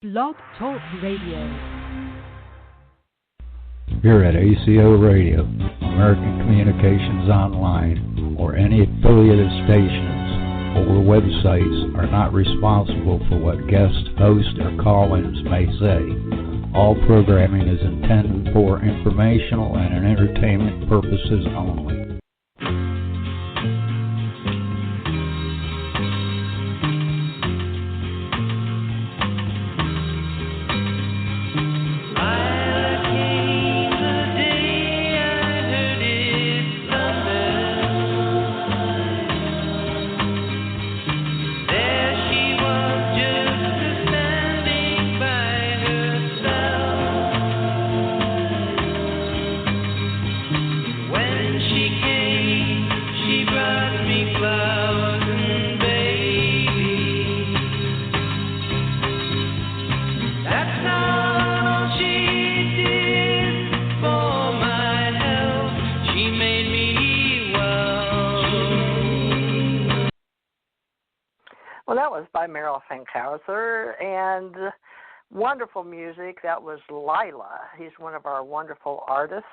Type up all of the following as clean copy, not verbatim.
Blog Talk Radio. Here at ACO Radio, American Communications Online, or any affiliated stations or websites are not responsible for what guests, hosts, or call-ins may say. All programming is intended for informational and entertainment purposes only. And wonderful music. That was Lila. He's one of our wonderful artists,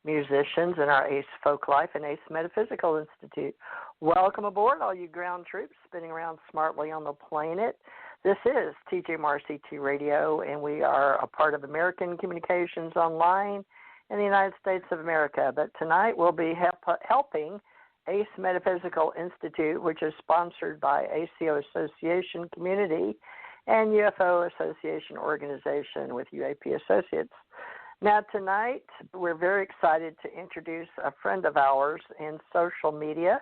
musicians in our ACE Folk Life and ACE Metaphysical Institute. Welcome aboard, all you ground troops spinning around smartly on the planet. This is TJMRCT Radio, and we are a part of American Communications Online in the United States of America. But tonight we'll be helping ACE Metaphysical Institute, which is sponsored by ACO Association Community and UFO Association Organization with UAP Associates. Now tonight, we're very excited to introduce a friend of ours in social media.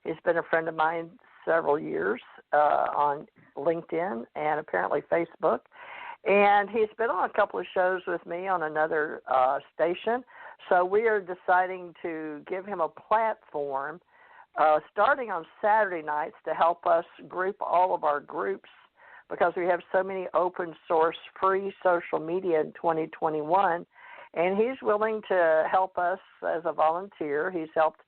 He's been a friend of mine several years on LinkedIn and apparently Facebook. And he's been on a couple of shows with me on another station. So we are deciding to give him a platform starting on Saturday nights to help us group all of our groups, because we have so many open source free social media in 2021, and he's willing to help us as a volunteer. He's helped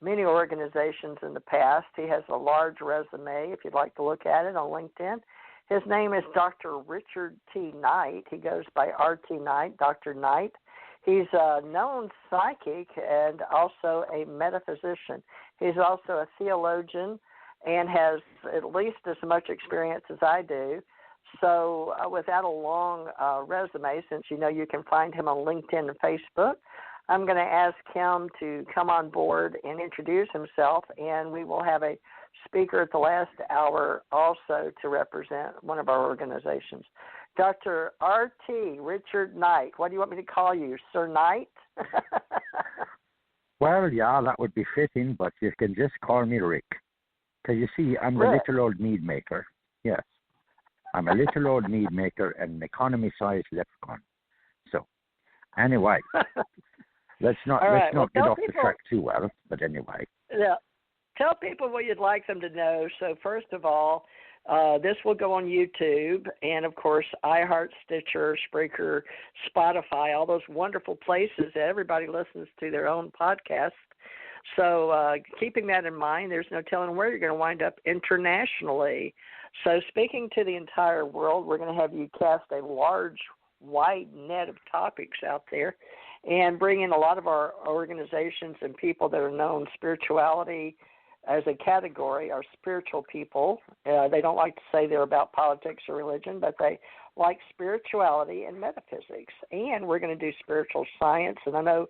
many organizations in the past. He has a large resume if you'd like to look at it on LinkedIn. His name is Dr. Richard T. Knight. He goes by RT Knight, Dr. Knight. He's a known psychic and also a metaphysician. He's also a theologian and has at least as much experience as I do. So without a long resume, since you know you can find him on LinkedIn and Facebook, I'm going to ask him to come on board and introduce himself, and we will have a speaker at the last hour also to represent one of our organizations. Dr. R.T. Richard Knight. What do you want me to call you, Sir Knight? Well, yeah, that would be fitting, but you can just call me Rick. Because you see, I'm a little old mead maker. Yes. I'm a little old mead maker and an economy-sized leprechaun. So, anyway, let's not get off the track too well, but anyway. Yeah. Tell people what you'd like them to know. So, first of all, this will go on YouTube and, of course, iHeart, Stitcher, Spreaker, Spotify, all those wonderful places that everybody listens to their own podcast. So keeping that in mind, there's no telling where you're going to wind up internationally. So speaking to the entire world, we're going to have you cast a large, wide net of topics out there and bring in a lot of our organizations and people that are known spirituality as a category are spiritual people. They don't like to say they're about politics or religion, but they like spirituality and metaphysics. And we're going to do spiritual science, and I know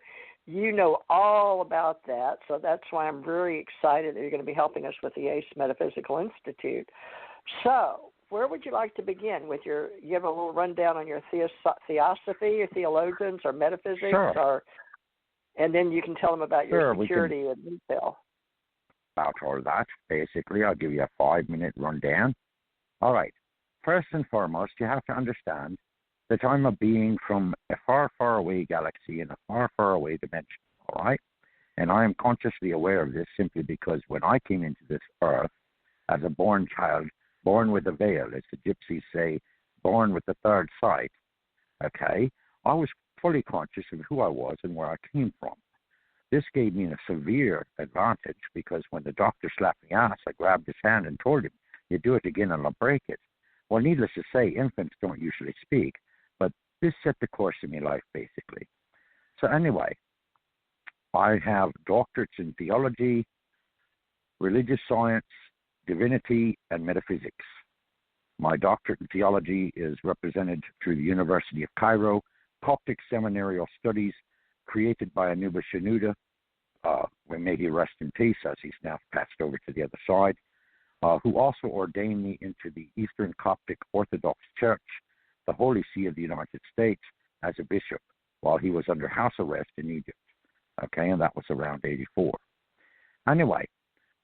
you know all about that, so that's why I'm very excited that you're going to be helping us with the ACE Metaphysical Institute. So where would you like to begin with you have a little rundown on your theosophy, your theologians, or metaphysics? Sure. And then you can tell them about your security in detail. About all that, basically, I'll give you a 5-minute rundown. All right. First and foremost, you have to understand that I'm a being from a far, far away galaxy in a far, far away dimension, all right? And I am consciously aware of this simply because when I came into this earth as a born child, born with a veil, as the gypsies say, born with the third sight, okay, I was fully conscious of who I was and where I came from. This gave me a severe advantage because when the doctor slapped my ass, I grabbed his hand and told him, you do it again and I'll break it. Well, needless to say, infants don't usually speak, but this set the course in my life, basically. So anyway, I have doctorates in theology, religious science, divinity, and metaphysics. My doctorate in theology is represented through the University of Cairo, Coptic Seminarial Studies, created by Anuba Shenouda. May he rest in peace, as he's now passed over to the other side, who also ordained me into the Eastern Coptic Orthodox Church, the Holy See of the United States, as a bishop while he was under house arrest in Egypt. Okay, and that was around 84. Anyway,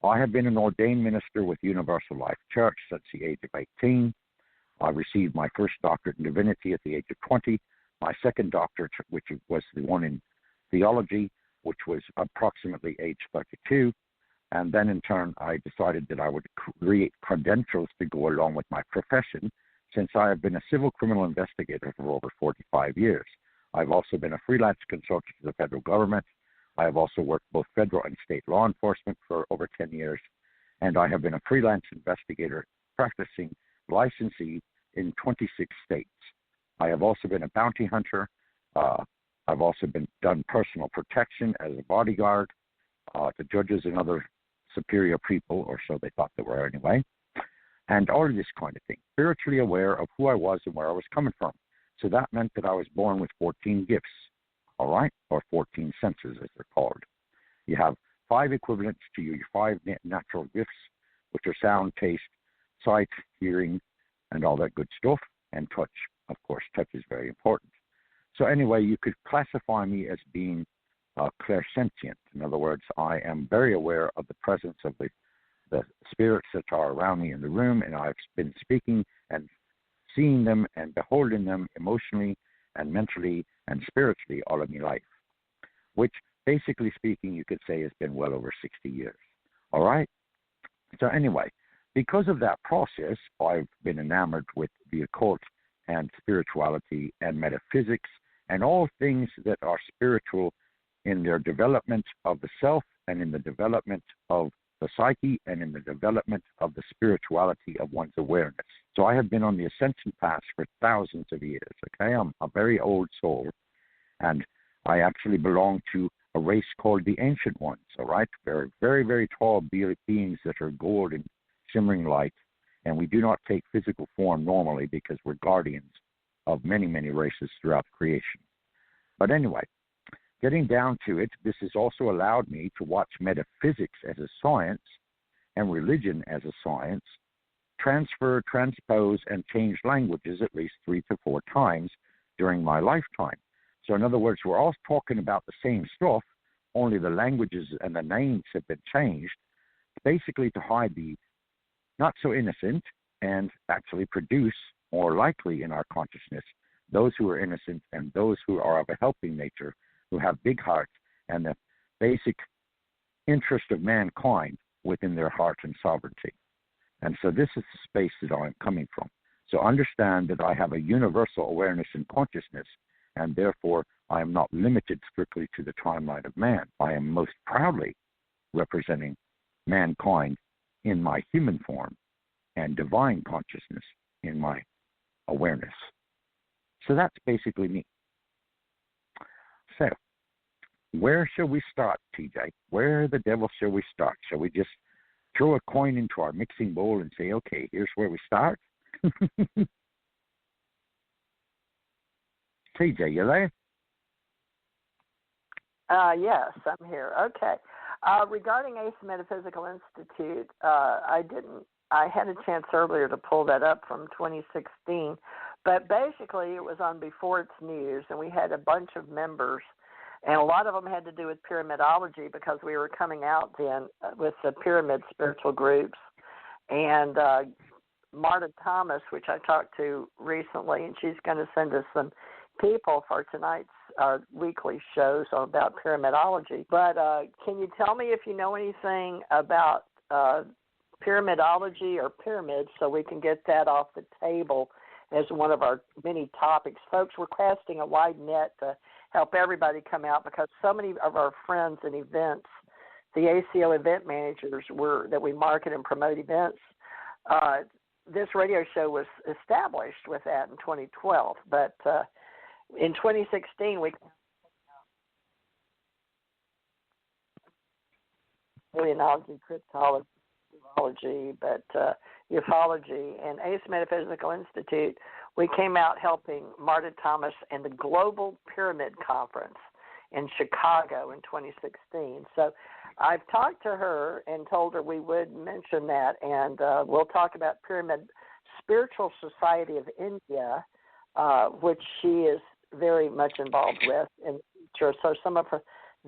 I have been an ordained minister with Universal Life Church since the age of 18. I received my first doctorate in divinity at the age of 20, my second doctorate, which was the one in theology, which was approximately age 32. And then in turn, I decided that I would create credentials to go along with my profession, since I have been a civil criminal investigator for over 45 years. I've also been a freelance consultant to the federal government. I have also worked both federal and state law enforcement for over 10 years. And I have been a freelance investigator practicing licensee in 26 states. I have also been a bounty hunter. I've also done personal protection as a bodyguard to judges and other superior people, or so they thought they were anyway, and all of this kind of thing. Spiritually aware of who I was and where I was coming from. So that meant that I was born with 14 gifts, all right, or 14 senses as they're called. You have 5 equivalents to your 5 natural gifts, which are sound, taste, sight, hearing, and all that good stuff, and touch. Of course, touch is very important. So anyway, you could classify me as being clairsentient. In other words, I am very aware of the presence of the spirits that are around me in the room, and I've been speaking and seeing them and beholding them emotionally and mentally and spiritually all of my life, which basically speaking you could say has been well over 60 years. All right? So anyway, because of that process, I've been enamored with the occult and spirituality and metaphysics and all things that are spiritual in their development of the self and in the development of the psyche and in the development of the spirituality of one's awareness. So I have been on the ascension path for thousands of years, okay? I'm a very old soul, and I actually belong to a race called the Ancient Ones, all right? They're very, very tall beings that are gold and shimmering light, and we do not take physical form normally because we're guardians of many, many races throughout creation. But anyway, getting down to it, this has also allowed me to watch metaphysics as a science and religion as a science transfer, transpose, and change languages at least 3 to 4 times during my lifetime. So in other words, we're all talking about the same stuff, only the languages and the names have been changed, basically to hide the not so innocent and actually produce more likely in our consciousness those who are innocent and those who are of a helping nature, who have big hearts and the basic interest of mankind within their heart and sovereignty. And so this is the space that I'm coming from. So understand that I have a universal awareness and consciousness, and therefore I am not limited strictly to the timeline of man. I am most proudly representing mankind in my human form and divine consciousness in my awareness. So that's basically me. So, where shall we start, TJ? Where the devil shall we start? Shall we just throw a coin into our mixing bowl and say, okay, here's where we start? TJ, you there? Yes, I'm here. Okay. Regarding Ace Metaphysical Institute, I had a chance earlier to pull that up from 2016, but basically it was on Before It's News, and we had a bunch of members, and a lot of them had to do with pyramidology because we were coming out then with the pyramid spiritual groups. And Marta Thomas, which I talked to recently, and she's going to send us some people for tonight's weekly shows about pyramidology. But can you tell me if you know anything about pyramidology or pyramids so we can get that off the table as one of our many topics? Folks, we're casting a wide net to help everybody come out because so many of our friends and events, the ACO event managers that we market and promote events, this radio show was established with that in 2012, but in 2016 we Alienology, cryptology, but ufology, and Ace Metaphysical Institute, we came out helping Marta Thomas and the Global Pyramid Conference in Chicago in 2016. So I've talked to her and told her we would mention that, and we'll talk about Pyramid Spiritual Society of India, which she is very much involved with in the future. So some of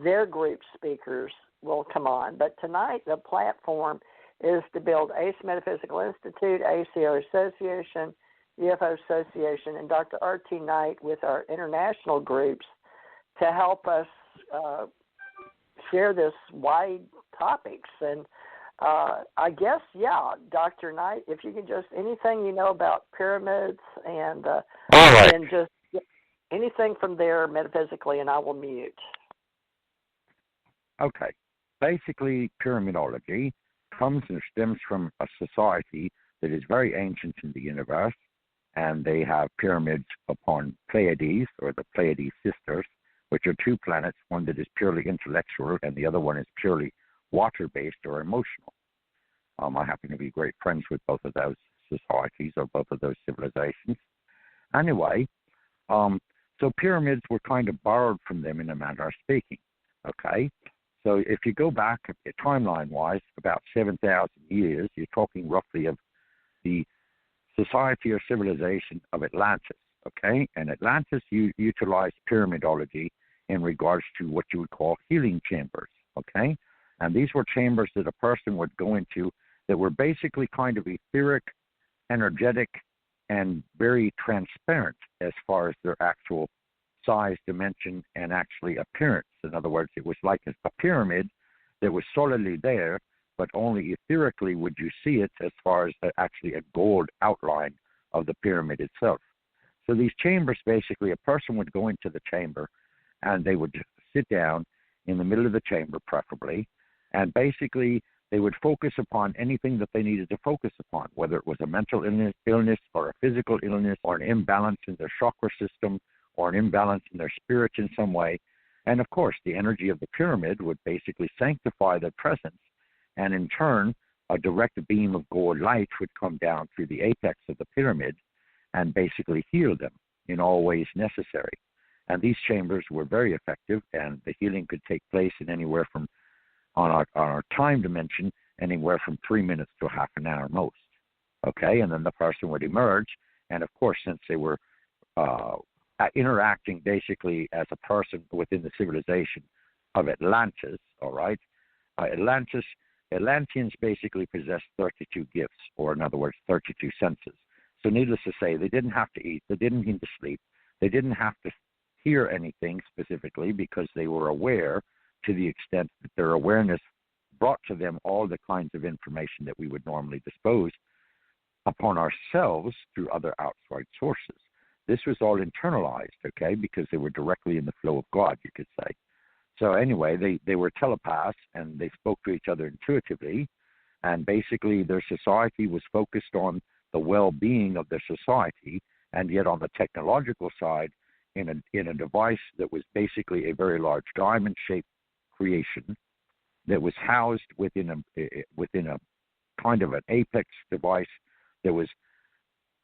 their group speakers will come on. But tonight the platform is to build Ace Metaphysical Institute, ACO Association, UFO Association, and Dr. R.T. Knight with our international groups to help us share this wide topics. And I guess, Dr. Knight, if you could just, anything you know about pyramids and, All right. and just anything from there metaphysically, and I will mute. Okay. Basically, pyramidology comes and stems from a society that is very ancient in the universe, and they have pyramids upon Pleiades, or the Pleiades sisters, which are two planets, one that is purely intellectual and the other one is purely water-based or emotional. I happen to be great friends with both of those societies or both of those civilizations. Anyway, so pyramids were kind of borrowed from them in a manner of speaking, okay? So if you go back timeline-wise about 7,000 years, you're talking roughly of the society or civilization of Atlantis, okay? And Atlantis utilized pyramidology in regards to what you would call healing chambers, okay? And these were chambers that a person would go into that were basically kind of etheric, energetic, and very transparent as far as their actual size, dimension, and actually appearance. In other words, it was like a pyramid that was solidly there, but only etherically would you see it as far as actually a gold outline of the pyramid itself. So these chambers, basically, a person would go into the chamber, and they would sit down in the middle of the chamber, preferably, and basically they would focus upon anything that they needed to focus upon, whether it was a mental illness or a physical illness or an imbalance in their chakra system or an imbalance in their spirit in some way. And of course, the energy of the pyramid would basically sanctify their presence, and in turn, a direct beam of gold light would come down through the apex of the pyramid and basically heal them in all ways necessary. And these chambers were very effective, and the healing could take place in anywhere from, on our time dimension, anywhere from 3 minutes to half an hour most. Okay, and then the person would emerge, and of course, since they were interacting basically as a person within the civilization of Atlantis, all right? Atlanteans basically possessed 32 gifts, or in other words, 32 senses. So needless to say, they didn't have to eat, they didn't need to sleep, they didn't have to hear anything specifically, because they were aware to the extent that their awareness brought to them all the kinds of information that we would normally dispose upon ourselves through other outside sources. This was all internalized, okay, because they were directly in the flow of God, you could say. So anyway, they were telepaths, and they spoke to each other intuitively, and basically their society was focused on the well-being of their society, and yet on the technological side, in a device that was basically a very large diamond-shaped creation that was housed within a kind of an apex device that was,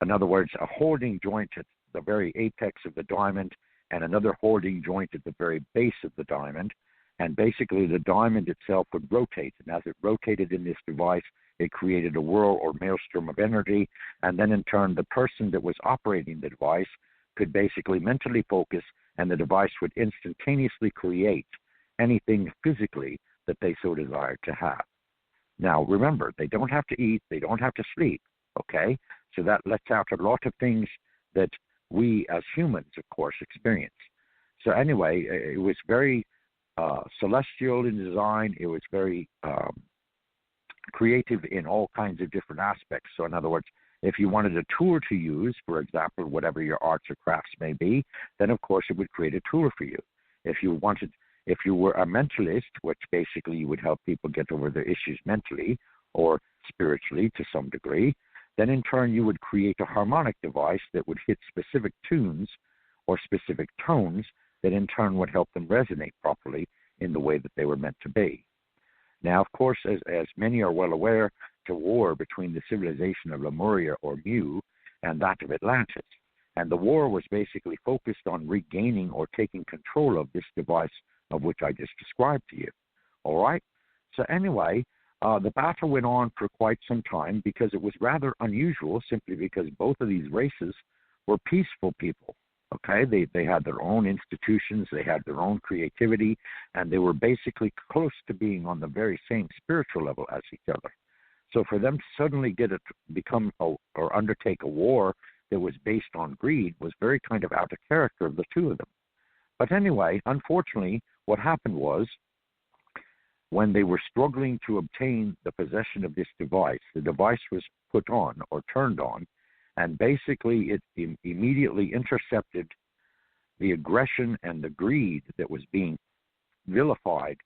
in other words, a holding joint at the very apex of the diamond and another holding joint at the very base of the diamond. And basically the diamond itself would rotate. And as it rotated in this device, it created a whirl or maelstrom of energy. And then in turn, the person that was operating the device could basically mentally focus, and the device would instantaneously create anything physically that they so desired to have. Now, remember, they don't have to eat, they don't have to sleep, okay? So that lets out a lot of things that we as humans, of course, experience. So anyway, it was very celestial in design. It was very creative in all kinds of different aspects. So in other words, if you wanted a tool to use, for example, whatever your arts or crafts may be, then of course it would create a tool for you. If you were a mentalist, which basically you would help people get over their issues mentally or spiritually to some degree, Then in turn you would create a harmonic device that would hit specific tunes or specific tones that in turn would help them resonate properly in the way that they were meant to be. Now, of course, as many are well aware, it's a war between the civilization of Lemuria or Mu and that of Atlantis. And the war was basically focused on regaining or taking control of this device of which I just described to you. All right? So anyway, the battle went on for quite some time because it was rather unusual, simply because both of these races were peaceful people. Okay, they had their own institutions, they had their own creativity, and they were basically close to being on the very same spiritual level as each other. So for them to suddenly or undertake a war that was based on greed was very kind of out of character of the two of them. But anyway, unfortunately, what happened was, when they were struggling to obtain the possession of this device, the device was put on or turned on, and basically it immediately intercepted the aggression and the greed that was being vilified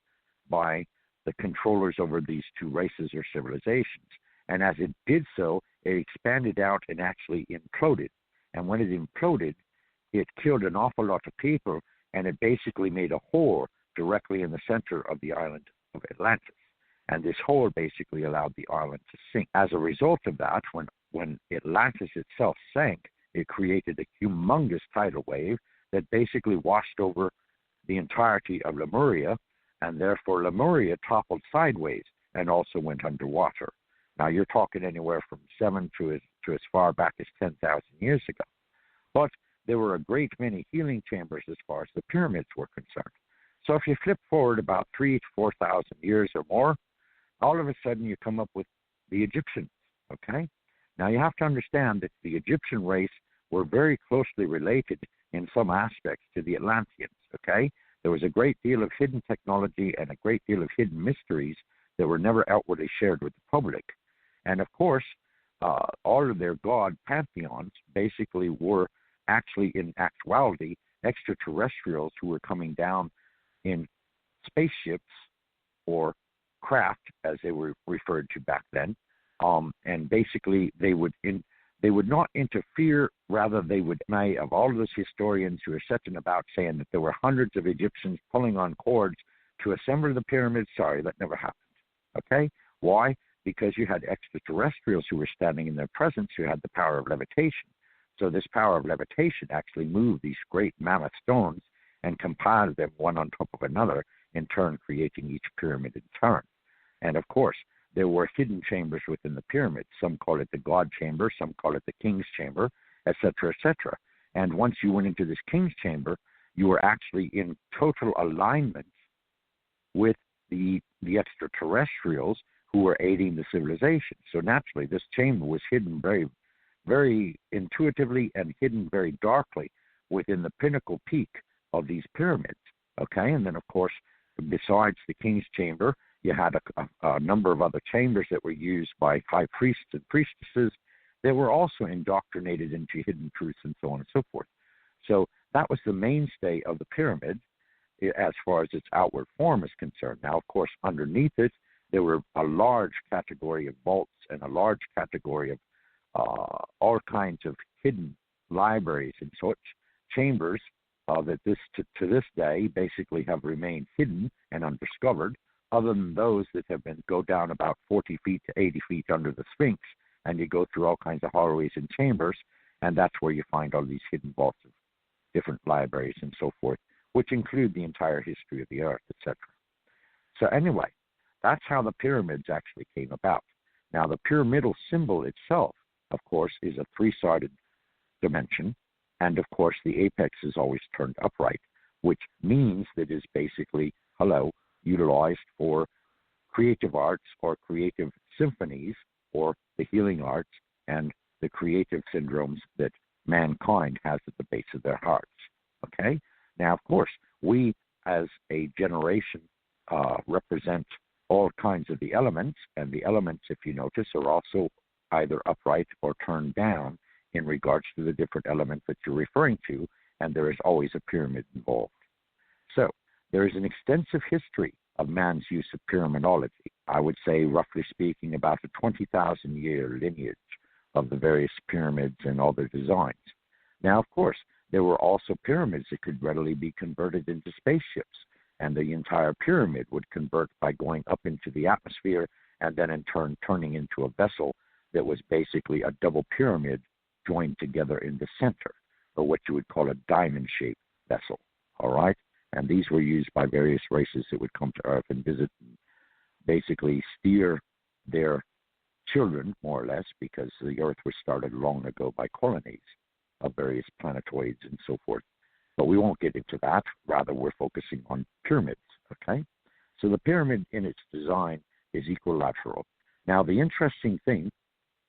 by the controllers over these two races or civilizations. And as it did so, it expanded out and actually imploded. And when it imploded, it killed an awful lot of people, and it basically made a hole directly in the center of the island of Atlantis. And this hole basically allowed the island to sink. As a result of that, when Atlantis itself sank, it created a humongous tidal wave that basically washed over the entirety of Lemuria, and therefore Lemuria toppled sideways and also went underwater. Now you're talking anywhere from 7 to as far back as 10,000 years ago. But there were a great many healing chambers as far as the pyramids were concerned. So if you flip forward about 3,000 to 4,000 years or more, all of a sudden you come up with the Egyptians, okay? Now you have to understand that the Egyptian race were very closely related in some aspects to the Atlanteans, okay? There was a great deal of hidden technology and a great deal of hidden mysteries that were never outwardly shared with the public. And of course, all of their god pantheons basically were actually, in actuality, extraterrestrials who were coming down in spaceships or craft, as they were referred to back then, and basically they would not interfere. Rather, they would, of all of those historians who are sitting about saying that there were hundreds of Egyptians pulling on cords to assemble the pyramids, sorry, that never happened. Okay, why? Because you had extraterrestrials who were standing in their presence who had the power of levitation. So this power of levitation actually moved these great mammoth stones and compiled them one on top of another, in turn creating each pyramid in turn. And of course, there were hidden chambers within the pyramid. Some call it the God chamber, some call it the King's chamber, etc., etc. And once you went into this King's chamber, you were actually in total alignment with the extraterrestrials who were aiding the civilization. So naturally, this chamber was hidden very, very intuitively and hidden very darkly within the pinnacle peak of these pyramids. Okay, and then of course, besides the King's chamber, you had a number of other chambers that were used by high priests and priestesses that were also indoctrinated into hidden truths and so on and so forth. So that was the mainstay of the pyramid as far as its outward form is concerned. Now, of course, underneath it, there were a large category of vaults and a large category of all kinds of hidden libraries and such chambers that to this day basically have remained hidden and undiscovered, other than those that have go down about 40 feet to 80 feet under the Sphinx, and you go through all kinds of hallways and chambers, and that's where you find all these hidden vaults of different libraries and so forth, which include the entire history of the earth, etc. So anyway, that's how the pyramids actually came about. Now, the pyramidal symbol itself, of course, is a three-sided dimension, and of course, the apex is always turned upright, which means that it is basically, utilized for creative arts or creative symphonies or the healing arts and the creative syndromes that mankind has at the base of their hearts. Okay? Now, of course, we as a generation represent all kinds of the elements, and the elements, if you notice, are also either upright or turned down in regards to the different elements that you're referring to, and there is always a pyramid involved. So, there is an extensive history of man's use of pyramidology. I would say, roughly speaking, about a 20,000-year lineage of the various pyramids and all their designs. Now, of course, there were also pyramids that could readily be converted into spaceships, and the entire pyramid would convert by going up into the atmosphere and then in turn turning into a vessel that was basically a double pyramid joined together in the center, or what you would call a diamond-shaped vessel, all right? And these were used by various races that would come to Earth and visit and basically steer their children, more or less, because the Earth was started long ago by colonies of various planetoids and so forth. But we won't get into that. Rather, we're focusing on pyramids, okay? So the pyramid in its design is equilateral. Now, the interesting thing,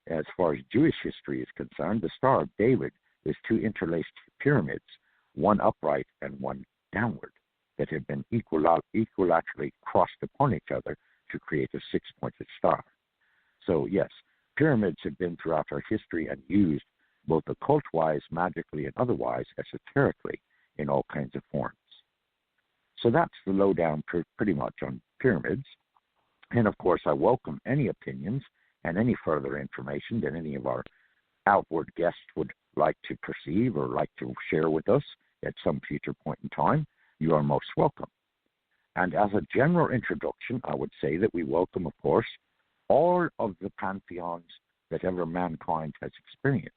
as far as Jewish history is concerned, the Star of David is two interlaced pyramids, one upright and one downward, that have been equilaterally crossed upon each other to create a six-pointed star. So, yes, pyramids have been throughout our history and used both occult-wise, magically, and otherwise, esoterically, in all kinds of forms. So that's the lowdown pretty much on pyramids. And, of course, I welcome any opinions and any further information that any of our outward guests would like to perceive or like to share with us at some future point in time. You are most welcome. And as a general introduction, I would say that we welcome, of course, all of the pantheons that ever mankind has experienced.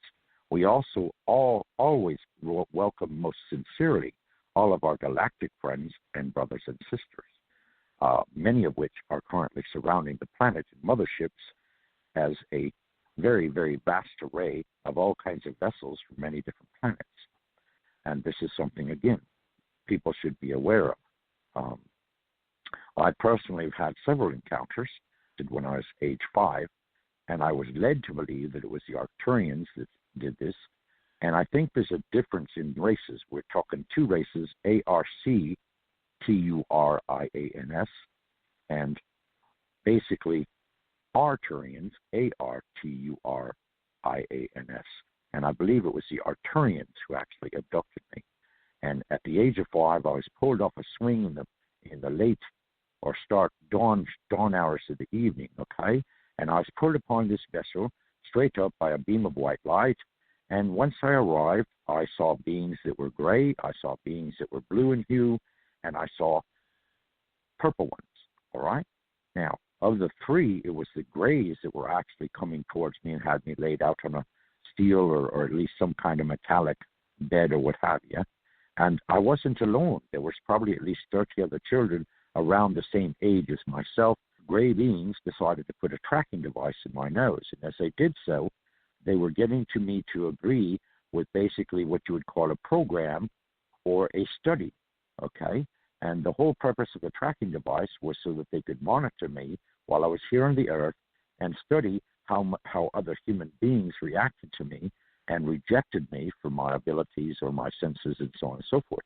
We also always welcome most sincerely all of our galactic friends and brothers and sisters, many of which are currently surrounding the planet in motherships as a very, very vast array of all kinds of vessels from many different planets. And this is something, again, people should be aware of. I personally have had several encounters when I was age 5, and I was led to believe that it was the Arcturians that did this. And I think there's a difference in races. We're talking two races, Arcturians, and basically Arcturians, Arturians. And I believe it was the Arcturians who actually abducted me. And at the age of 5, I was pulled off a swing in the late or start dawn hours of the evening, okay? And I was pulled upon this vessel straight up by a beam of white light. And once I arrived, I saw beings that were gray, I saw beings that were blue in hue, and I saw purple ones, all right? Now, of the three, it was the grays that were actually coming towards me and had me laid out on a steel or at least some kind of metallic bed or what have you. And I wasn't alone. There was probably at least 30 other children around the same age as myself. Gray beings decided to put a tracking device in my nose. And as they did so, they were getting to me to agree with basically what you would call a program or a study, okay? And the whole purpose of the tracking device was so that they could monitor me while I was here on the earth and study how other human beings reacted to me and rejected me for my abilities or my senses and so on and so forth.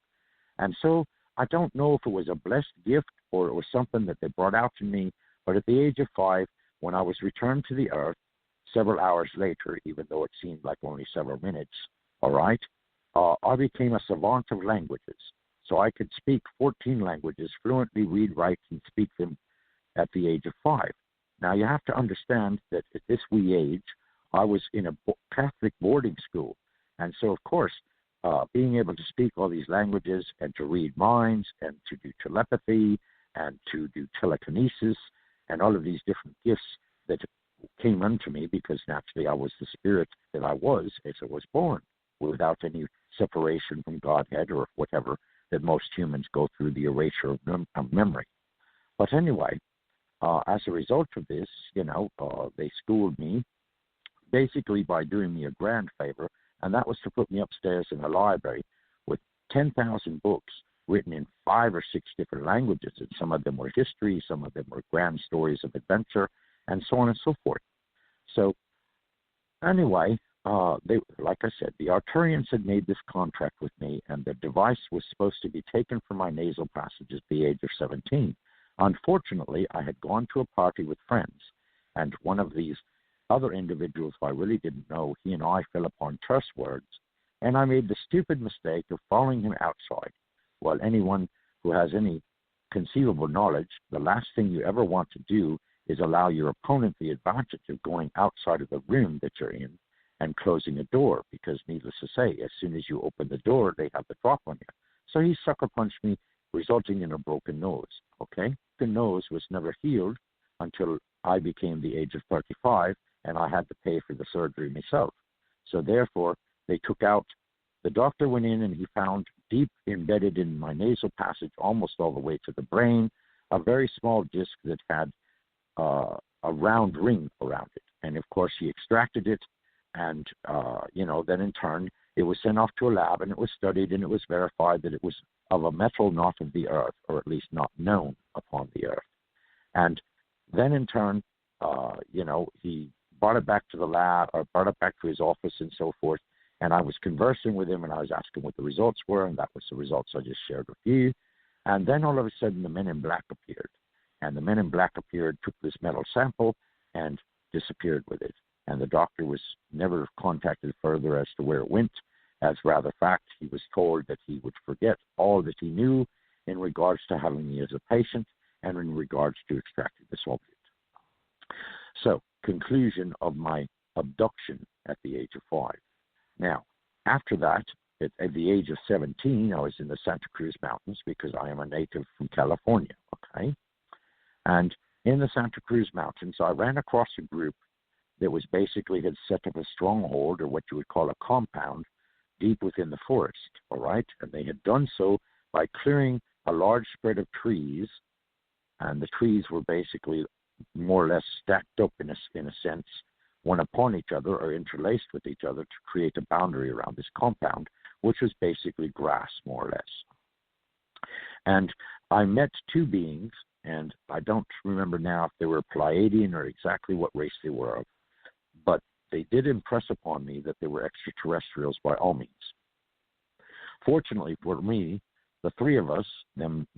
And so I don't know if it was a blessed gift or it was something that they brought out to me, but at the age of 5, when I was returned to the earth several hours later, even though it seemed like only several minutes, all right, I became a savant of languages. So I could speak 14 languages, fluently read, write, and speak them at the age of 5. Now, you have to understand that at this wee age, I was in a Catholic boarding school. And so, of course, being able to speak all these languages and to read minds and to do telepathy and to do telekinesis and all of these different gifts that came unto me because naturally I was the spirit that I was as I was born without any separation from Godhead or whatever that most humans go through, the erasure of memory. But anyway, as a result of this, they schooled me basically by doing me a grand favor, and that was to put me upstairs in a library with 10,000 books written in 5 or 6 different languages, and some of them were history, some of them were grand stories of adventure, and so on and so forth. So anyway, like I said, the Arcturians had made this contract with me, and the device was supposed to be taken from my nasal passages at the age of 17. Unfortunately, I had gone to a party with friends, and one of these other individuals who I really didn't know, he and I fell upon terse words, and I made the stupid mistake of following him outside. Well, anyone who has any conceivable knowledge, the last thing you ever want to do is allow your opponent the advantage of going outside of the room that you're in and closing a door, because needless to say, as soon as you open the door, they have the drop on you. So he sucker punched me, resulting in a broken nose. Okay? The nose was never healed until I became the age of 35, and I had to pay for the surgery myself. So therefore, they took out, the doctor went in and he found deep embedded in my nasal passage, almost all the way to the brain, a very small disc that had a round ring around it. And of course, he extracted it, and then in turn, it was sent off to a lab, and it was studied, and it was verified that it was of a metal not of the earth, or at least not known upon the earth. And then in turn, he brought it back to the lab, or brought it back to his office and so forth. And I was conversing with him, and I was asking what the results were, and that was the results I just shared with you. And then all of a sudden, the men in black appeared. And the men in black appeared, took this metal sample, and disappeared with it. And the doctor was never contacted further as to where it went. As rather fact, he was told that he would forget all that he knew in regards to having me as a patient and in regards to extracting this object. So, conclusion of my abduction at the age of 5. Now, after that, at the age of 17, I was in the Santa Cruz Mountains, because I am a native from California, okay? And in the Santa Cruz Mountains, I ran across a group that was basically had set up a stronghold, or what you would call a compound, deep within the forest, all right? And they had done so by clearing a large spread of trees, and the trees were basically more or less stacked up in a sense, one upon each other or interlaced with each other to create a boundary around this compound, which was basically grass, more or less. And I met two beings, and I don't remember now if they were Pleiadian or exactly what race they were of, but they did impress upon me that they were extraterrestrials by all means. Fortunately for me, the three of us,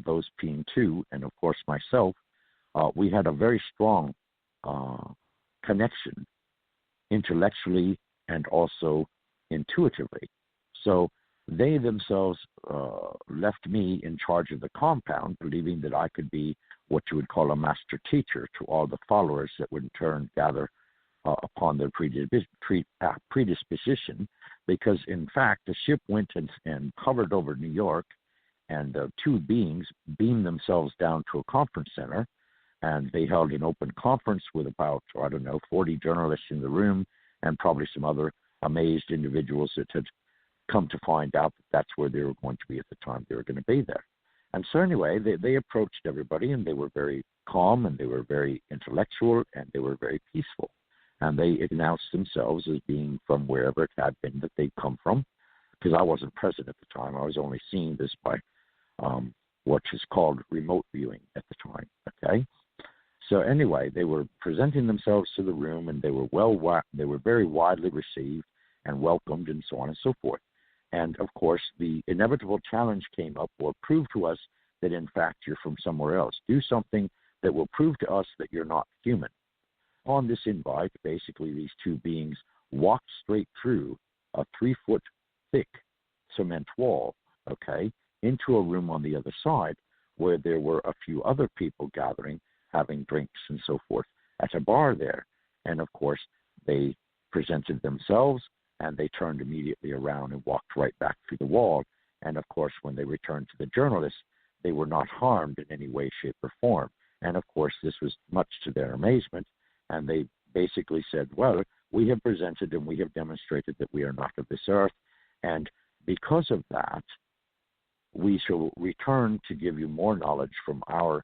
those being two, and of course myself, we had a very strong connection intellectually and also intuitively. So they themselves left me in charge of the compound, believing that I could be what you would call a master teacher to all the followers that would in turn gather upon their predisposition, because in fact the ship went and hovered over New York, and the two beings beamed themselves down to a conference center, and they held an open conference with about, 40 journalists in the room, and probably some other amazed individuals that had come to find out that that's where they were going to be at the time they were going to be there. And so anyway, they approached everybody, and they were very calm, and they were very intellectual, and they were very peaceful. And they announced themselves as being from wherever it had been that they'd come from, because I wasn't present at the time. I was only seeing this by what is called remote viewing at the time, okay? So anyway, they were presenting themselves to the room, and they were very widely received and welcomed, and so on and so forth. And of course, the inevitable challenge came up, or proved to us that in fact you're from somewhere else. Do something that will prove to us that you're not human. On this invite, basically these two beings walked straight through a 3-foot thick cement wall, okay, into a room on the other side where there were a few other people gathering, having drinks and so forth at a bar there. And of course, they presented themselves, and they turned immediately around and walked right back through the wall. And of course, when they returned to the journalists, they were not harmed in any way, shape, or form. And of course, this was much to their amazement. And they basically said, well, we have presented and we have demonstrated that we are not of this earth. And because of that, we shall return to give you more knowledge from our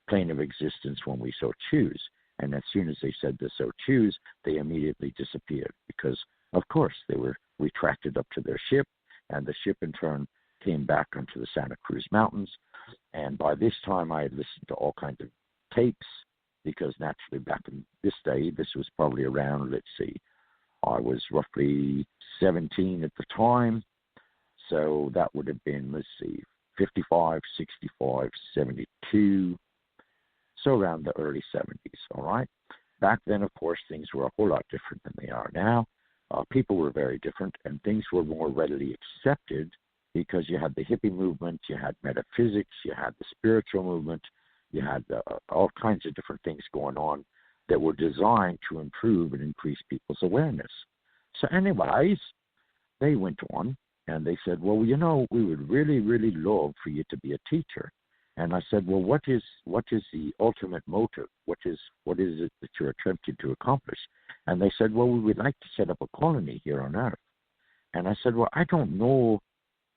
plane of existence when we so choose. And as soon as they said to so choose, they immediately disappeared, because, of course, they were retracted up to their ship, and the ship in turn came back onto the Santa Cruz Mountains. And by this time, I had listened to all kinds of tapes, because naturally back in this day, this was probably around, I was roughly 17 at the time. So that would have been, 55, 65, 72. So around the early 70s, all right? Back then, of course, things were a whole lot different than they are now. People were very different, and things were more readily accepted, because you had the hippie movement, you had metaphysics, you had the spiritual movement, you had all kinds of different things going on that were designed to improve and increase people's awareness. So anyways, they went on and they said, well, you know, we would really, really love for you to be a teacher. And I said, well, what is the ultimate motive? What is it that you're attempting to accomplish? And they said, well, we would like to set up a colony here on Earth. And I said, well, I don't know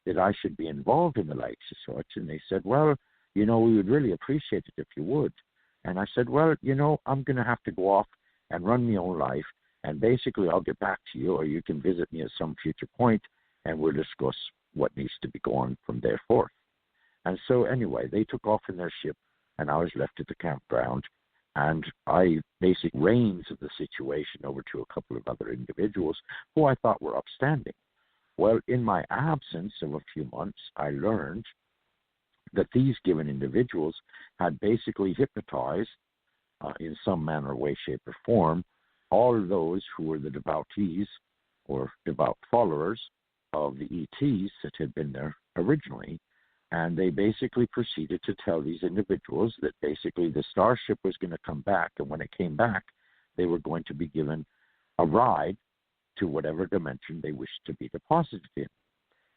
that I should be involved in the likes of such. And they said, well, you know, we would really appreciate it if you would. And I said, well, you know, I'm going to have to go off and run my own life. And basically, I'll get back to you, or you can visit me at some future point, and we'll discuss what needs to be going from there forth. And so anyway, they took off in their ship, and I was left at the campground, and I basically reins of the situation over to a couple of other individuals who I thought were upstanding. Well, in my absence of a few months, I learned that these given individuals had basically hypnotized, in some manner, way, shape, or form, all of those who were the devotees or devout followers of the ETs that had been there originally. And they basically proceeded to tell these individuals that basically the starship was going to come back, and when it came back, they were going to be given a ride to whatever dimension they wished to be deposited in.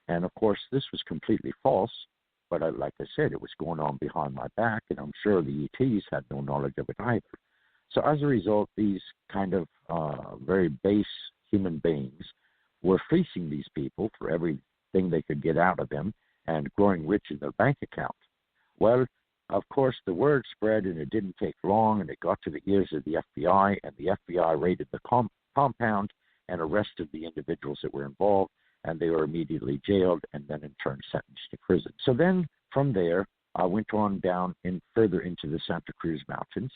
And of course, this was completely false, but like I said, it was going on behind my back, and I'm sure the ETs had no knowledge of it either. So as a result, these kind of very base human beings were fleecing these people for everything they could get out of them and growing rich in their bank account. Well, of course, the word spread, and it didn't take long, and it got to the ears of the FBI, and the FBI raided the compound and arrested the individuals that were involved, and they were immediately jailed and then in turn sentenced to prison. So then from there, I went on down further into the Santa Cruz Mountains,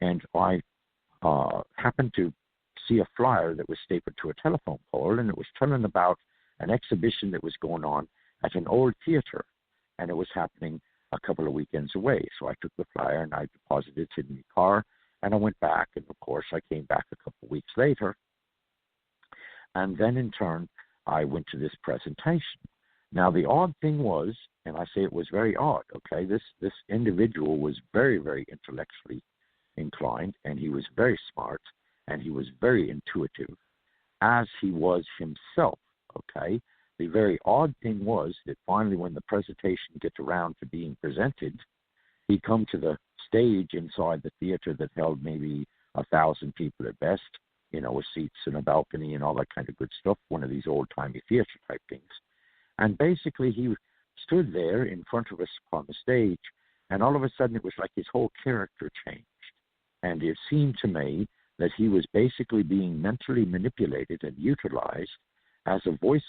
and I happened to see a flyer that was stapled to a telephone pole, and it was telling about an exhibition that was going on at an old theater, and it was happening a couple of weekends away. So I took the flyer and I deposited it in the car, and I went back, and of course I came back a couple of weeks later, and then in turn I went to this presentation. Now the odd thing was, and I say it was very odd, okay, this individual was very, very intellectually inclined, and he was very smart, and he was very intuitive, as he was himself, okay? The very odd thing was that finally when the presentation gets around to being presented, he come to the stage inside the theater that held maybe 1,000 people at best, you know, with seats and a balcony and all that kind of good stuff, one of these old-timey theater type things. And basically he stood there in front of us on the stage, and all of a sudden it was like his whole character changed. And it seemed to me that he was basically being mentally manipulated and utilized as a voice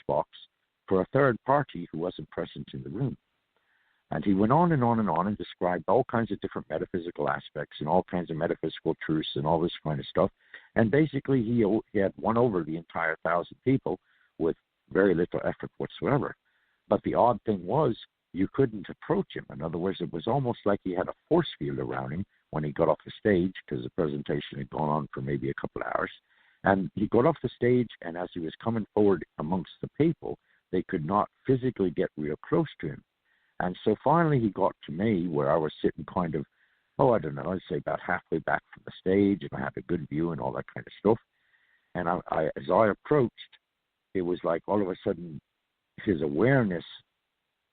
box for a third party who wasn't present in the room. And he went on and on and on and described all kinds of different metaphysical aspects and all kinds of metaphysical truths and all this kind of stuff. And basically he had won over the entire 1,000 people with very little effort whatsoever. But the odd thing was, you couldn't approach him. In other words, it was almost like he had a force field around him when he got off the stage, because the presentation had gone on for maybe a couple of hours. And he got off the stage, and as he was coming forward amongst the people, they could not physically get real close to him. And so finally he got to me, where I was sitting kind of, I'd say about halfway back from the stage, and I had a good view and all that kind of stuff. And as I approached, it was like all of a sudden his awareness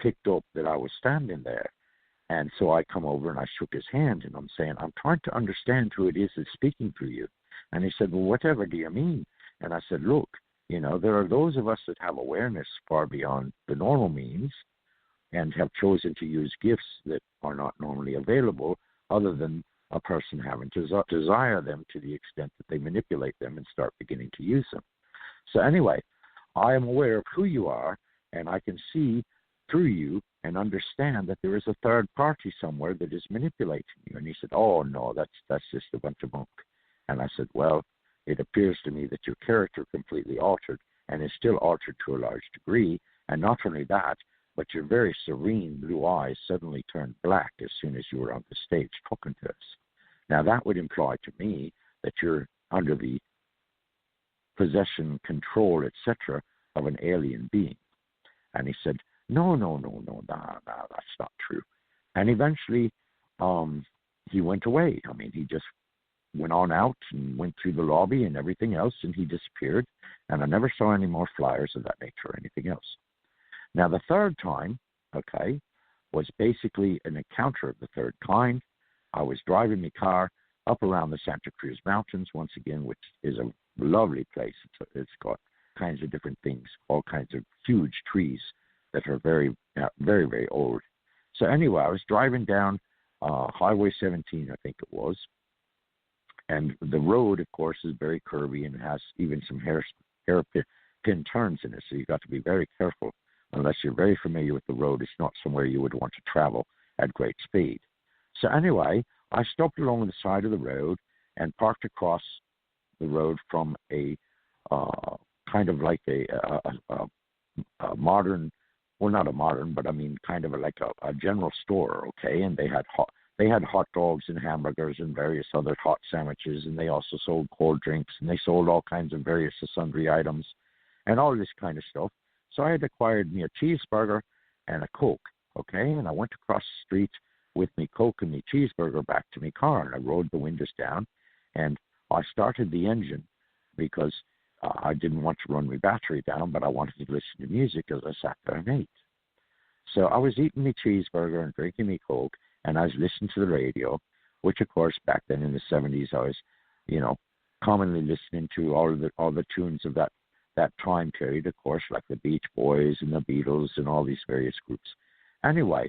picked up that I was standing there. And so I come over and I shook his hand, and I'm saying, I'm trying to understand who it is that's speaking through you. And he said, well, whatever do you mean? And I said, look, you know, there are those of us that have awareness far beyond the normal means and have chosen to use gifts that are not normally available, other than a person having to desire them to the extent that they manipulate them and start beginning to use them. So anyway, I am aware of who you are, and I can see through you and understand that there is a third party somewhere that is manipulating you. And he said, oh, no, that's just a bunch of bunk. And I said, well, it appears to me that your character completely altered, and is still altered to a large degree. And not only that, but your very serene blue eyes suddenly turned black as soon as you were on the stage talking to us. Now, that would imply to me that you're under the possession, control, etc., of an alien being. And he said, no, that's not true. And eventually he went away. I mean, he just went on out and went through the lobby and everything else, and he disappeared, and I never saw any more flyers of that nature or anything else. Now, the third time, okay, was basically an encounter of the third kind. I was driving my car up around the Santa Cruz Mountains, once again, which is a lovely place. It's got kinds of different things, all kinds of huge trees that are very, very, very old. So anyway, I was driving down Highway 17, I think it was, and the road, of course, is very curvy and has even some hairpin turns in it, so you've got to be very careful. Unless you're very familiar with the road, it's not somewhere you would want to travel at great speed. So anyway, I stopped along the side of the road and parked across the road from a kind of like a modern, well, not a modern, but I mean kind of like a general store, okay? And they had hot dogs and hamburgers and various other hot sandwiches, and they also sold cold drinks, and they sold all kinds of various sundry items and all this kind of stuff. So I had acquired me a cheeseburger and a Coke, okay? And I went across the street with me Coke and me cheeseburger back to me car, and I rolled the windows down, and I started the engine because I didn't want to run my battery down, but I wanted to listen to music as I sat there and ate. So I was eating my cheeseburger and drinking me Coke, and I was listening to the radio, which, of course, back then in the 70s, I was, commonly listening to all the tunes of that time period, of course, like the Beach Boys and the Beatles and all these various groups. Anyway,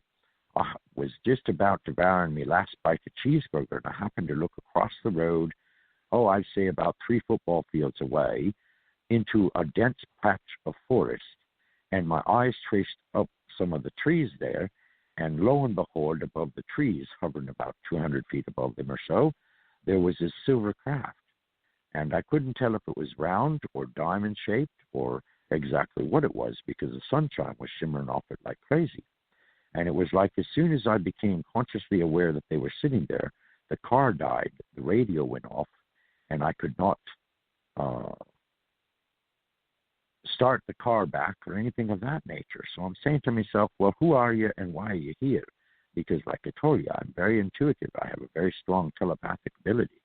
I was just about devouring my last bite of cheeseburger, and I happened to look across the road, I'd say about 3 football fields away, into a dense patch of forest, and my eyes traced up some of the trees there, and lo and behold, above the trees, hovering about 200 feet above them or so, there was this silver craft. And I couldn't tell if it was round or diamond-shaped or exactly what it was because the sunshine was shimmering off it like crazy. And it was like as soon as I became consciously aware that they were sitting there, the car died, the radio went off, and I could not start the car back or anything of that nature. So I'm saying to myself, well, who are you and why are you here? Because like I told you, I'm very intuitive. I have a very strong telepathic ability.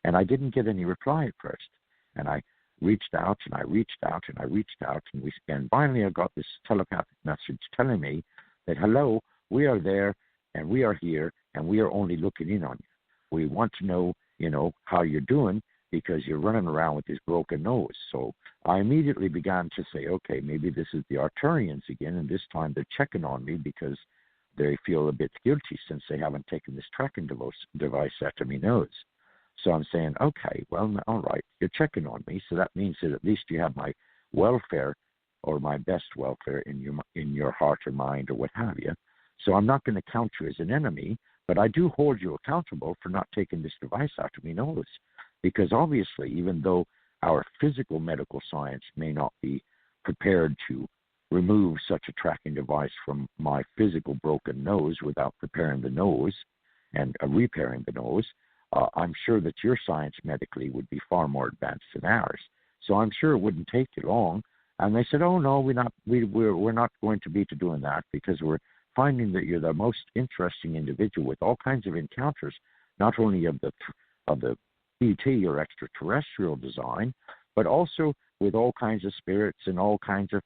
And I didn't get any reply at first. And I reached out and I reached out and I reached out. And finally I got this telepathic message telling me that, hello, we are there and we are here and we are only looking in on you. We want to know, how you're doing because you're running around with this broken nose. So I immediately began to say, okay, maybe this is the Arturians again. And this time they're checking on me because they feel a bit guilty since they haven't taken this tracking device after my nose. So I'm saying, okay, well, all right, you're checking on me, so that means that at least you have my welfare or my best welfare in your heart or mind or what have you. So I'm not going to count you as an enemy, but I do hold you accountable for not taking this device out of my nose. Because obviously, even though our physical medical science may not be prepared to remove such a tracking device from my physical broken nose without preparing the nose and repairing the nose, I'm sure that your science medically would be far more advanced than ours. So I'm sure it wouldn't take you long. And they said, oh, no, we're not going to be doing that because we're finding that you're the most interesting individual with all kinds of encounters, not only of the ET or extraterrestrial design, but also with all kinds of spirits and all kinds of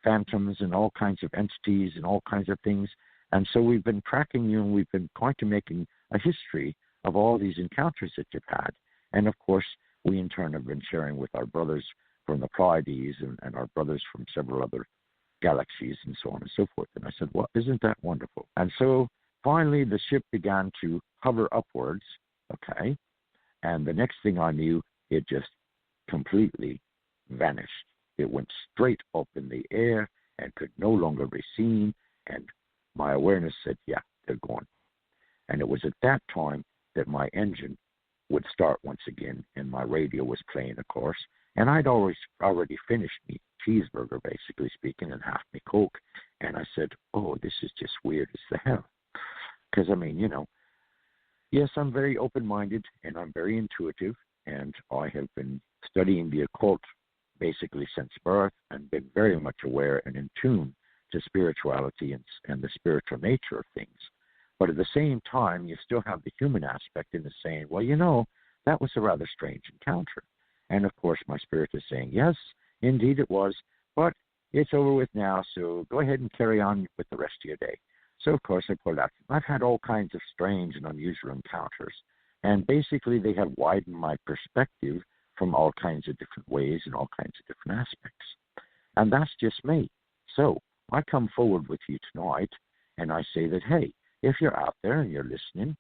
phantoms and all kinds of entities and all kinds of things. And so we've been tracking you and we've been going to making a history of all these encounters that you've had. And of course, we in turn have been sharing with our brothers from the Pleiades and our brothers from several other galaxies and so on and so forth. And I said, well, isn't that wonderful? And so finally the ship began to hover upwards, okay? And the next thing I knew, it just completely vanished. It went straight up in the air and could no longer be seen. And my awareness said, yeah, they're gone. And it was at that time that my engine would start once again, and my radio was playing, of course. And I'd already finished me cheeseburger, basically speaking, and half me Coke. And I said, oh, this is just weird as the hell. Because, I mean, yes, I'm very open-minded, and I'm very intuitive, and I have been studying the occult basically since birth and been very much aware and in tune to spirituality and the spiritual nature of things. But at the same time, you still have the human aspect in the saying, well, That was a rather strange encounter. And of course, my spirit is saying, yes, indeed it was, but it's over with now, so go ahead and carry on with the rest of your day. So, of course, I pulled out. I've had all kinds of strange and unusual encounters, and basically they have widened my perspective from all kinds of different ways and all kinds of different aspects. And that's just me. So I come forward with you tonight, and I say that, hey, if you're out there and you're listening,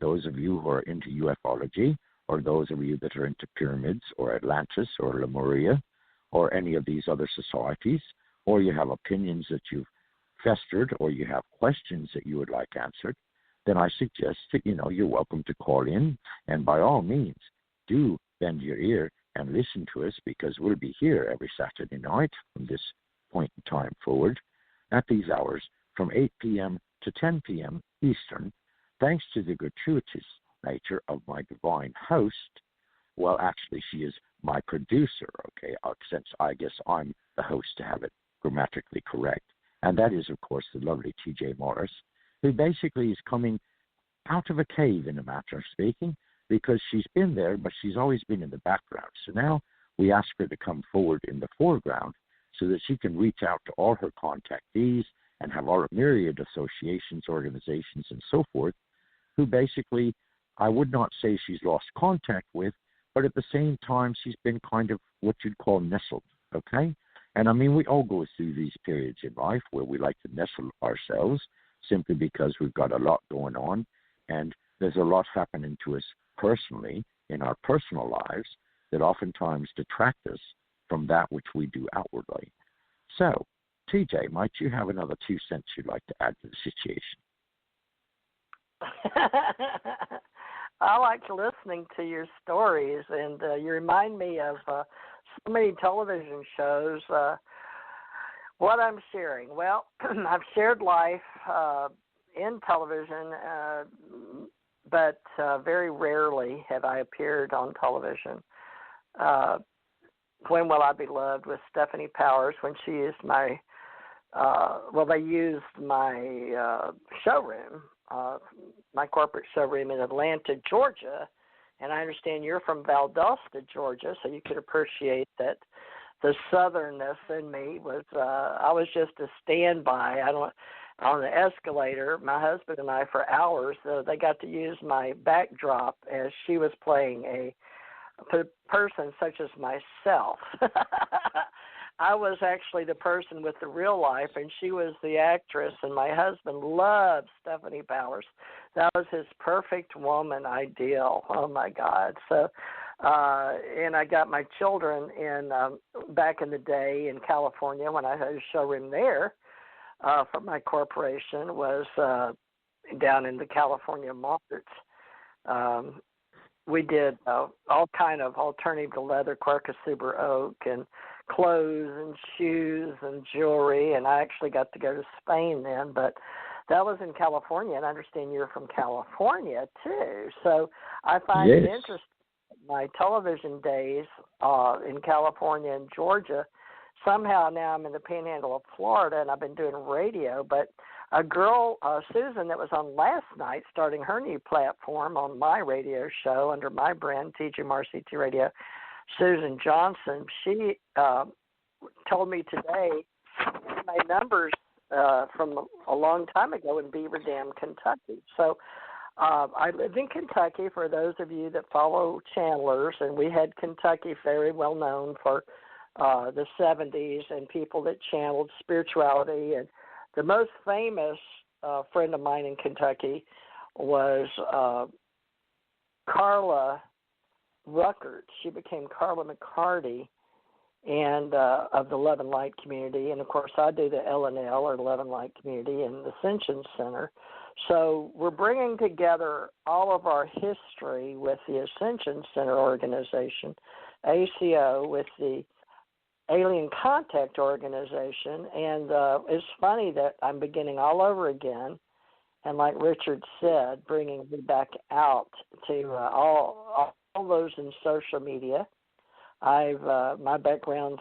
those of you who are into ufology, or those of you that are into pyramids or Atlantis or Lemuria or any of these other societies, or you have opinions that you've festered or you have questions that you would like answered, then I suggest that, you're welcome to call in. And by all means, do bend your ear and listen to us, because we'll be here every Saturday night from this point in time forward at these hours from 8 p.m. to 10 p.m. Eastern, thanks to the gratuitous nature of my divine host. Well, actually, she is my producer, okay, since I guess I'm the host to have it grammatically correct. And that is, of course, the lovely T.J. Morris, who basically is coming out of a cave, in a matter of speaking, because she's been there, but she's always been in the background. So now we ask her to come forward in the foreground so that she can reach out to all her contactees and have all myriad associations, organizations, and so forth, who basically, I would not say she's lost contact with, but at the same time, she's been kind of what you'd call nestled, okay? And I mean, we all go through these periods in life where we like to nestle ourselves simply because we've got a lot going on, and there's a lot happening to us personally in our personal lives that oftentimes detract us from that which we do outwardly. So, TJ, might you have another 2 cents you'd like to add to the situation? I like listening to your stories, and you remind me of so many television shows. What I'm sharing? Well, I've shared life in television, but very rarely have I appeared on television. When Will I Be Loved with Stephanie Powers, when she used my, they used my showroom, my corporate showroom in Atlanta, Georgia, and I understand you're from Valdosta, Georgia, so you could appreciate that the southernness in me was, I was just a standby. On the escalator, my husband and I, for hours, they got to use my backdrop as she was playing a person such as myself. I was actually the person with the real life, and she was the actress, and my husband loved Stephanie Powers. That was his perfect woman ideal. Oh, my God. So, and I got my children in back in the day in California when I had a showroom there for my corporation was down in the California markets. We did all kind of alternative to leather, Quercus oak, and clothes and shoes and jewelry, and I actually got to go to Spain then, but that was in California, and I understand you're from California too, so I find it interesting. My television days in California and Georgia, somehow now I'm in the panhandle of Florida, and I've been doing radio, but a girl, Susan, that was on last night, starting her new platform on my radio show under my brand, TG CT Radio, Susan Johnson, she told me today my numbers from a long time ago in Beaver Dam, Kentucky. So I lived in Kentucky, for those of you that follow channelers, and we had Kentucky very well known for the 70s and people that channeled spirituality. And the most famous friend of mine in Kentucky was Carla Ruckert. She became Carla McCarty, and of the Love and Light community. And, of course, I do the LNL, or Love and Light community, and the Ascension Center. So we're bringing together all of our history with the Ascension Center organization, ACO, with the Alien Contact Organization, and it's funny that I'm beginning all over again, and like Richard said, bringing me back out to all those in social media. My background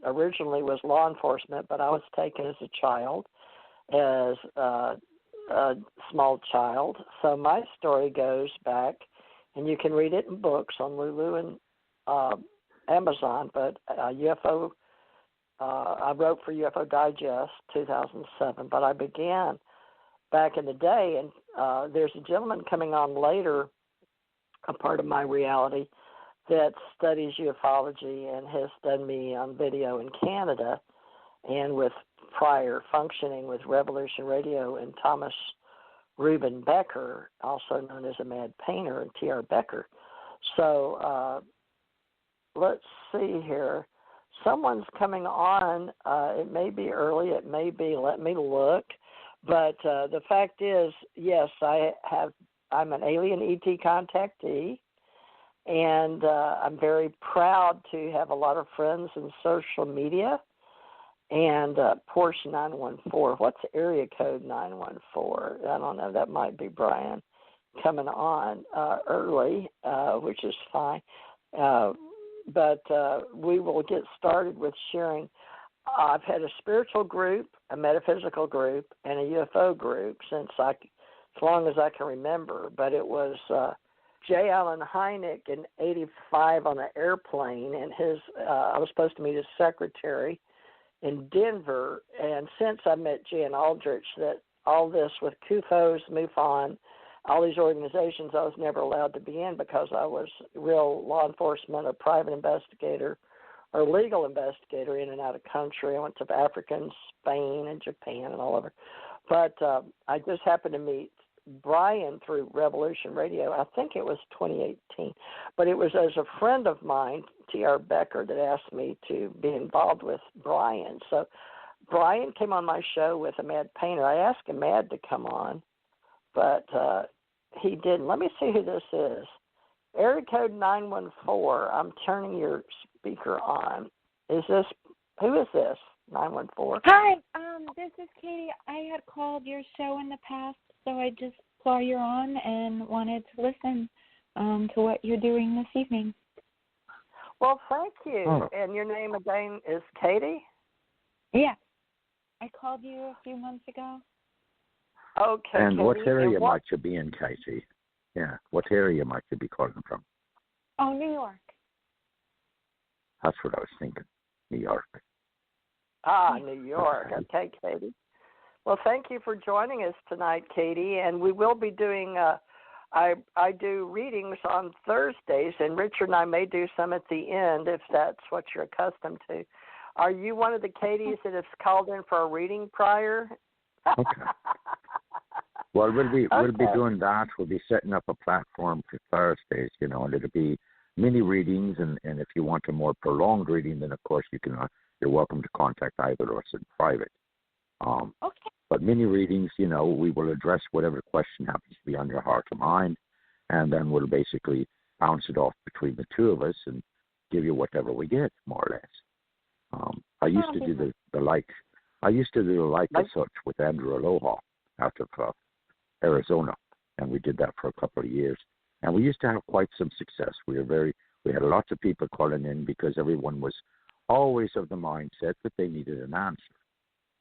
originally was law enforcement, but I was taken as a child, as a small child. So my story goes back and you can read it in books on Lulu and Amazon. But UFO, I wrote for UFO Digest 2007, but I began back in the day, and there's a gentleman coming on later, a part of my reality, that studies ufology and has done me on video in Canada, and with prior functioning with Revolution Radio and Thomas Reuben Becker, also known as a Mad Painter, and T.R. Becker. So let's see here. Someone's coming on. It may be early. It may be, let me look. But the fact is, yes, I'm an alien ET contactee, and I'm very proud to have a lot of friends in social media. And Porsche 914. What's area code 914? I don't know. That might be Brian coming on early, which is fine. But we will get started with sharing. I've had a spiritual group, a metaphysical group, and a UFO group since as long as I can remember. But it was J. Allen Hynek in '85 on an airplane, and I was supposed to meet his secretary in Denver, and since I met Jan Aldrich, that all this with CUFOS, MUFON, all these organizations, I was never allowed to be in because I was real law enforcement or private investigator or legal investigator in and out of country. I went to Africa and Spain and Japan and all over. But I just happened to meet Brian through Revolution Radio. I think it was 2018. But it was as a friend of mine, T.R. Becker, that asked me to be involved with Brian. So Brian came on my show with a Mad Painter. I asked a Mad to come on, but he didn't. Let me see who this is. Area code 914. I'm turning your speaker on. Who is this? 914. Hi, this is Katie. I had called your show in the past, so I just saw you're on and wanted to listen to what you're doing this evening. Well, thank you. Oh. And your name again is Katie? Yeah. I called you a few months ago. Okay. And Katie. what area and might you be in, Casey? Yeah, what area might you be calling from? Oh, New York. That's what I was thinking, New York. New York. Okay, Katie. Well, thank you for joining us tonight, Katie. And we will be doing, I do readings on Thursdays, and Richard and I may do some at the end if that's what you're accustomed to. Are you one of the Katies that has called in for a reading prior? Okay. Well, we'll be doing that. We'll be setting up a platform for Thursdays, and it'll be mini readings. And if you want a more prolonged reading, then of course you're welcome to contact either of us in private. Okay. But mini readings, we will address whatever question happens to be on your heart or mind, and then we'll basically bounce it off between the two of us and give you whatever we get, more or less. I used to do the like as such with Andrew Aloha out of Arizona, and we did that for a couple of years, and we used to have quite some success. We had lots of people calling in because everyone was always of the mindset that they needed an answer.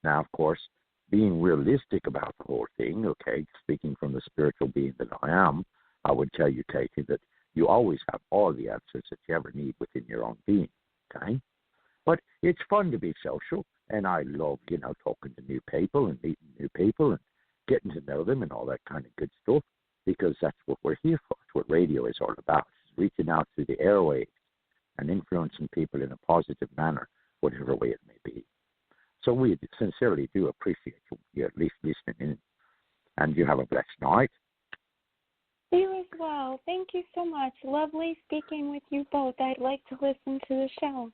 Now, of course, being realistic about the whole thing, okay, speaking from the spiritual being that I am, I would tell you, Katie, that you always have all the answers that you ever need within your own being, okay? But it's fun to be social, and I love, talking to new people and meeting new people and getting to know them and all that kind of good stuff, because that's what we're here for. It's what radio is all about. It's reaching out through the airwaves and influencing people in a positive manner, whatever way it may be. So we sincerely do appreciate you at least listening in, and you have a blessed night. You as well. Thank you so much. Lovely speaking with you both. I'd like to listen to the show.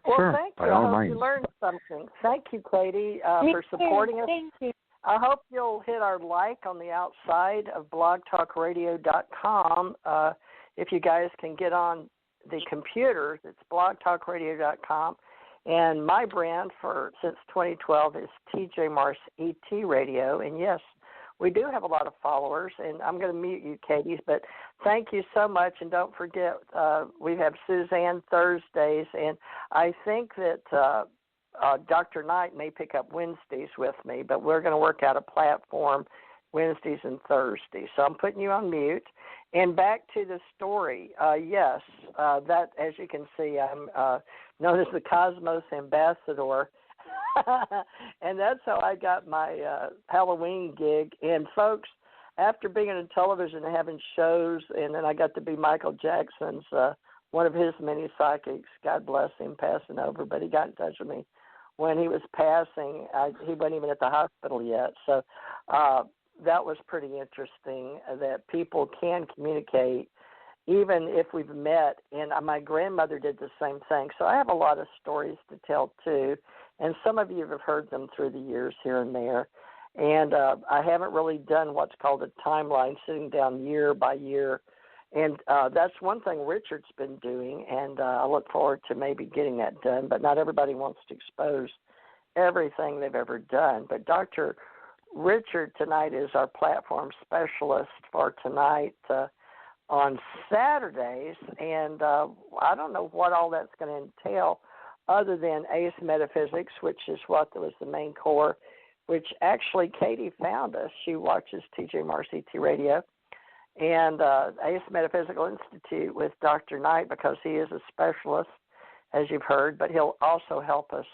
Well, sure, thank you. by all I hope means. you learned something. Thank you, Katie, Me for too. supporting us. Thank you. I hope you'll hit our like on the outside of blogtalkradio.com. If you guys can get on the computers, it's blogtalkradio.com. And my brand since 2012 is TJ Mars ET Radio. And yes, we do have a lot of followers. And I'm going to mute you, Katie, but thank you so much. And don't forget, we have Suzanne Thursdays. And I think that Dr. Knight may pick up Wednesdays with me, but we're going to work out a platform Wednesdays and Thursdays. So I'm putting you on mute. And back to the story. Yes, that, as you can see, I'm known as the Cosmos Ambassador. And that's how I got my Halloween gig. And folks, after being in television and having shows, and then I got to be Michael Jackson's, one of his many psychics, God bless him, passing over, but he got in touch with me when he was passing. He wasn't even at the hospital yet. So that was pretty interesting that people can communicate even if we've met. And my grandmother did the same thing. So I have a lot of stories to tell, too. And some of you have heard them through the years here and there. And I haven't really done what's called a timeline, sitting down year by year. And that's one thing Richard's been doing, and I look forward to maybe getting that done. But not everybody wants to expose everything they've ever done. But Dr. Richard tonight is our platform specialist for tonight on Saturdays. And I don't know what all that's going to entail other than Ace Metaphysics, which is what was the main core, which actually Katie found us. She watches TJMRCT Radio. And Ace Metaphysical Institute with Dr. Knight, because he is a specialist, as you've heard, but he'll also help us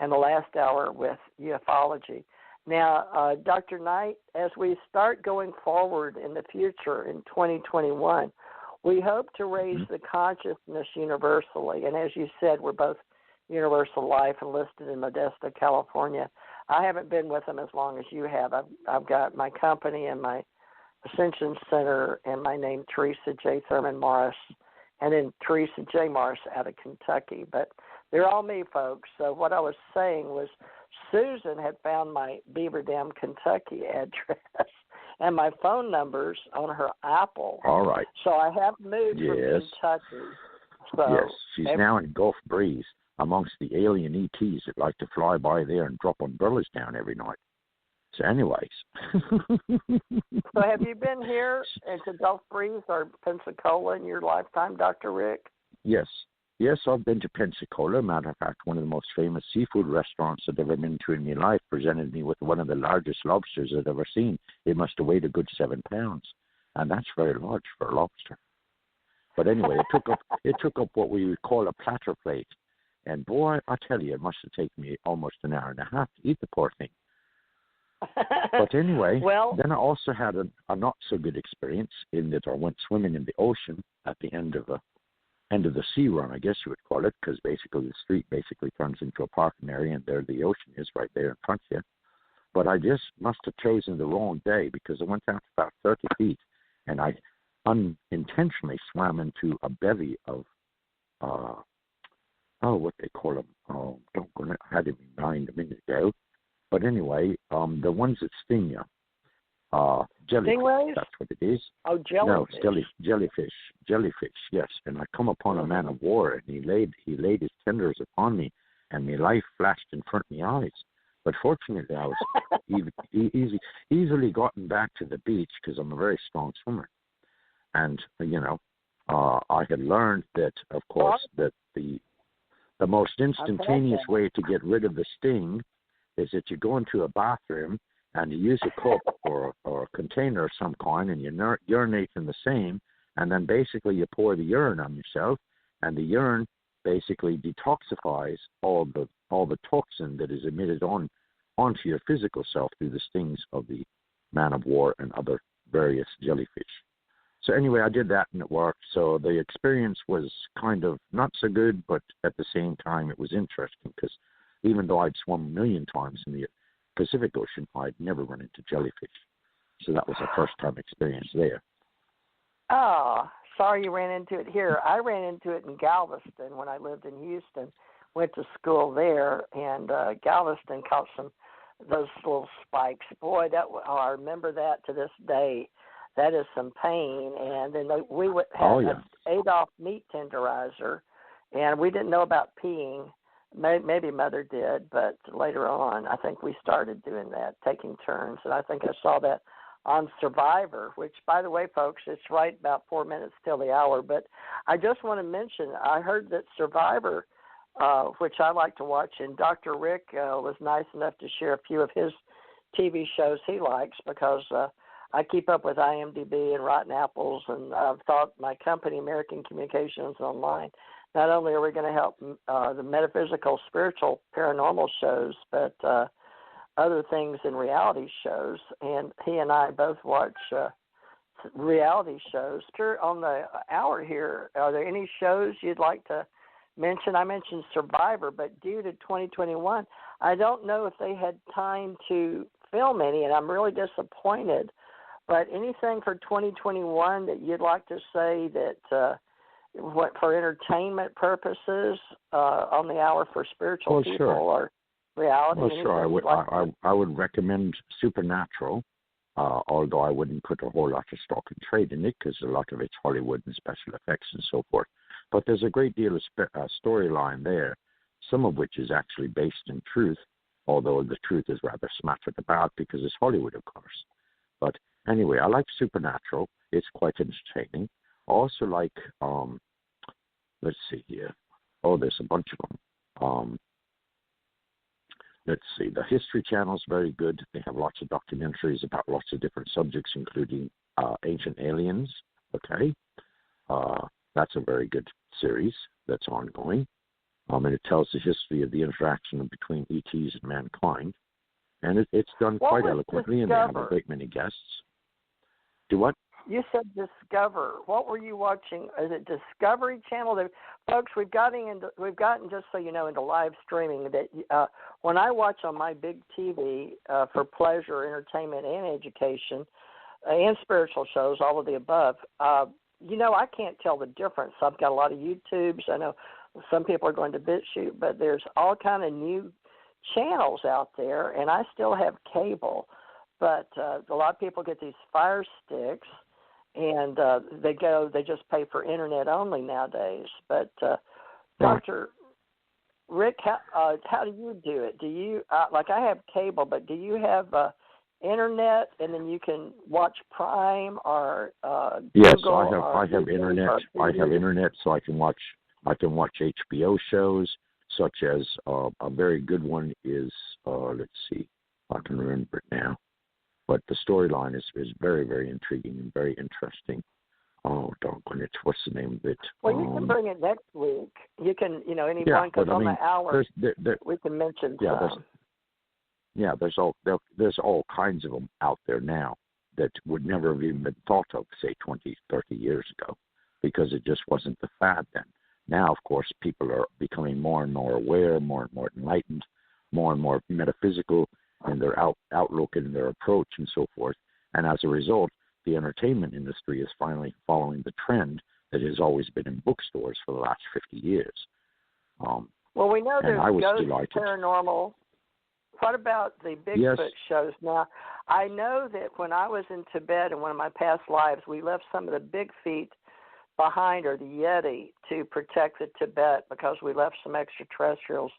in the last hour with ufology. Now, Dr. Knight, as we start going forward in the future in 2021, we hope to raise the consciousness universally. And as you said, we're both Universal Life and listed in Modesto, California. I haven't been with them as long as you have. I've got my company and my Ascension Center, and my name, Teresa J. Thurman Morris, and then Teresa J. Morris out of Kentucky. But they're all me, folks. So what I was saying was Susan had found my Beaver Dam, Kentucky address and my phone numbers on her Apple. All right. So I have moved from Kentucky. So yes, she's now in Gulf Breeze amongst the alien ETs that like to fly by there and drop umbrellas down every night. So anyways. So have you been here into Gulf Breeze or Pensacola in your lifetime, Dr. Rick? Yes. Yes, I've been to Pensacola. Matter of fact, one of the most famous seafood restaurants I've ever been to in my life presented me with one of the largest lobsters I've ever seen. It must have weighed a good 7 pounds. And that's very large for a lobster. But anyway, it took up what we would call a platter plate. And boy, I tell you, it must have taken me almost an hour and a half to eat the poor thing. But anyway, then I also had a not so good experience in that I went swimming in the ocean at the end of the sea run, I guess you would call it, because basically the street basically turns into a parking area, and there the ocean is right there in front of you. But I just must have chosen the wrong day, because I went out about 30 feet, and I unintentionally swam into a bevy of what they call them. I had it in mind a minute ago. But anyway, the ones that sting you, jellyfish, Stingrays? That's what it is. Oh, jellyfish. No, jellyfish, yes. And I come upon a man of war, and he laid his tenders upon me, and my life flashed in front of my eyes. But fortunately, I was easily gotten back to the beach because I'm a very strong swimmer. And, I had learned that, of course, that the most instantaneous way to get rid of the sting is that you go into a bathroom and you use a cup or a container of some kind, and you urinate in the same, and then basically you pour the urine on yourself, and the urine basically detoxifies all the toxin that is emitted onto your physical self through the stings of the man of war and other various jellyfish. So anyway, I did that and it worked. So the experience was kind of not so good, but at the same time it was interesting because even though I'd swum a million times in the Pacific Ocean, I'd never run into jellyfish. So that was a first-time experience there. Oh, sorry you ran into it here. I ran into it in Galveston when I lived in Houston. Went to school there, and Galveston caught those little spikes. Boy, I remember that to this day. That is some pain. And then we had an Adolf meat tenderizer, and we didn't know about peeing. Maybe Mother did, but later on, I think we started doing that, taking turns. And I think I saw that on Survivor, which, by the way, folks, it's right about 4 minutes till the hour. But I just want to mention, I heard that Survivor, which I like to watch, and Dr. Rick was nice enough to share a few of his TV shows he likes because I keep up with IMDb and Rotten Apples, and I've thought my company, American Communications Online, not only are we going to help the metaphysical, spiritual, paranormal shows, but other things in reality shows. And he and I both watch reality shows. On the hour here, are there any shows you'd like to mention? I mentioned Survivor, but due to 2021, I don't know if they had time to film any, and I'm really disappointed. But anything for 2021 that you'd like to say that what for entertainment purposes on the hour for spiritual people or reality? Well, sure. I would recommend Supernatural, although I wouldn't put a whole lot of stock and trade in it because a lot of it's Hollywood and special effects and so forth. But there's a great deal of storyline there, some of which is actually based in truth, although the truth is rather smattered about because it's Hollywood, of course. But anyway, I like Supernatural. It's quite entertaining. I also like, let's see here. Oh, there's a bunch of them. Let's see. The History Channel is very good. They have lots of documentaries about lots of different subjects, including ancient aliens. Okay. That's a very good series that's ongoing. And it tells the history of the interaction between ETs and mankind. And it's done quite eloquently, and they have a great many guests. Do what? You said Discover. What were you watching? Is it Discovery Channel? Folks, we've gotten just so you know into live streaming. That when I watch on my big TV for pleasure, entertainment, and education, and spiritual shows, all of the above. I can't tell the difference. I've got a lot of YouTubes. I know some people are going to BitChute, but there's all kind of new channels out there, and I still have cable. But a lot of people get these Fire Sticks, and they just pay for internet only nowadays. But Dr. Rick, how do you do it? Do you like I have cable, but do you have internet, and then you can watch Prime or yes, Google? I have internet. I have internet, so I can watch HBO shows, such as a very good one is let's see, I can remember it now. But the storyline is very, very intriguing and very interesting. Oh, doggone it! What's the name of it? Well, you can bring it next week. You can, anyone, because on the hour we can mention some. There's all kinds of them out there now that would never have even been thought of, say, 20, 30 years ago, because it just wasn't the fad then. Now, of course, people are becoming more and more aware, more and more enlightened, more and more metaphysical in their outlook and their approach and so forth. And as a result, the entertainment industry is finally following the trend that has always been in bookstores for the last 50 years. Well, we know there's ghosts, delighted. Paranormal. What about the Bigfoot shows? Now, I know that when I was in Tibet in one of my past lives, we left some of the big feet behind, or the Yeti, to protect the Tibet because we left some extraterrestrials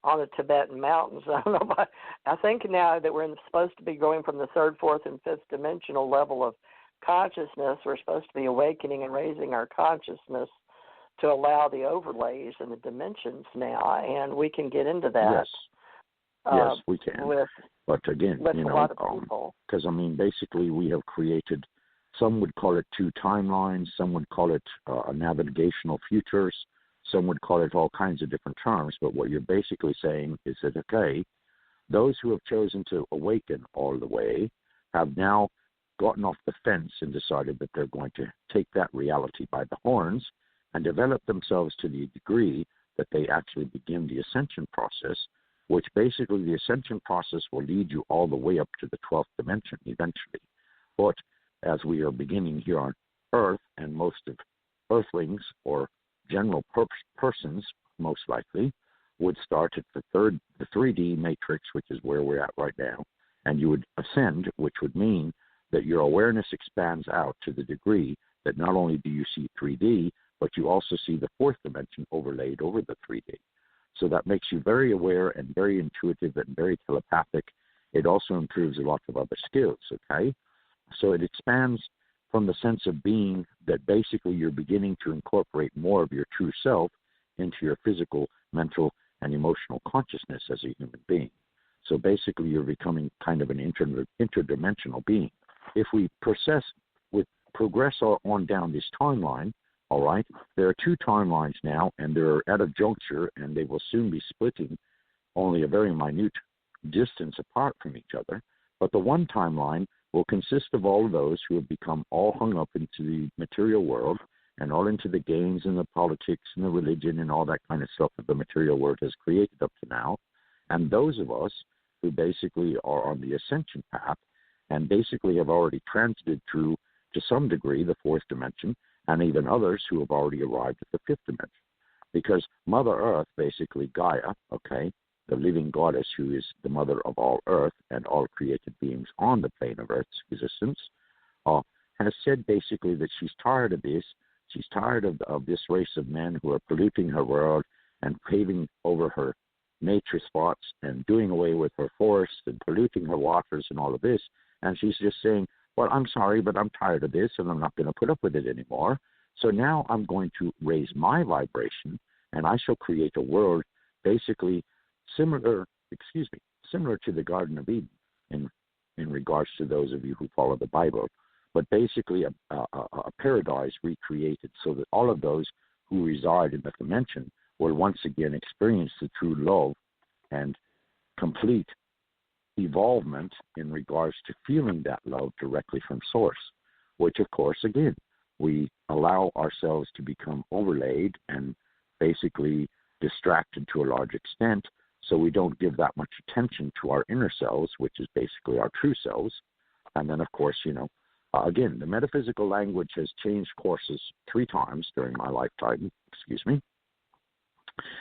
on the Tibetan mountains. I don't know, I think now that we're supposed to be going from the third, fourth, and fifth dimensional level of consciousness, we're supposed to be awakening and raising our consciousness to allow the overlays and the dimensions now, and we can get into that. Yes, we can. But again, with a lot of people. Because basically we have created. Some would call it two timelines. Some would call it navigational futures. Some would call it all kinds of different terms. But what you're basically saying is that, okay, those who have chosen to awaken all the way have now gotten off the fence and decided that they're going to take that reality by the horns and develop themselves to the degree that they actually begin the ascension process, which basically the ascension process will lead you all the way up to the 12th dimension eventually. But as we are beginning here on Earth, and most of Earthlings or general persons, most likely, would start at the 3D matrix, which is where we're at right now, and you would ascend, which would mean that your awareness expands out to the degree that not only do you see 3D, but you also see the fourth dimension overlaid over the 3D. So that makes you very aware and very intuitive and very telepathic. It also improves a lot of other skills, okay? So it expands from the sense of being that basically you're beginning to incorporate more of your true self into your physical, mental, and emotional consciousness as a human being. So basically, you're becoming kind of an interdimensional being. If we progress on down this timeline, all right, there are two timelines now, and they're at a juncture, and they will soon be splitting only a very minute distance apart from each other. But the one timeline will consist of all of those who have become all hung up into the material world and all into the games and the politics and the religion and all that kind of stuff that the material world has created up to now. And those of us who basically are on the ascension path and basically have already transited through, to some degree, the fourth dimension, and even others who have already arrived at the fifth dimension. Because Mother Earth, basically Gaia, okay, the living goddess who is the mother of all Earth and all created beings on the plane of Earth's existence, has said basically that she's tired of this. She's tired of this race of men who are polluting her world and paving over her nature spots and doing away with her forests and polluting her waters and all of this. And she's just saying, well, I'm sorry, but I'm tired of this and I'm not going to put up with it anymore. So now I'm going to raise my vibration and I shall create a world basically similar to the Garden of Eden in regards to those of you who follow the Bible, but basically a paradise recreated so that all of those who reside in the dimension will once again experience the true love and complete evolvement in regards to feeling that love directly from source, which of course, again, we allow ourselves to become overlaid and basically distracted to a large extent, so we don't give that much attention to our inner selves, which is basically our true selves. And then, of course, again, the metaphysical language has changed courses 3 times during my lifetime,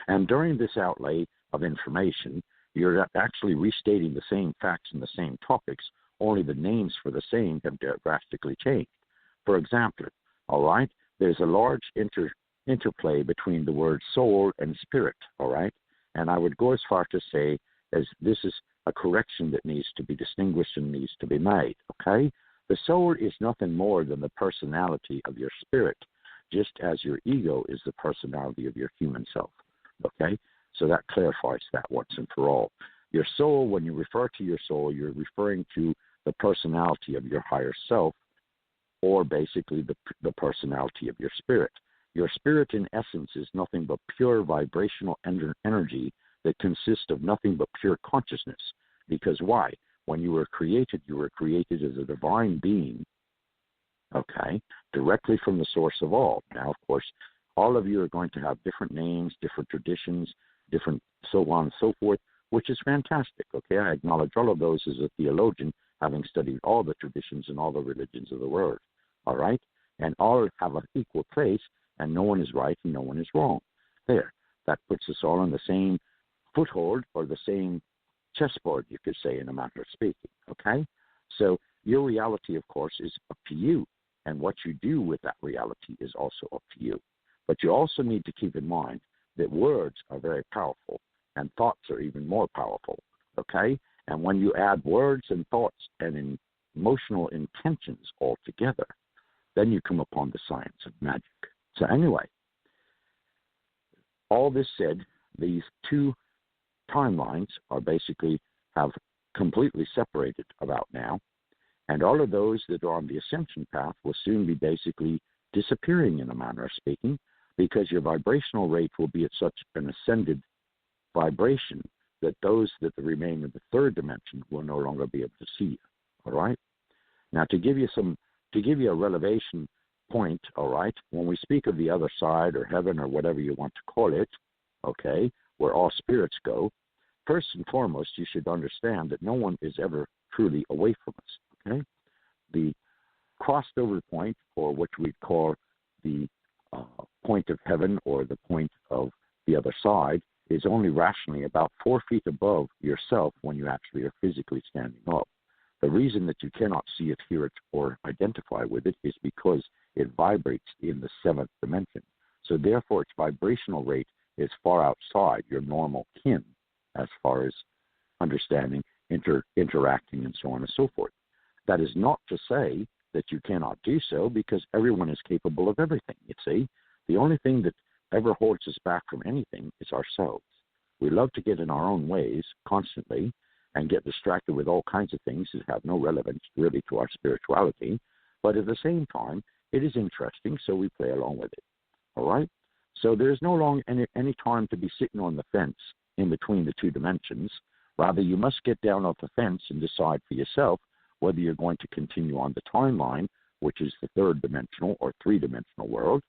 and during this outlay of information, you're actually restating the same facts and the same topics, only the names for the same have drastically changed. For example, all right, there's a large interplay between the word soul and spirit, all right? And I would go as far to say as this is a correction that needs to be distinguished and needs to be made, okay? The soul is nothing more than the personality of your spirit, just as your ego is the personality of your human self, okay? So that clarifies that once and for all. Your soul, when you refer to your soul, you're referring to the personality of your higher self, or basically the personality of your spirit. Your spirit, in essence, is nothing but pure vibrational energy that consists of nothing but pure consciousness. Because why? When you were created as a divine being, okay, directly from the source of all. Now, of course, all of you are going to have different names, different traditions, different so on and so forth, which is fantastic, okay? I acknowledge all of those as a theologian, having studied all the traditions and all the religions of the world, all right? And all have an equal place, and no one is right and no one is wrong. There, that puts us all on the same foothold or the same chessboard, you could say, in a matter of speaking, okay? So your reality, of course, is up to you, and what you do with that reality is also up to you. But you also need to keep in mind that words are very powerful, and thoughts are even more powerful, okay? And when you add words and thoughts and emotional intentions all together, then you come upon the science of magic. So anyway, all this said, these 2 timelines are basically have completely separated about now, and all of those that are on the ascension path will soon be basically disappearing in a manner of speaking, because your vibrational rate will be at such an ascended vibration that those that remain in the 3rd dimension will no longer be able to see you. All right? Now, to give you a relevation point, all right, when we speak of the other side or heaven or whatever you want to call it, okay, where all spirits go, first and foremost, you should understand that no one is ever truly away from us, okay? The crossed over point, or what we call the point of heaven or the point of the other side, is only rationally about 4 feet above yourself when you actually are physically standing up. The reason that you cannot see it, hear it, or identify with it is because it vibrates in the 7th dimension. So therefore, its vibrational rate is far outside your normal kin as far as understanding, interacting, and so on and so forth. That is not to say that you cannot do so, because everyone is capable of everything, you see. The only thing that ever holds us back from anything is ourselves. We love to get in our own ways constantly, and get distracted with all kinds of things that have no relevance really to our spirituality. But at the same time, it is interesting, so we play along with it. All right? So there's no longer any time to be sitting on the fence in between the two dimensions. Rather, you must get down off the fence and decide for yourself whether you're going to continue on the timeline, which is the third dimensional or three-dimensional world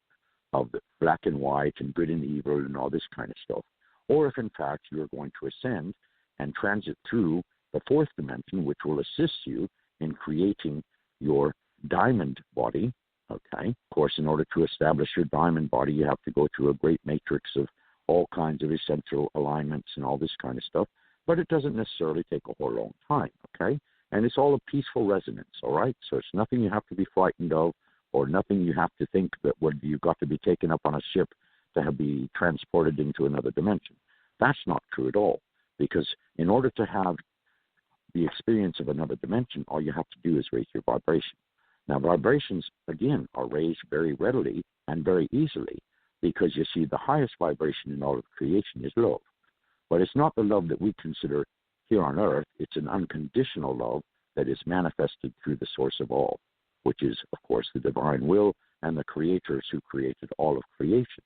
of the black and white and good and evil and all this kind of stuff, or if in fact you're going to ascend and transit through the fourth dimension, which will assist you in creating your diamond body. Okay, of course, in order to establish your diamond body, you have to go through a great matrix of all kinds of essential alignments and all this kind of stuff, but it doesn't necessarily take a whole long time, okay? And it's all a peaceful resonance, all right? So it's nothing you have to be frightened of, or nothing you have to think that you've got to be taken up on a ship to be transported into another dimension. That's not true at all, because in order to have the experience of another dimension, all you have to do is raise your vibration. Now, vibrations, again, are raised very readily and very easily, because you see the highest vibration in all of creation is love. But it's not the love that we consider here on earth. It's an unconditional love that is manifested through the source of all, which is, of course, the divine will and the creators who created all of creation.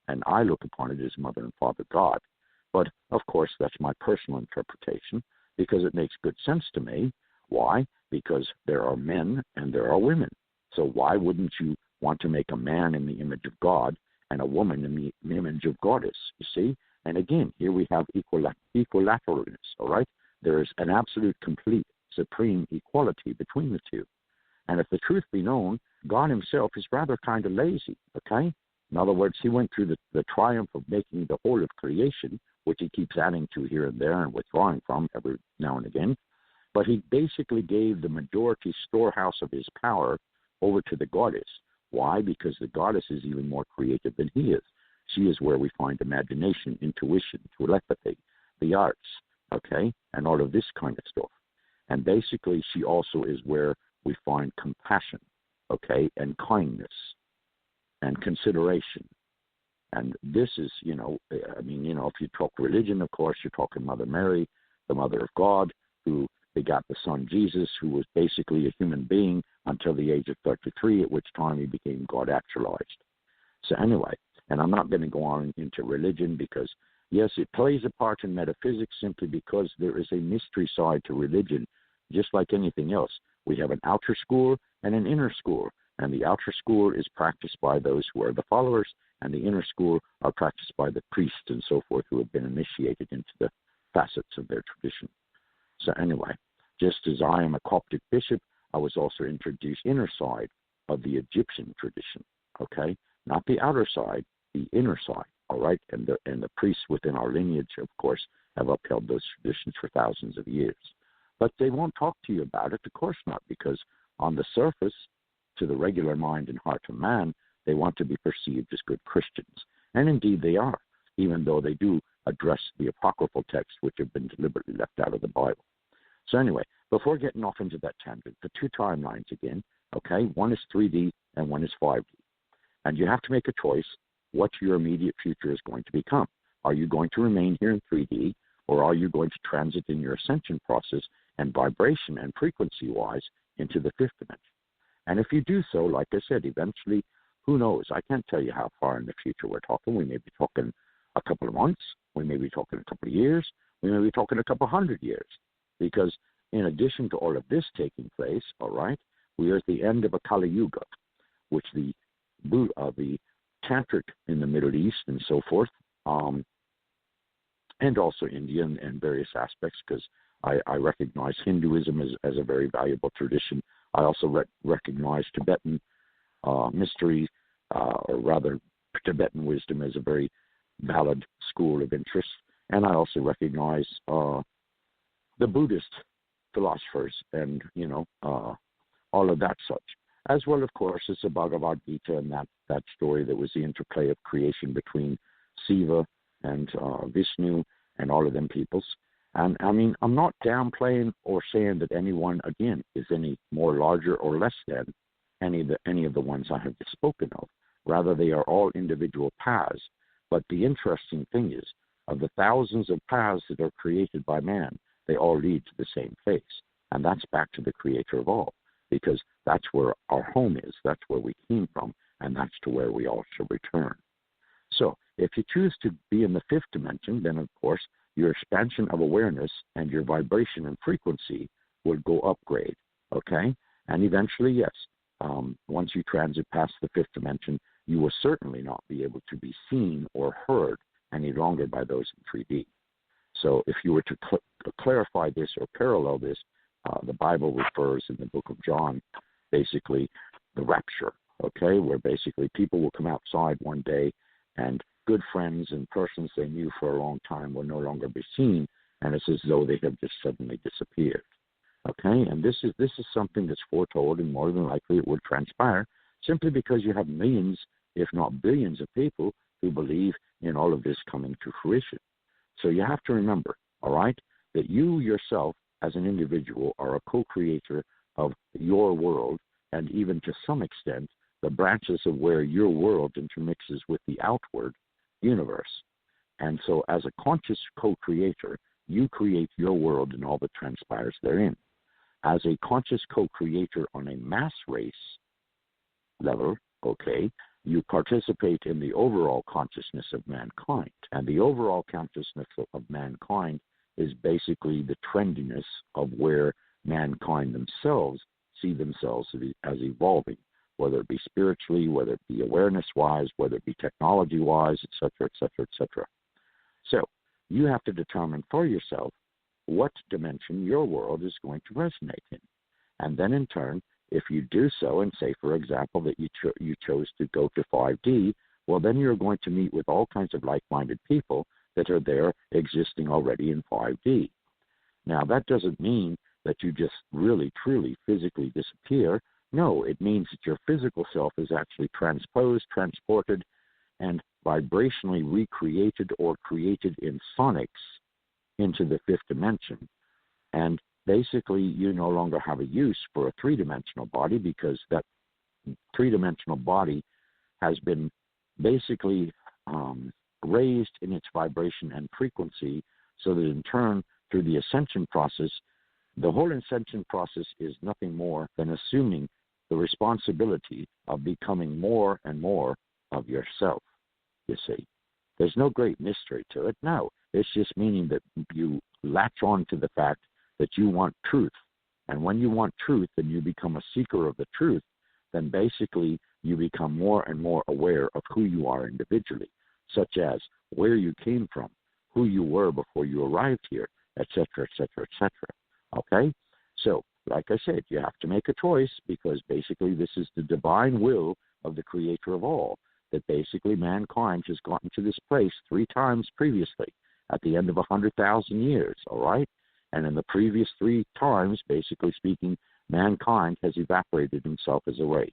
And I look upon it as Mother and Father God. But, of course, that's my personal interpretation, because it makes good sense to me. Why? Because there are men and there are women. So why wouldn't you want to make a man in the image of God and a woman in the image of Goddess, you see? And again, here we have equilateralness, all right? There is an absolute, complete, supreme equality between the two. And if the truth be known, God himself is rather kind of lazy, okay? In other words, he went through the triumph of making the whole of creation, which he keeps adding to here and there and withdrawing from every now and again. But he basically gave the majority storehouse of his power over to the goddess. Why? Because the goddess is even more creative than he is. She is where we find imagination, intuition, telepathy, the arts, okay, and all of this kind of stuff. And basically, she also is where we find compassion, okay, and kindness and consideration. And this is, if you talk religion, of course, you're talking Mother Mary, the Mother of God, who begot the Son Jesus, who was basically a human being until the age of 33, at which time he became God actualized. So anyway, and I'm not going to go on into religion because, yes, it plays a part in metaphysics simply because there is a mystery side to religion, just like anything else. We have an outer school and an inner school, and the outer school is practiced by those who are the followers, and the inner school are practiced by the priests and so forth who have been initiated into the facets of their tradition. So anyway, just as I am a Coptic bishop, I was also introduced inner side of the Egyptian tradition, okay? Not the outer side, the inner side, all right? And the priests within our lineage, of course, have upheld those traditions for thousands of years. But they won't talk to you about it, of course not, because on the surface, to the regular mind and heart of man, they want to be perceived as good Christians. And indeed they are, even though they do address the apocryphal texts which have been deliberately left out of the Bible. So anyway, before getting off into that tangent, the two timelines again, okay? One is 3D and one is 5D. And you have to make a choice what your immediate future is going to become. Are you going to remain here in 3D, or are you going to transit in your ascension process and vibration and frequency-wise into the fifth dimension? And if you do so, like I said, eventually, who knows? I can't tell you how far in the future we're talking. We may be talking a couple of months. We may be talking a couple of years. We may be talking a couple 100 years. Because in addition to all of this taking place, all right, we are at the end of a Kali Yuga, which the Tantric in the Middle East and so forth, and also India and various aspects, because I recognize Hinduism as a very valuable tradition. I also recognize Tibetan mystery, or rather Tibetan wisdom, as a very valid school of interest. And I also recognize the Buddhist philosophers and, all of that such. As well, of course, as the Bhagavad Gita and that story that was the interplay of creation between Siva and Vishnu and all of them peoples. And, I'm not downplaying or saying that anyone, again, is any more larger or less than any of the ones I have just spoken of. Rather, they are all individual paths. But the interesting thing is, of the thousands of paths that are created by man, they all lead to the same place. And that's back to the creator of all, because that's where our home is, that's where we came from, and that's to where we all shall return. So if you choose to be in the fifth dimension, then of course your expansion of awareness and your vibration and frequency would go upgrade, okay? And eventually, yes, once you transit past the fifth dimension, you will certainly not be able to be seen or heard any longer by those in 3D. So if you were to clarify this or parallel this, the Bible refers in the book of John, basically the rapture, okay, where basically people will come outside one day and good friends and persons they knew for a long time will no longer be seen, and it's as though they have just suddenly disappeared. Okay, and this is something that's foretold, and more than likely it would transpire, simply because you have millions, if not billions, of people who believe in all of this coming to fruition. So you have to remember, all right, that you yourself as an individual are a co-creator of your world, and even to some extent, the branches of where your world intermixes with the outward universe. And so as a conscious co-creator, you create your world and all that transpires therein. As a conscious co-creator on a mass race level, okay, you participate in the overall consciousness of mankind. And the overall consciousness of mankind is basically the trendiness of where mankind themselves see themselves as evolving, whether it be spiritually, whether it be awareness-wise, whether it be technology-wise, et cetera, et cetera, et cetera. So you have to determine for yourself what dimension your world is going to resonate in. And then in turn, if you do so, and say, for example, that you chose to go to 5D, well, then you're going to meet with all kinds of like-minded people that are there existing already in 5D. Now, that doesn't mean that you just really, truly, physically disappear. No, it means that your physical self is actually transposed, transported, and vibrationally recreated or created in sonics into the fifth dimension. And basically, you no longer have a use for a three-dimensional body, because that three-dimensional body has been basically raised in its vibration and frequency, so that in turn, through the ascension process, the whole ascension process is nothing more than assuming the responsibility of becoming more and more of yourself, you see. There's no great mystery to it. No, it's just meaning that you latch on to the fact that you want truth. And when you want truth and you become a seeker of the truth, then basically you become more and more aware of who you are individually, such as where you came from, who you were before you arrived here, et cetera, et cetera, et cetera. Okay? So, like I said, you have to make a choice, because basically this is the divine will of the creator of all, that basically mankind has gotten to this place 3 times previously at the end of 100,000 years, all right? And in the previous 3 times, basically speaking, mankind has evaporated himself as a race.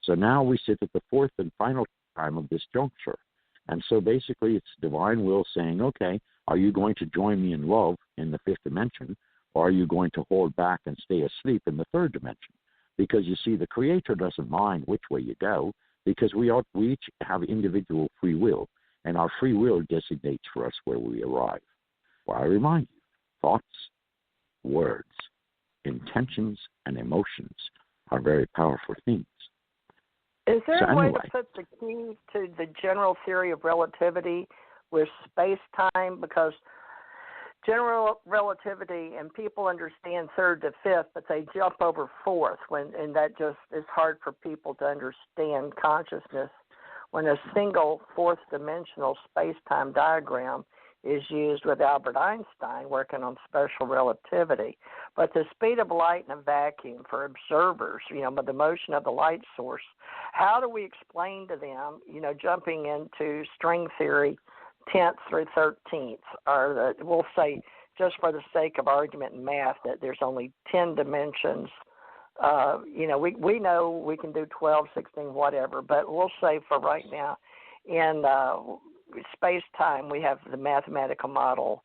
So now we sit at the 4th and final time of this juncture. And so basically it's divine will saying, okay, are you going to join me in love in the 5th dimension, or are you going to hold back and stay asleep in the 3rd dimension? Because you see, the creator doesn't mind which way you go, because we each have individual free will, and our free will designates for us where we arrive. Well, I remind you, thoughts, words, intentions, and emotions are very powerful things. Is there a way to put the key to the general theory of relativity with space-time? Because general relativity, and people understand 3rd to 5th, but they jump over 4th, and that just is hard for people to understand consciousness. When a single 4th-dimensional space-time diagram is used with Albert Einstein working on special relativity. But the speed of light in a vacuum for observers, with the motion of the light source, how do we explain to them, jumping into string theory, 10th through 13th, or we'll say, just for the sake of argument in math, that there's only 10 dimensions. We know we can do 12, 16, whatever, but we'll say for right now, in space-time, we have the mathematical model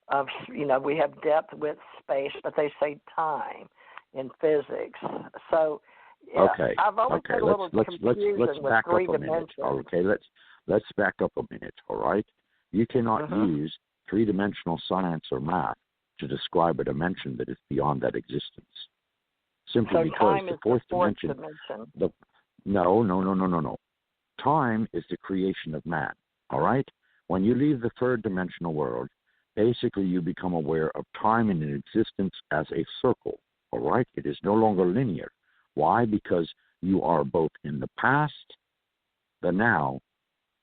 of, we have depth, width, space, but they say time in physics. So okay, I've always had a little confusion with 3 dimensions. Okay, let's back up a minute, all right? You cannot use 3-dimensional science or math to describe a dimension that is beyond that existence. Simply So because time the is fourth the fourth dimension. dimension. No. Time is the creation of man. All right? When you leave the third dimensional world, basically you become aware of time in existence as a circle. All right? It is no longer linear. Why? Because you are both in the past, the now,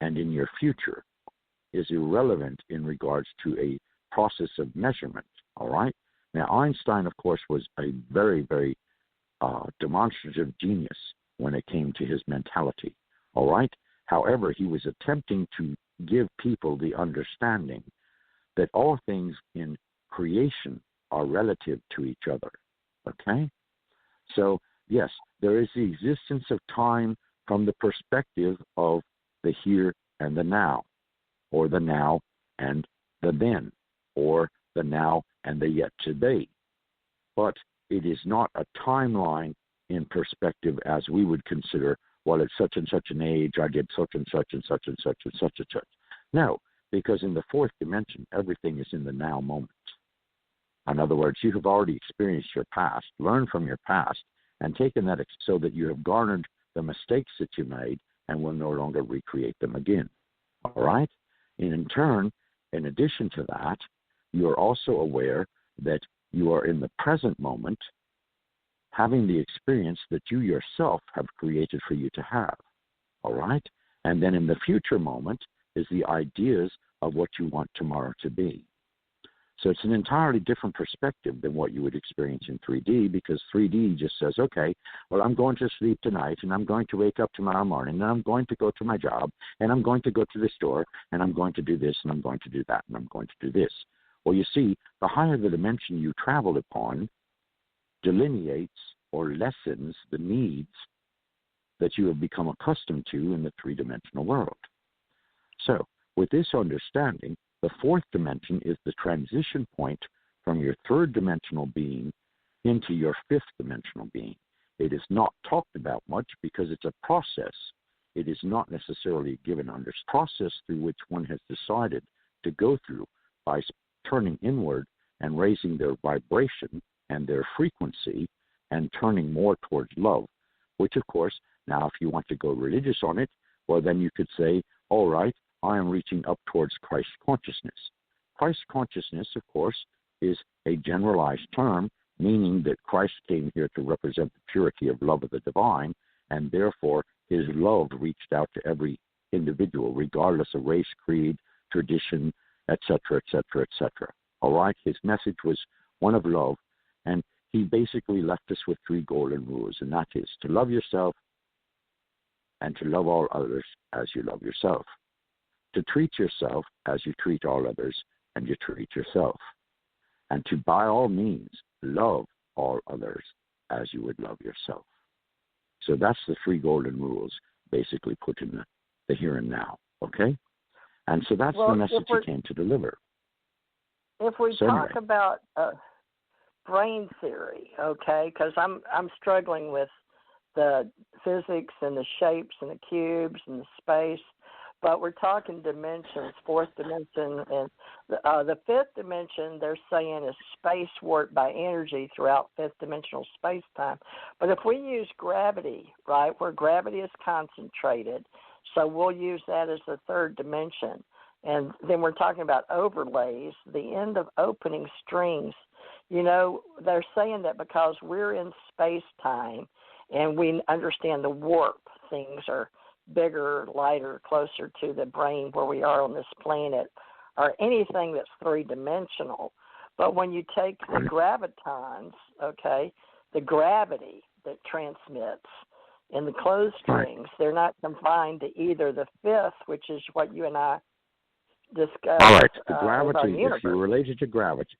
and in your future. Is irrelevant in regards to a process of measurement. All right? Now, Einstein, of course, was a very, very demonstrative genius when it came to his mentality. All right? However, he was attempting to give people the understanding that all things in creation are relative to each other. Okay? So, yes, there is the existence of time from the perspective of the here and the now, or the now and the then, or the now and the yet to be. But it is not a timeline in perspective as we would consider, well, at such and such an age, I did such and such and such and such and such and such. No, because in the fourth dimension, everything is in the now moment. In other words, you have already experienced your past, learned from your past, and taken that so that you have garnered the mistakes that you made and will no longer recreate them again. All right? And in turn, in addition to that, you are also aware that you are in the present moment having the experience that you yourself have created for you to have. All right? And then in the future moment is the ideas of what you want tomorrow to be. So it's an entirely different perspective than what you would experience in 3D, because 3D just says, okay, well, I'm going to sleep tonight, and I'm going to wake up tomorrow morning, and I'm going to go to my job, and I'm going to go to the store, and I'm going to do this, and I'm going to do that, and I'm going to do this. Well, you see, the higher the dimension you travel upon delineates or lessens the needs that you have become accustomed to in the three-dimensional world. So, with this understanding, the fourth dimension is the transition point from your third dimensional being into your fifth dimensional being. It is not talked about much because it's a process. It is not necessarily a given process through which one has decided to go through by turning inward and raising their vibration and their frequency and turning more towards love, which of course, now if you want to go religious on it, well then you could say, all right, I am reaching up towards Christ consciousness. Christ consciousness, of course, is a generalized term, meaning that Christ came here to represent the purity of love of the divine, and therefore his love reached out to every individual, regardless of race, creed, tradition, etc., etc., etc. All right? His message was one of love, and he basically left us with three golden rules, and that is to love yourself and to love all others as you love yourself. To treat yourself as you treat all others and you treat yourself. And to, by all means, love all others as you would love yourself. So that's the three golden rules basically put in the here and now, okay? And so that's the message he came to deliver. If we talk about brain theory, okay, because I'm struggling with the physics and the shapes and the cubes and the space, but we're talking dimensions, fourth dimension, and the fifth dimension, they're saying, is space warped by energy throughout fifth dimensional space-time. But if we use gravity, right, where gravity is concentrated, so we'll use that as the third dimension. And then we're talking about overlays, the end of opening strings. You know, they're saying that because we're in space-time and we understand the warp, things are bigger, lighter, closer to the brain where we are on this planet, or anything that's three-dimensional. But when you take the gravitons, okay, the gravity that transmits in the closed strings, they're not confined to either the fifth, which is what you and I discussed. All right, the gravity, if you related to gravity,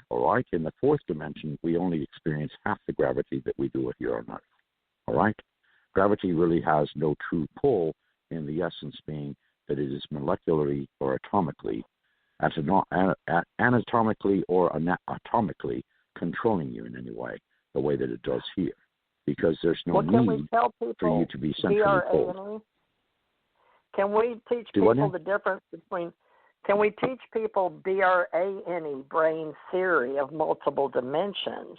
all right, in the fourth dimension, we only experience half the gravity that we do here on Earth. All right? Gravity really has no true pull, in the essence being that it is molecularly or atomically, anatomically or atomically controlling you in any way, the way that it does here, because there's no need for you to be centrally pulled. Can we teach people the difference between Can we teach people BRANE, brain theory of multiple dimensions,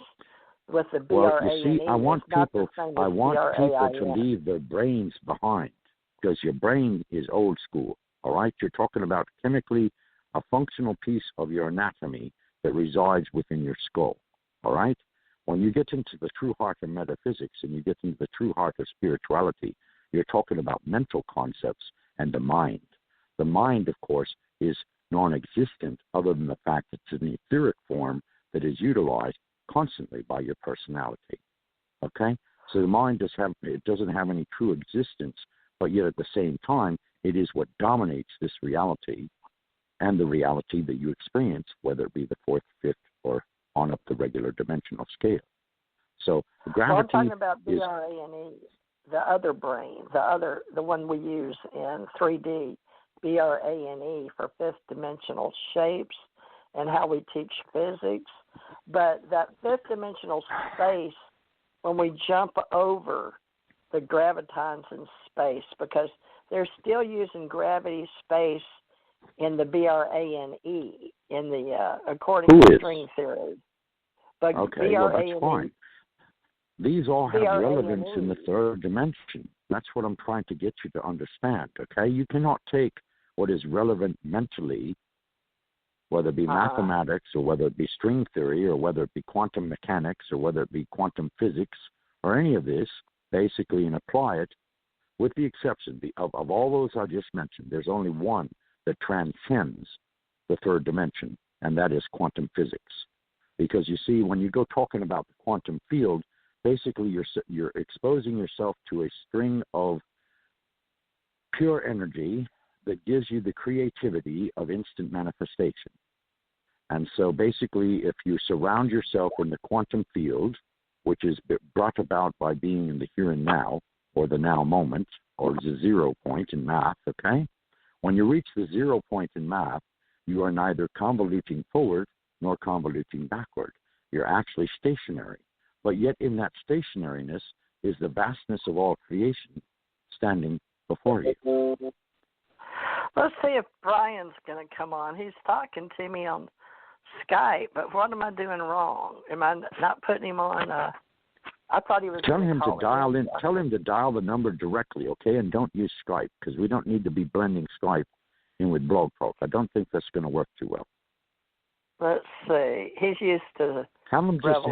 with the BRANE? Well, you see, I want people to leave their brains behind, because your brain is old school, all right? You're talking about chemically a functional piece of your anatomy that resides within your skull, all right? When you get into the true heart of metaphysics and you get into the true heart of spirituality, you're talking about mental concepts and the mind. The mind, of course, is non-existent other than the fact that it's an etheric form that is utilized constantly by your personality, okay? So the mind doesn't have any true existence, but yet at the same time, it is what dominates this reality and the reality that you experience, whether it be the fourth, fifth, or on up the regular dimensional scale. So gravity I'm talking about BRANE, the other brain, the one we use in 3D, BRANE for fifth dimensional shapes and how we teach physics. But that fifth dimensional space, when we jump over the gravitons in space, because they're still using gravity space in the BRANE, in the according to string theory. But okay, well, that's fine. These all have relevance in the third dimension. That's what I'm trying to get you to understand, okay? You cannot take what is relevant mentally, whether it be mathematics or whether it be string theory or whether it be quantum mechanics or whether it be quantum physics or any of this, basically, and apply it, with the exception of all those I just mentioned. There's only one that transcends the third dimension, and that is quantum physics. Because you see, when you go talking about the quantum field, basically you're exposing yourself to a string of pure energy that gives you the creativity of instant manifestation. And so basically, if you surround yourself in the quantum field, which is brought about by being in the here and now, or the now moment, or the 0 point in math, okay? When you reach the 0 point in math, you are neither convoluting forward nor convoluting backward. You're actually stationary. But yet in that stationariness is the vastness of all creation standing before you. Let's see if Brian's going to come on. He's talking to me on Skype, but what am I doing wrong? Am I not putting him on? I thought he was. Tell him to dial in. Tell him to dial the number directly, okay? And don't use Skype, because we don't need to be blending Skype in with Blog Talk. I don't think that's going to work too well. Let's see. He's used to. Have him just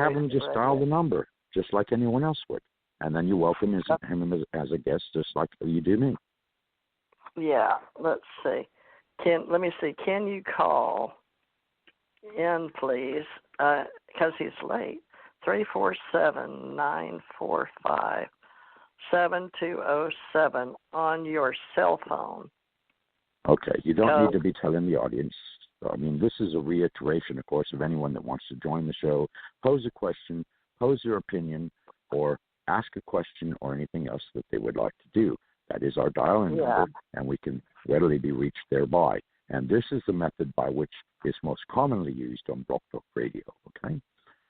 dial the number, just like anyone else would, and then you welcome him as a guest, just like you do me. Yeah. Let's see. Let me see. Can you call in, please? Because he's late. 347-945-7207 on your cell phone. Okay, you don't need to be telling the audience. I mean, this is a reiteration, of course, of anyone that wants to join the show, pose a question, pose their opinion, or ask a question or anything else that they would like to do. That is our dial-in number, and we can readily be reached thereby. And this is the method by which is most commonly used on Blog Talk Radio, okay?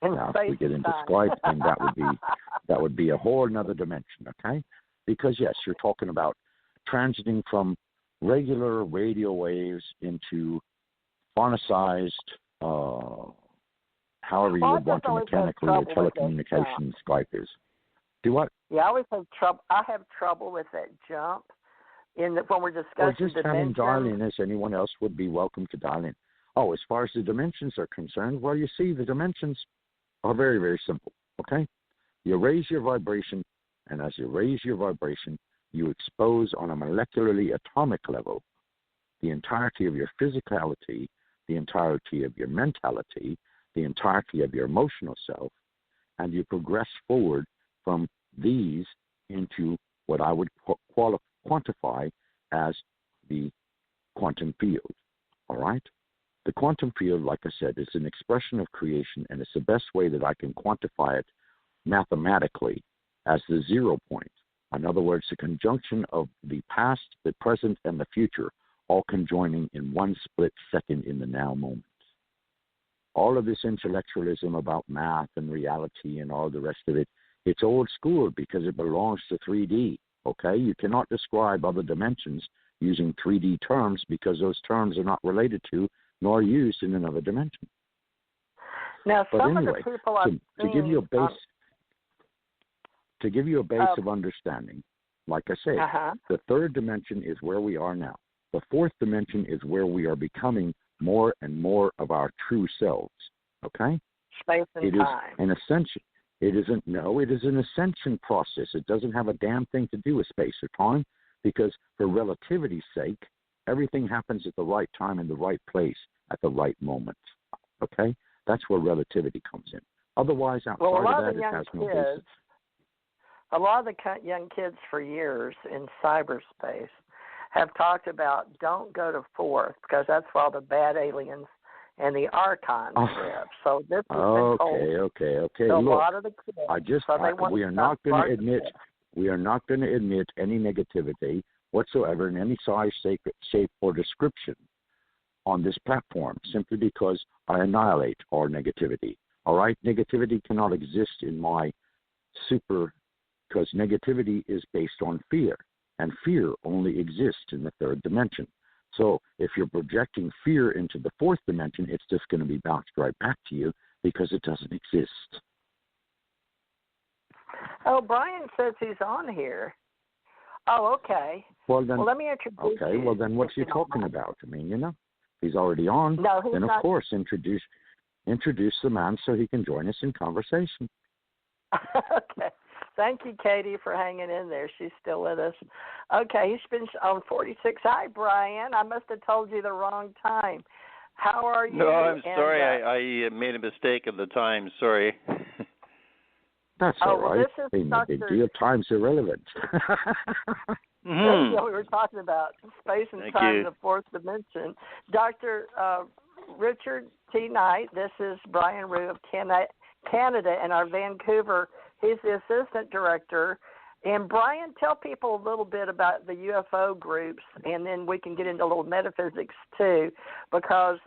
Now, if we get into Skype, then that would be a whole another dimension, okay? Because, yes, you're talking about transiting from regular radio waves into phonicized, however you would want to mechanically or telecommunication Skype is. Do what? Yeah, I always have trouble. I have trouble with that jump when we're discussing or just dimensions. Have him dial in as anyone else would be welcome to dial in. Oh, as far as the dimensions are concerned, well, you see, the dimensions are very, very simple, okay? You raise your vibration, and as you raise your vibration, you expose on a molecularly atomic level the entirety of your physicality, the entirety of your mentality, the entirety of your emotional self, and you progress forward from these into what I would quantify as the quantum field, all right? The quantum field, like I said, is an expression of creation, and it's the best way that I can quantify it mathematically as the 0 point. In other words, the conjunction of the past, the present, and the future, all conjoining in one split second in the now moment. All of this intellectualism about math and reality and all the rest of it, it's old school because it belongs to 3D, okay? You cannot describe other dimensions using 3D terms because those terms are not related to nor used in another dimension. Now, But some anyway, of the people I've to give you a base, of uh, understanding, like I say, uh-huh. the third dimension is where we are now. The fourth dimension is where we are becoming more and more of our true selves. Okay? Space and time. It is an ascension. It is an ascension process. It doesn't have a damn thing to do with space or time because for relativity's sake, everything happens at the right time in the right place at the right moment. Okay? That's where relativity comes in. Otherwise, outside of that, it has no basis. A lot of the young kids for years in cyberspace have talked about don't go to fourth because that's where all the bad aliens and the archons live. So this has been told okay. to a Look, lot of the kids. we are not going to admit any negativity whatsoever in any size, shape, or description on this platform simply because I annihilate all negativity. All right? Negativity cannot exist in my because negativity is based on fear, and fear only exists in the third dimension. So if you're projecting fear into the fourth dimension, it's just going to be bounced right back to you because it doesn't exist. Oh, Brian says he's on here. Oh, okay. Well, let me introduce you. Okay, well, then what's he talking about? I mean, he's already on. No, he's then, of not. Course, introduce the man so he can join us in conversation. Okay. Thank you, Katie, for hanging in there. She's still with us. Okay, he's been on 46. Hi, Brian. I must have told you the wrong time. How are you? No, I'm sorry. I made a mistake at the time. Sorry. That's all right. This is no big deal. Time's irrelevant. That's what we were talking about, space and Thank time you. in the fourth dimension. Dr. Richard T. Knight, this is Brian Rue of Canada and our Vancouver. He's the assistant director. And Brian, tell people a little bit about the UFO groups, and then we can get into a little metaphysics too, because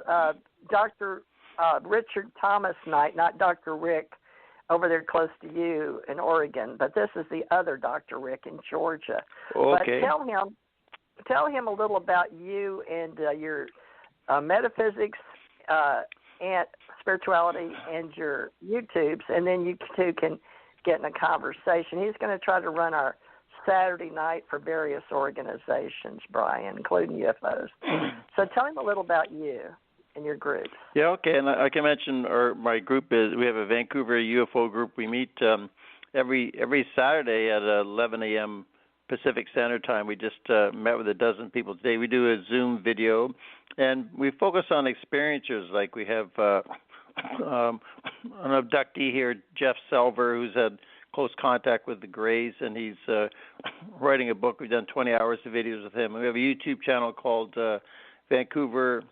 Dr. Richard Thomas Knight, not Dr. Rick, over there close to you in Oregon, but this is the other Dr. Rick in Georgia. Okay. But tell him a little about you and your metaphysics and spirituality and your YouTubes, and then you two can get in a conversation. He's going to try to run our Saturday night for various organizations, Brian, including UFOs. So tell him a little about you and your groups. Yeah, okay. And I can mention my group we have a Vancouver UFO group. We meet every Saturday at 11 a.m. Pacific Standard Time. We just met with a dozen people today. We do a Zoom video, and we focus on experiencers. Like we have an abductee here, Jeff Selver, who's had close contact with the Greys, and he's writing a book. We've done 20 hours of videos with him. And we have a YouTube channel called Vancouver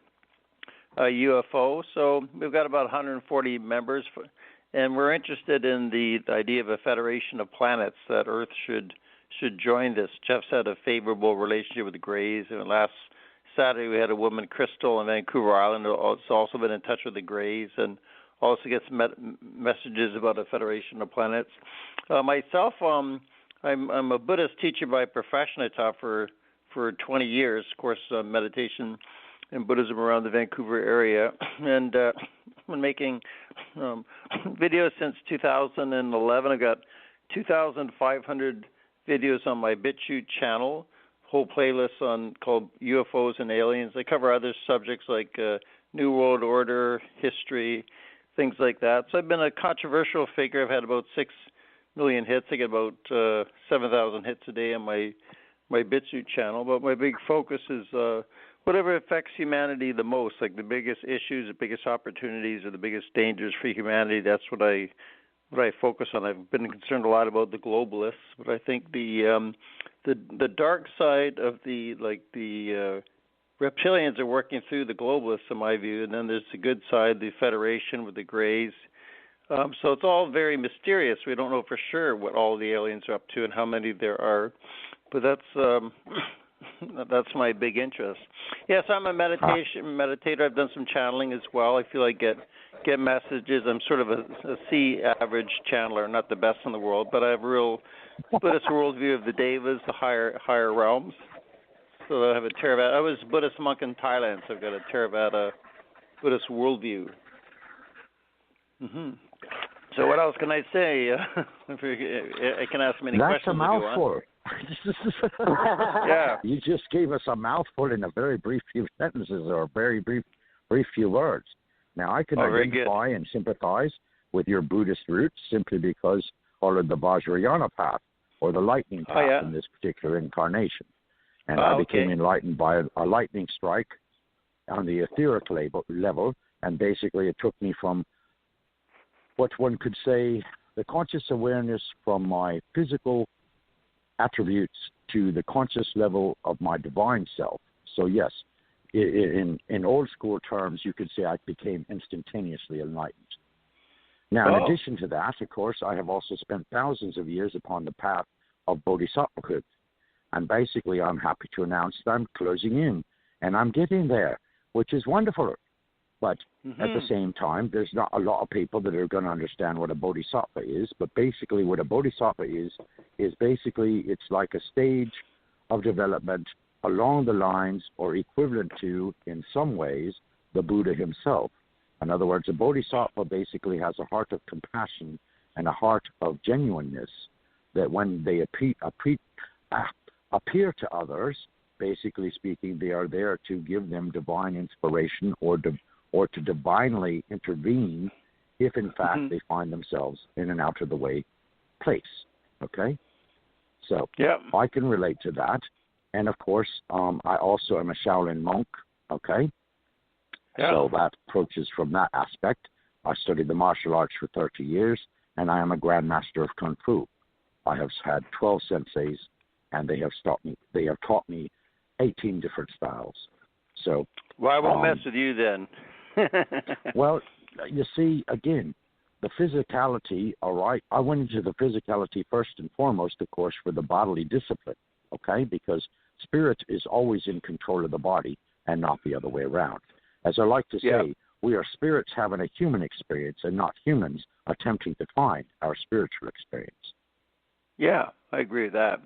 UFO. So we've got about 140 members, and we're interested in the idea of a federation of planets that Earth should join this. Jeff's had a favorable relationship with the Greys, and last Saturday we had a woman, Crystal, in Vancouver Island, who's also been in touch with the Greys and also gets messages about a federation of planets. Myself, I'm a Buddhist teacher by profession. I taught for 20 years, of course, meditation and Buddhism around the Vancouver area, and I've been making videos since 2011. I've got 2,500 videos on my BitChute channel, whole playlist called UFOs and Aliens. I cover other subjects like New World Order, history, things like that. So I've been a controversial figure. I've had about 6 million hits. I get about 7,000 hits a day on my BitChute channel. But my big focus is whatever affects humanity the most, like the biggest issues, the biggest opportunities, or the biggest dangers for humanity. That's what I focus on. I've been concerned a lot about the globalists, but I think the dark side of the reptilians are working through the globalists, in my view, and then there's the good side, the Federation with the Greys. So it's all very mysterious. We don't know for sure what all the aliens are up to and how many there are, but that's my big interest. Yes, I'm a meditator. I've done some channeling as well. I feel I get messages. I'm sort of a C average channeler, not the best in the world, but I have a real Buddhist worldview of the devas, the higher realms. So I have a Theravada. I was a Buddhist monk in Thailand, so I've got a Theravada Buddhist worldview. So what else can I say? I can ask many questions. That's a mouthful. Yeah. You just gave us a mouthful in a very brief few sentences or a very brief few words. Now, I can identify and sympathize with your Buddhist roots simply because I followed the Vajrayana path or the lightning path in this particular incarnation. And I became enlightened by a lightning strike on the etheric level, and basically it took me from what one could say the conscious awareness from my physical attributes to the conscious level of my divine self. So yes, in old school terms, you could say I became instantaneously enlightened. Now, in addition to that, of course, I have also spent thousands of years upon the path of bodhisattvahood. And basically, I'm happy to announce that I'm closing in, and I'm getting there, which is wonderful. But at the same time, there's not a lot of people that are going to understand what a bodhisattva is. But basically, what a bodhisattva is basically it's like a stage of development along the lines or equivalent to, in some ways, the Buddha himself. In other words, a bodhisattva basically has a heart of compassion and a heart of genuineness that when they appear to others, basically speaking, they are there to give them divine inspiration or to divinely intervene if, in fact, they find themselves in an out-of-the-way place, okay? So I can relate to that. And, of course, I also am a Shaolin monk, okay? So that approaches from that aspect. I studied the martial arts for 30 years, and I am a grandmaster of Kung Fu. I have had 12 senseis, and they have taught me 18 different styles. So, well, I won't mess with you then. Well, you see, again, the physicality, all right, I went into the physicality first and foremost, of course, for the bodily discipline, okay, because spirit is always in control of the body and not the other way around. As I like to say, we are spirits having a human experience and not humans attempting to find our spiritual experience. Yeah, I agree with that.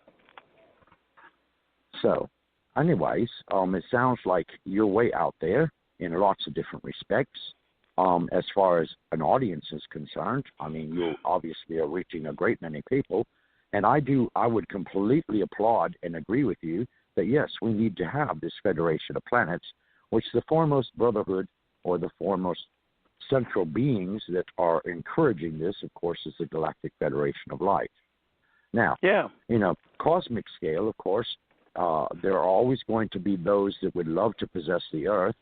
So, anyways, it sounds like you're way out there in lots of different respects. As far as an audience is concerned, I mean, you obviously are reaching a great many people, and I would completely applaud and agree with you that, yes, we need to have this Federation of Planets, which the foremost brotherhood or the foremost central beings that are encouraging this, of course, is the Galactic Federation of Light. Now, in a cosmic scale, of course, there are always going to be those that would love to possess the Earth,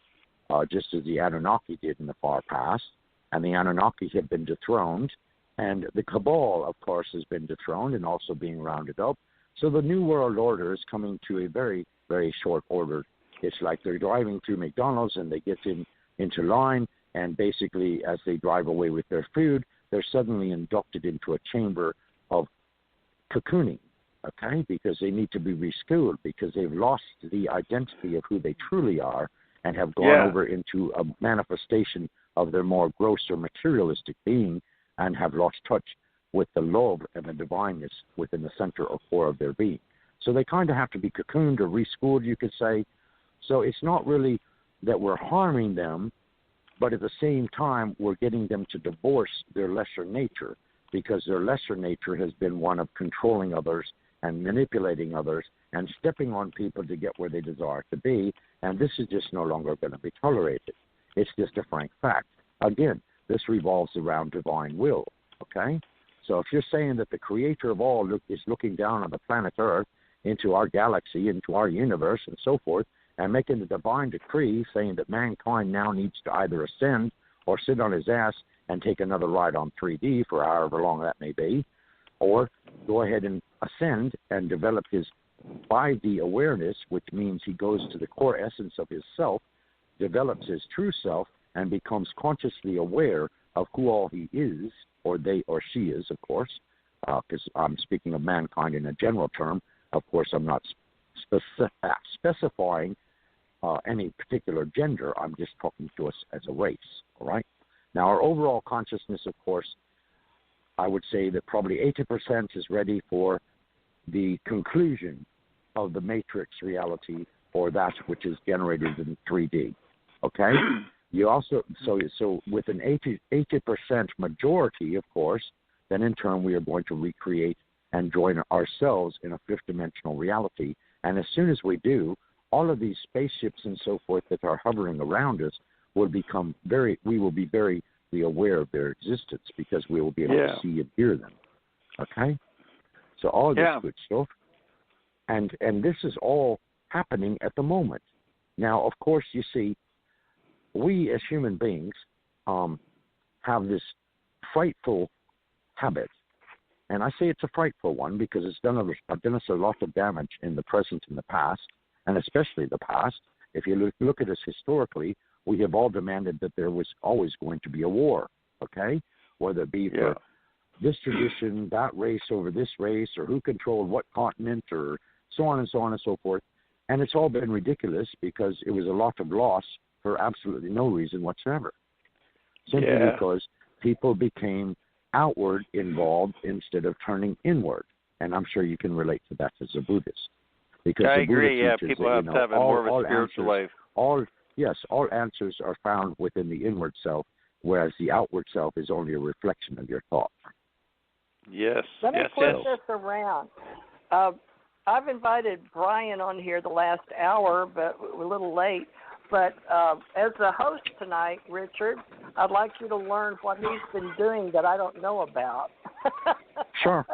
just as the Anunnaki did in the far past, and the Anunnaki have been dethroned, and the Cabal, of course, has been dethroned and also being rounded up. So the New World Order is coming to a very, very short order. It's like they're driving through McDonald's and they get into line, and basically as they drive away with their food, they're suddenly inducted into a chamber of cocooning, okay, because they need to be reschooled because they've lost the identity of who they truly are and have gone over into a manifestation of their more gross or materialistic being and have lost touch with the love and the divineness within the center or core of their being. So they kind of have to be cocooned or reschooled, you could say. So it's not really that we're harming them, but at the same time, we're getting them to divorce their lesser nature because their lesser nature has been one of controlling others and manipulating others and stepping on people to get where they desire to be, and this is just no longer going to be tolerated. It's just a frank fact. Again, this revolves around divine will, okay? So if you're saying that the creator of all is looking down on the planet Earth into our galaxy, into our universe, and so forth, and making the divine decree saying that mankind now needs to either ascend or sit on his ass and take another ride on 3D for however long that may be, or go ahead and ascend and develop his 5D awareness, which means he goes to the core essence of his self, develops his true self, and becomes consciously aware of who all he is, or they or she is, of course, because I'm speaking of mankind in a general term. Of course, I'm not specifying any particular gender. I'm just talking to us as a race, all right? Now, our overall consciousness, of course, I would say that probably 80% is ready for the conclusion of the matrix reality or that which is generated in 3D. Okay? You also, so with an 80% majority, of course, then in turn we are going to recreate and join ourselves in a fifth-dimensional reality. And as soon as we do, all of these spaceships and so forth that are hovering around us will become we will be very aware of their existence because we will be able to see and hear them. Okay? So all this good stuff. And this is all happening at the moment. Now, of course, you see, we as human beings have this frightful habit. And I say it's a frightful one because it's done us a lot of damage in the present and the past, and especially the past. If you look at us historically, we have all demanded that there was always going to be a war, okay? Whether it be for this tradition, that race over this race, or who controlled what continent, or so on and so on and so forth. And it's all been ridiculous because it was a lot of loss for absolutely no reason whatsoever. Simply because people became outward involved instead of turning inward. And I'm sure you can relate to that as a Buddhist. Because I the agree, Buddha teaches people that, have to have more of a spiritual life. All answers are found within the inward self, whereas the outward self is only a reflection of your thought. Yes. Let me flip this around. I've invited Brian on here the last hour, but we're a little late. But as the host tonight, Richard, I'd like you to learn what he's been doing that I don't know about. Sure.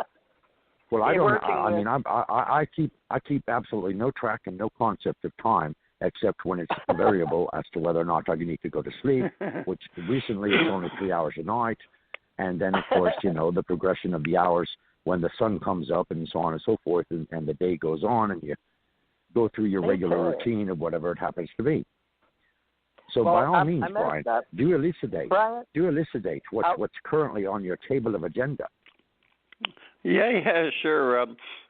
Well, I keep absolutely no track and no concept of time, except when it's variable as to whether or not I need to go to sleep, which recently it's only 3 hours a night. And then, of course, the progression of the hours when the sun comes up and so on and so forth, and the day goes on, and you go through your regular routine of whatever it happens to be. So by all means, Brian, do elucidate. Do elucidate what's currently on your table of agenda. Yeah, sure.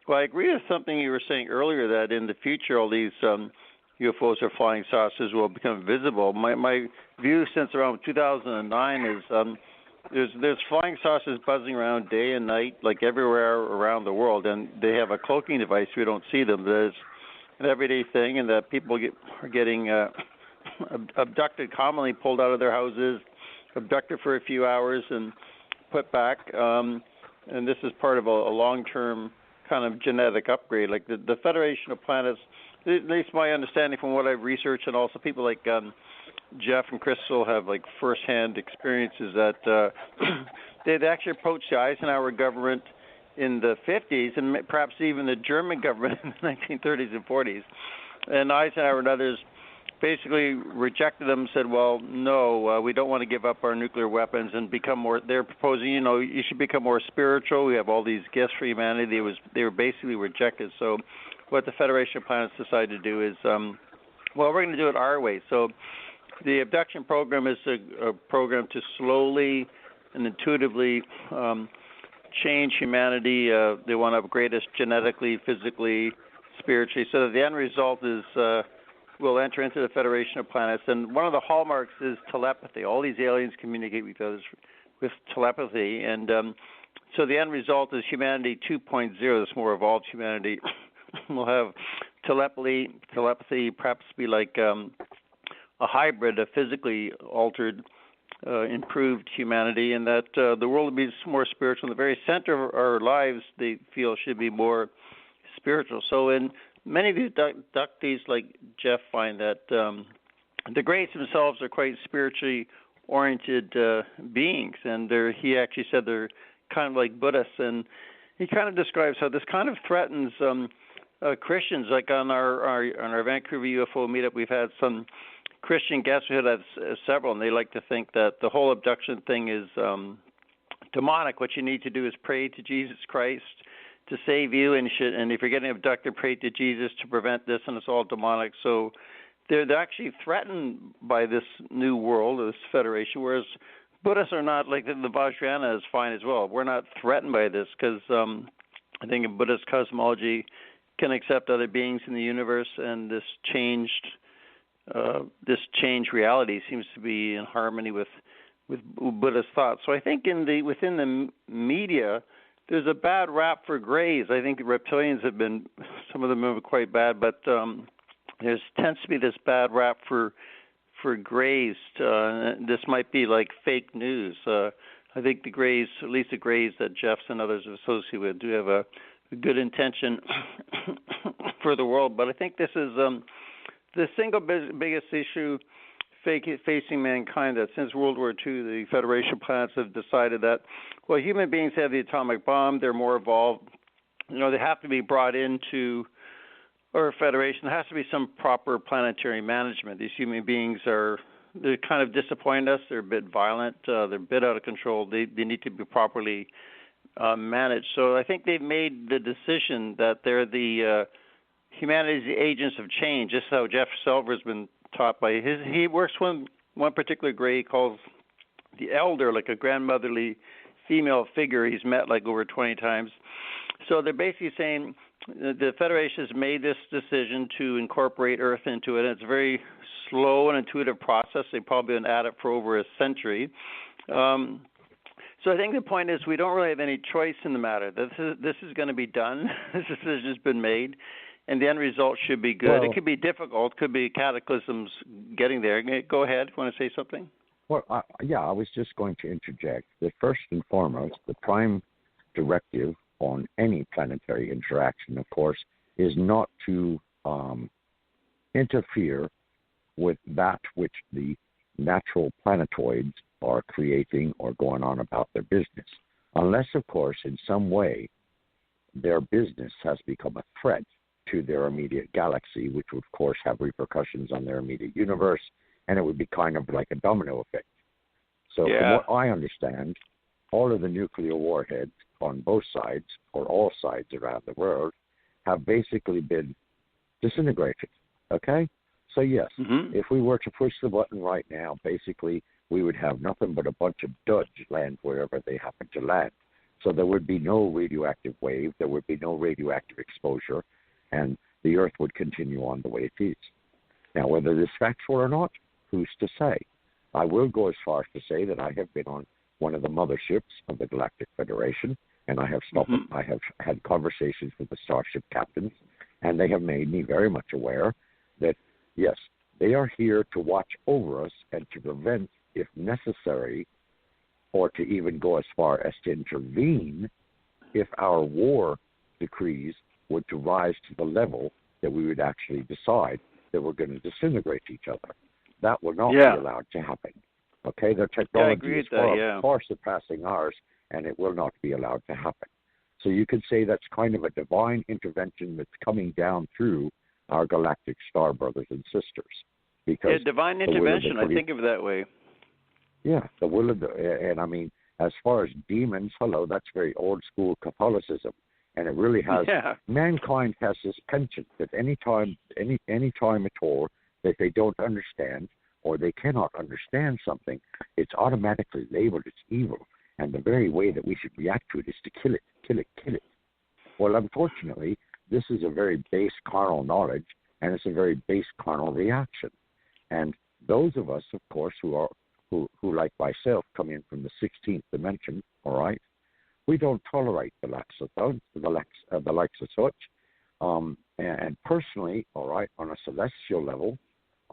Well, I agree with something you were saying earlier that in the future all these UFOs or flying saucers will become visible. My view since around 2009 is there's flying saucers buzzing around day and night, like everywhere around the world, and they have a cloaking device. We don't see them. There's an everyday thing, and that people are getting abducted, commonly pulled out of their houses, abducted for a few hours, and put back. And this is part of a long-term kind of genetic upgrade. Like the Federation of Planets, at least my understanding from what I've researched, and also people like Jeff and Crystal have like first-hand experiences that they'd actually approached the Eisenhower government in the 50s and perhaps even the German government in the 1930s and 40s. And Eisenhower and others basically rejected them, said, well, no, we don't want to give up our nuclear weapons and become more, they're proposing, you should become more spiritual. We have all these gifts for humanity. They were basically rejected. So what the Federation of Planets decided to do is, we're going to do it our way. So the abduction program is a program to slowly and intuitively change humanity. They want to upgrade us genetically, physically, spiritually, so that the end result is we'll enter into the Federation of Planets. And one of the hallmarks is telepathy. All these aliens communicate with others with telepathy. And so the end result is humanity 2.0, this more evolved humanity. Will have telepathy perhaps be like a hybrid, a physically altered, improved humanity, and that the world will be more spiritual. The very center of our lives, they feel, should be more spiritual. So in many of the abductees, like Jeff, find that the greats themselves are quite spiritually oriented beings, and he actually said they're kind of like Buddhists, and he kind of describes how this kind of threatens Christians. Like on our Vancouver UFO meetup, we've had some Christian guests. We had several, and they like to think that the whole abduction thing is demonic. What you need to do is pray to Jesus Christ to save you, and if you're getting abducted, pray to Jesus to prevent this, and it's all demonic. So they're actually threatened by this new world, this federation, whereas Buddhists are not. Like the Vajrayana is fine as well. We're not threatened by this because I think in Buddhist cosmology can accept other beings in the universe, and this changed reality seems to be in harmony with Buddhist thought. So I think within the media, there's a bad rap for grays. I think reptilians have been, some of them are quite bad, but there tends to be this bad rap for Grays. This might be like fake news. I think the Grays, at least the Grays that Jeff's and others are associated with, do have a good intention for the world. But I think this is the single biggest issue facing mankind, that since World War II, the Federation planets have decided that, well, human beings have the atomic bomb, they're more evolved, they have to be brought into our Federation. There has to be some proper planetary management. These human beings they're kind of disappointing us, they're a bit violent, they're a bit out of control, they need to be properly managed. So I think they've made the decision that they're the humanity's agents of change, just how Jeff Silver's been taught by he works with one particular Gray he calls the elder, like a grandmotherly female figure he's met like over 20 times. So they're basically saying the Federation has made this decision to incorporate Earth into it, and it's a very slow and intuitive process. They've probably been at it for over a century. So I think the point is we don't really have any choice in the matter. This is going to be done. This decision has been made, and the end result should be good. Well, it could be difficult, could be cataclysms getting there. Go ahead. Want to say something? Well, I was just going to interject that first and foremost, the prime directive on any planetary interaction, of course, is not to interfere with that which the natural planetoids are creating or going on about their business. Unless, of course, in some way their business has become a threat to their immediate galaxy, which would, of course, have repercussions on their immediate universe, and it would be kind of like a domino effect. So from what I understand, all of the nuclear warheads on both sides, or all sides around the world, have basically been disintegrated, okay? So, yes, if we were to push the button right now, basically we would have nothing but a bunch of duds land wherever they happen to land. So there would be no radioactive wave, there would be no radioactive exposure, and the Earth would continue on the way it is. Now, whether this is factual or not, who's to say? I will go as far as to say that I have been on one of the motherships of the Galactic Federation, and I have I have had conversations with the starship captains, and they have made me very much aware that, yes, they are here to watch over us and to prevent, if necessary, or to even go as far as to intervene if our war decrees were to rise to the level that we would actually decide that we're going to disintegrate each other. That will not be allowed to happen. Okay, their technology is far surpassing ours, and it will not be allowed to happen. So you could say that's kind of a divine intervention that's coming down through our galactic star brothers and sisters. Because divine intervention, I think of it that way. Yeah, the will of and I mean, as far as demons, that's very old school Catholicism, and it really has. Mankind has this penchant that any time at all that they don't understand or they cannot understand something, it's automatically labeled as evil, and the very way that we should react to it is to kill it, kill it, kill it. Well, unfortunately, this is a very base carnal knowledge, and it's a very base carnal reaction. And those of us, of course, who like myself come in from the 16th dimension, all right, we don't tolerate the likes of such. And personally, all right, on a celestial level,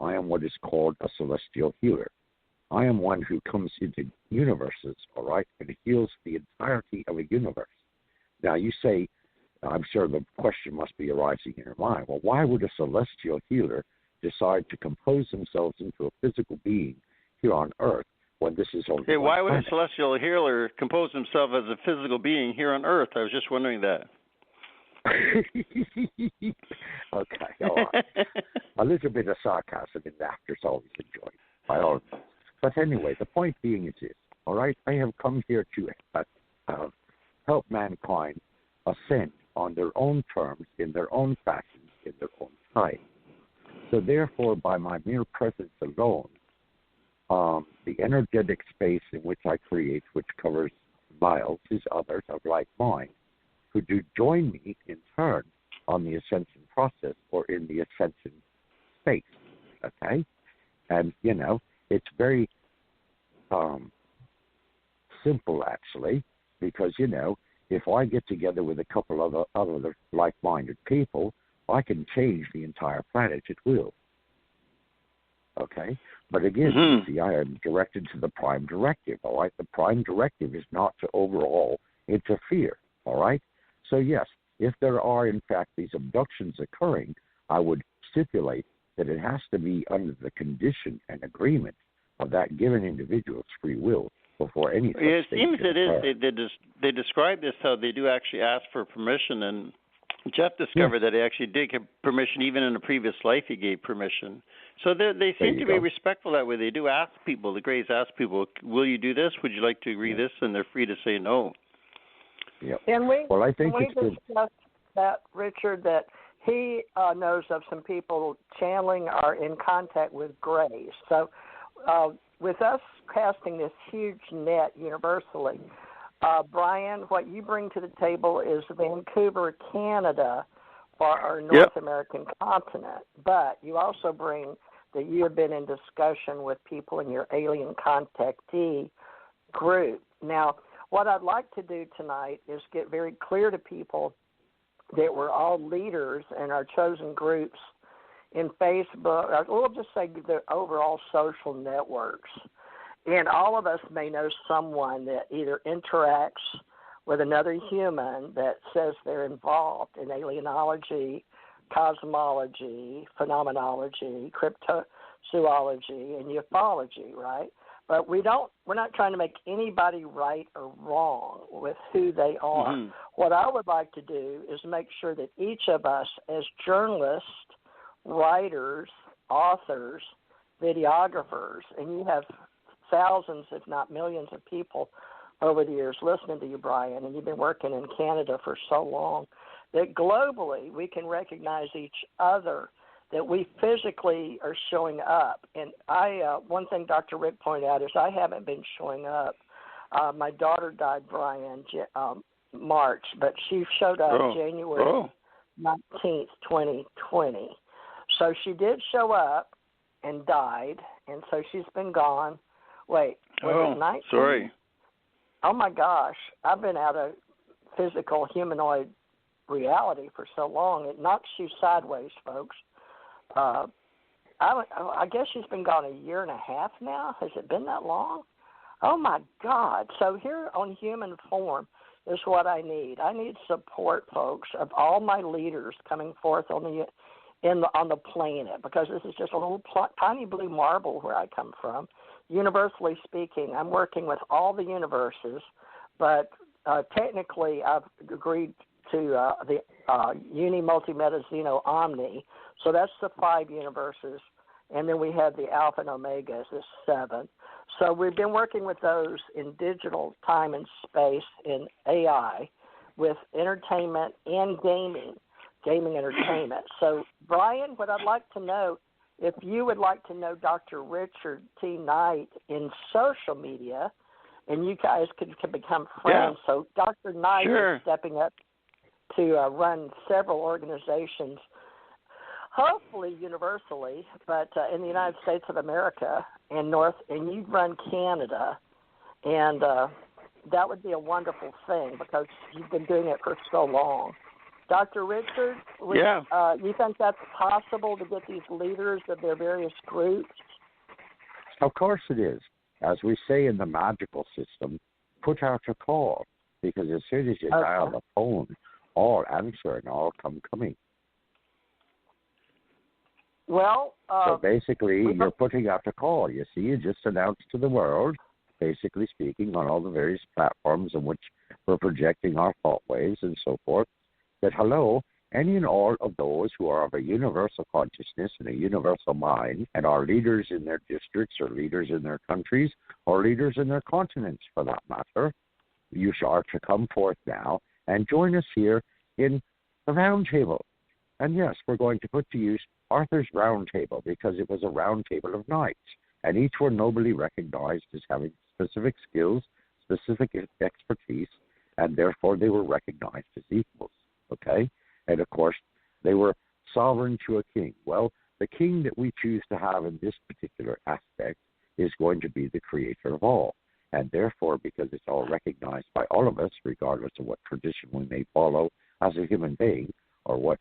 I am what is called a celestial healer. I am one who comes into universes, all right, and heals the entirety of a universe. Now, you say, I'm sure the question must be arising in your mind, well, why would a celestial healer decide to compose themselves into a physical being here on Earth when this is only why would a celestial healer compose himself as a physical being here on Earth? I was just wondering that. Okay, all right. A little bit of sarcasm in laughter is always enjoyed by all of us. But anyway, the point being is this, all right? I have come here to help mankind ascend on their own terms, in their own fashion, in their own time. So therefore, by my mere presence alone, the energetic space in which I create, which covers miles, is others of like mind, who do join me in turn on the ascension process or in the ascension space, okay? And, it's very simple, actually, because, if I get together with a couple of other like-minded people, I can change the entire planet at will. Okay? But again, you see, I am directed to the prime directive, all right? The prime directive is not to overall interfere, all right? So, yes, if there are, in fact, these abductions occurring, I would stipulate that it has to be under the condition and agreement of that given individual's free will before any such It thing seems can it is. occur. They describe this how they do actually ask for permission, and Jeff discovered that he actually did get permission even in a previous life. He gave permission, so they seem to be respectful that way. They do ask people. The Greys ask people, "Will you do this? Would you like to agree this?" And they're free to say no. Yeah. Well, I think it's good. Discussed that, Richard, that he knows of some people channeling are in contact with Greys. So with us casting this huge net universally, Brian, what you bring to the table is Vancouver, Canada, for our North American continent. But you also bring that you have been in discussion with people in your alien contactee group. Now, what I'd like to do tonight is get very clear to people that we're all leaders in our chosen groups in Facebook, or we'll just say the overall social networks. And all of us may know someone that either interacts with another human that says they're involved in alienology, cosmology, phenomenology, cryptozoology, and ufology, right? But we're not trying to make anybody right or wrong with who they are. Mm-hmm. What I would like to do is make sure that each of us as journalists, writers, authors, videographers, and you have thousands, if not millions of people over the years listening to you, Brian, and you've been working in Canada for so long, that globally we can recognize each other, that we physically are showing up. And one thing Dr. Rick pointed out is I haven't been showing up. My daughter died, Brian, March, but she showed up January 19th, 2020. So she did show up and died, and so she's been gone. Wait, was it 19? Sorry. Oh, my gosh. I've been out of physical humanoid reality for so long. It knocks you sideways, folks. I guess she's been gone a year and a half now. Has it been that long? Oh, my God. So here on Human Form is what I need. I need support, folks, of all my leaders coming forth on the planet, because this is just a little tiny blue marble where I come from. Universally speaking, I'm working with all the universes, but technically I've agreed to the Uni Multi Meta Xeno Omni. So that's the 5 universes, and then we have the Alpha and Omega, the 7. So we've been working with those in digital time and space, in AI, with entertainment and gaming entertainment. So, Brian, what I'd like to know, if you would like to know Dr. Richard T. Knight in social media, and you guys could become friends. Yeah. So Dr. Knight is stepping up to run several organizations, hopefully universally, but in the United States of America and you run Canada, and that would be a wonderful thing because you've been doing it for so long. Dr. Richard, you think that's possible to get these leaders of their various groups? Of course it is. As we say in the magical system, put out a call, because as soon as you dial the phone, all answer and all come coming. Well, so basically, you're putting out a call. You see, you just announced to the world, basically speaking, on all the various platforms in which we're projecting our thought waves and so forth, that hello, any and all of those who are of a universal consciousness and a universal mind and are leaders in their districts or leaders in their countries or leaders in their continents, for that matter, you are to come forth now and join us here in the round table. And yes, we're going to put to use Arthur's round table, because it was a round table of knights, and each were nobly recognized as having specific skills, specific expertise, and therefore they were recognized as equals. Okay? And of course, they were sovereign to a king. Well, the king that we choose to have in this particular aspect is going to be the creator of all. And therefore, because it's all recognized by all of us, regardless of what tradition we may follow as a human being, or what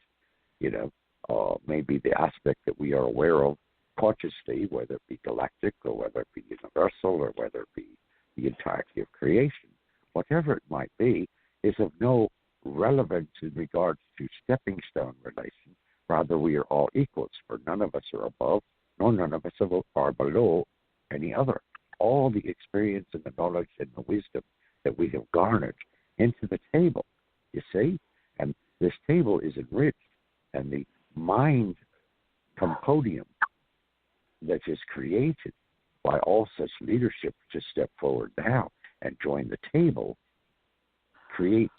maybe the aspect that we are aware of consciously, whether it be galactic or whether it be universal or whether it be the entirety of creation, whatever it might be, is of no relevance in regards to stepping stone relation. Rather, we are all equals, for none of us are above, nor none of us are below any other. All the experience and the knowledge and the wisdom that we have garnered into the table, you see? And this table is enriched, and the mind compodium that is created by all such leadership to step forward now and join the table creates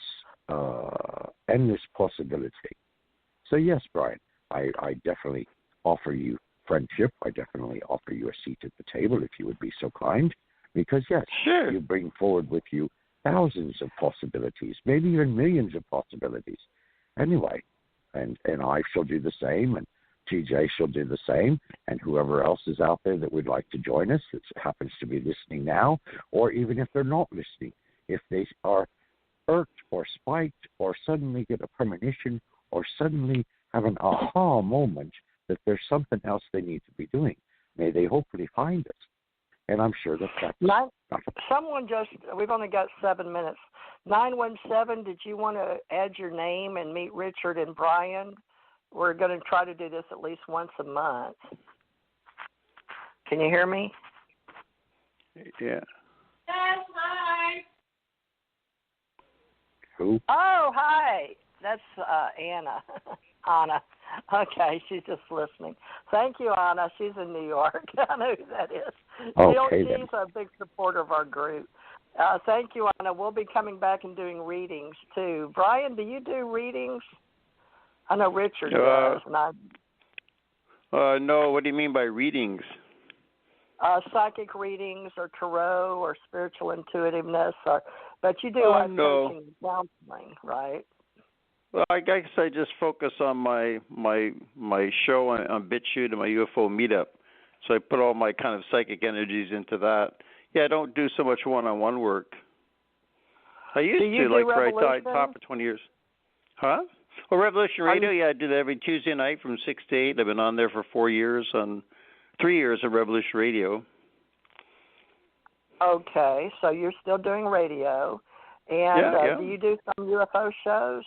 endless possibility. So yes, Brian, I definitely offer you friendship. I definitely offer you a seat at the table if you would be so kind, because yes, sure, you bring forward with you thousands of possibilities, maybe even millions of possibilities. Anyway, and I shall do the same, and TJ shall do the same, and whoever else is out there that would like to join us that happens to be listening now, or even if they're not listening, if they are irked or spiked or suddenly get a premonition or suddenly have an aha moment that there's something else they need to be doing, may they hopefully find us. And I'm sure that's we've only got 7 minutes. 917, did you want to add your name and meet Richard and Brian? We're going to try to do this at least once a month. Can you hear me? Yeah. Yes, hi. Who? Oh, hi. That's Anna. Anna. Okay, she's just listening. Thank you, Anna. She's in New York. I know who that is. Okay, she's a big supporter of our group. Thank you, Anna. We'll be coming back and doing readings, too. Brian, do you do readings? I know Richard does. No, what do you mean by readings? Psychic readings or tarot or spiritual intuitiveness, but you do coaching and counseling, right? Well, I guess I just focus on my show on BitChute and my UFO meetup. So I put all my kind of psychic energies into that. Yeah, I don't do so much one-on-one work. I used to, like, where I taught for 20 years. Huh? Well, Revolution Radio, yeah, I do that every Tuesday night from 6 to 8. I've been on there for 4 years, on 3 years of Revolution Radio. Okay, so you're still doing radio. And do you do some UFO shows?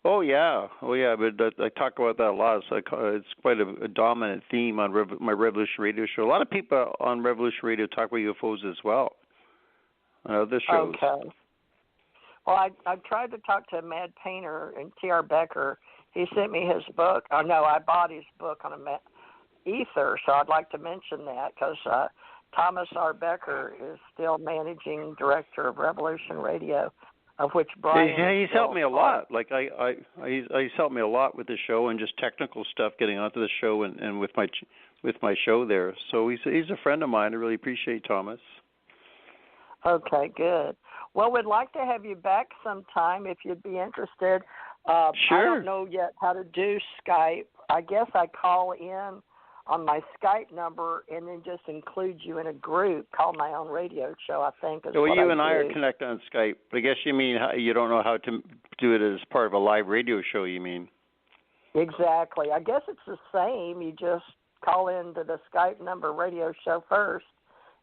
Oh yeah, but I talk about that a lot. So it's quite a dominant theme on my Revolution Radio show. A lot of people on Revolution Radio talk about UFOs as well on other shows. Okay. Well, I tried to talk to Mad Painter and T.R. Becker. He sent me his book. Oh, no, I bought his book on Ether, so I'd like to mention that because Thomas R. Becker is still managing director of Revolution Radio, of which Brian. Yeah, he's helped me a lot. Like he's helped me a lot with the show and just technical stuff, getting onto the show and with my show there. So he's a friend of mine. I really appreciate Thomas. Okay, good. Well, we'd like to have you back sometime if you'd be interested. Sure. I don't know yet how to do Skype. I guess I call in on my Skype number and then just include you in a group called My Own Radio Show, I think. Well, you and I are connected on Skype. But I guess you mean you don't know how to do it as part of a live radio show, you mean? Exactly. I guess it's the same. You just call into the Skype number radio show first,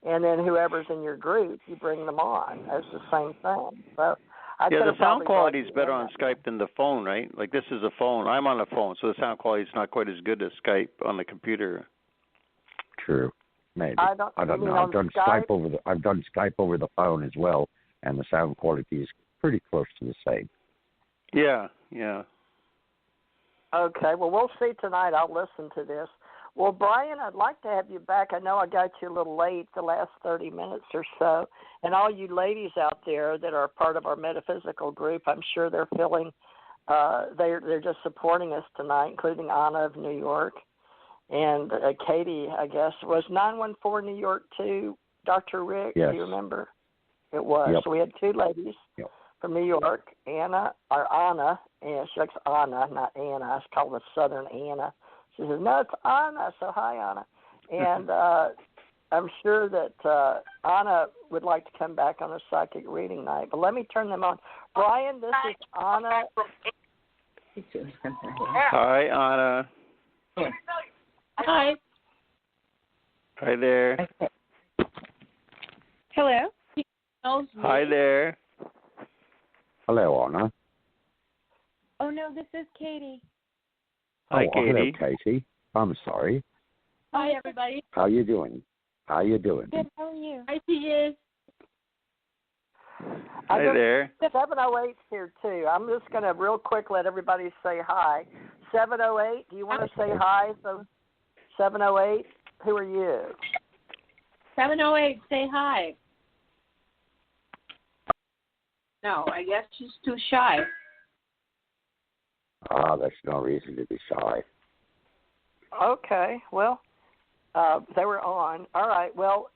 and then whoever's in your group, you bring them on. It's the same thing. So the sound quality is better on Skype than the phone, right? Like this is a phone. I'm on a phone, so the sound quality is not quite as good as Skype on the computer. True, maybe. I don't know. I've done Skype over the phone as well, and the sound quality is pretty close to the same. Yeah. Okay. Well, we'll see tonight. I'll listen to this. Well, Brian, I'd like to have you back. I know I got you a little late the last 30 minutes or so. And all you ladies out there that are part of our metaphysical group, I'm sure they're feeling they're just supporting us tonight, including Anna of New York. And Katie, I guess, was 914 New York too, Dr. Rick? Yes. Do you remember? It was. Yep. So we had two ladies from New York, Anna, and she likes Anna, not Anna. It's called the Southern Anna. She says, no, it's Anna. So hi, Anna. And I'm sure that Anna would like to come back on a psychic reading night. But let me turn them on. Brian, this is Anna. Hi, Anna. Hi. Hi there. Hello. Hi there. Hello, Anna. Oh no, this is Katie. Hi, Hello, Katie. Katie. I'm sorry. Hi, everybody. How you doing? Good. How are you? Hi, T.S. Hi there. 708's here too. I'm just going to real quick let everybody say hi. 708, do you want to say hi? So 708, who are you? 708, say hi. No, I guess she's too shy. There's no reason to be shy. Okay, well, they were on. All right, well,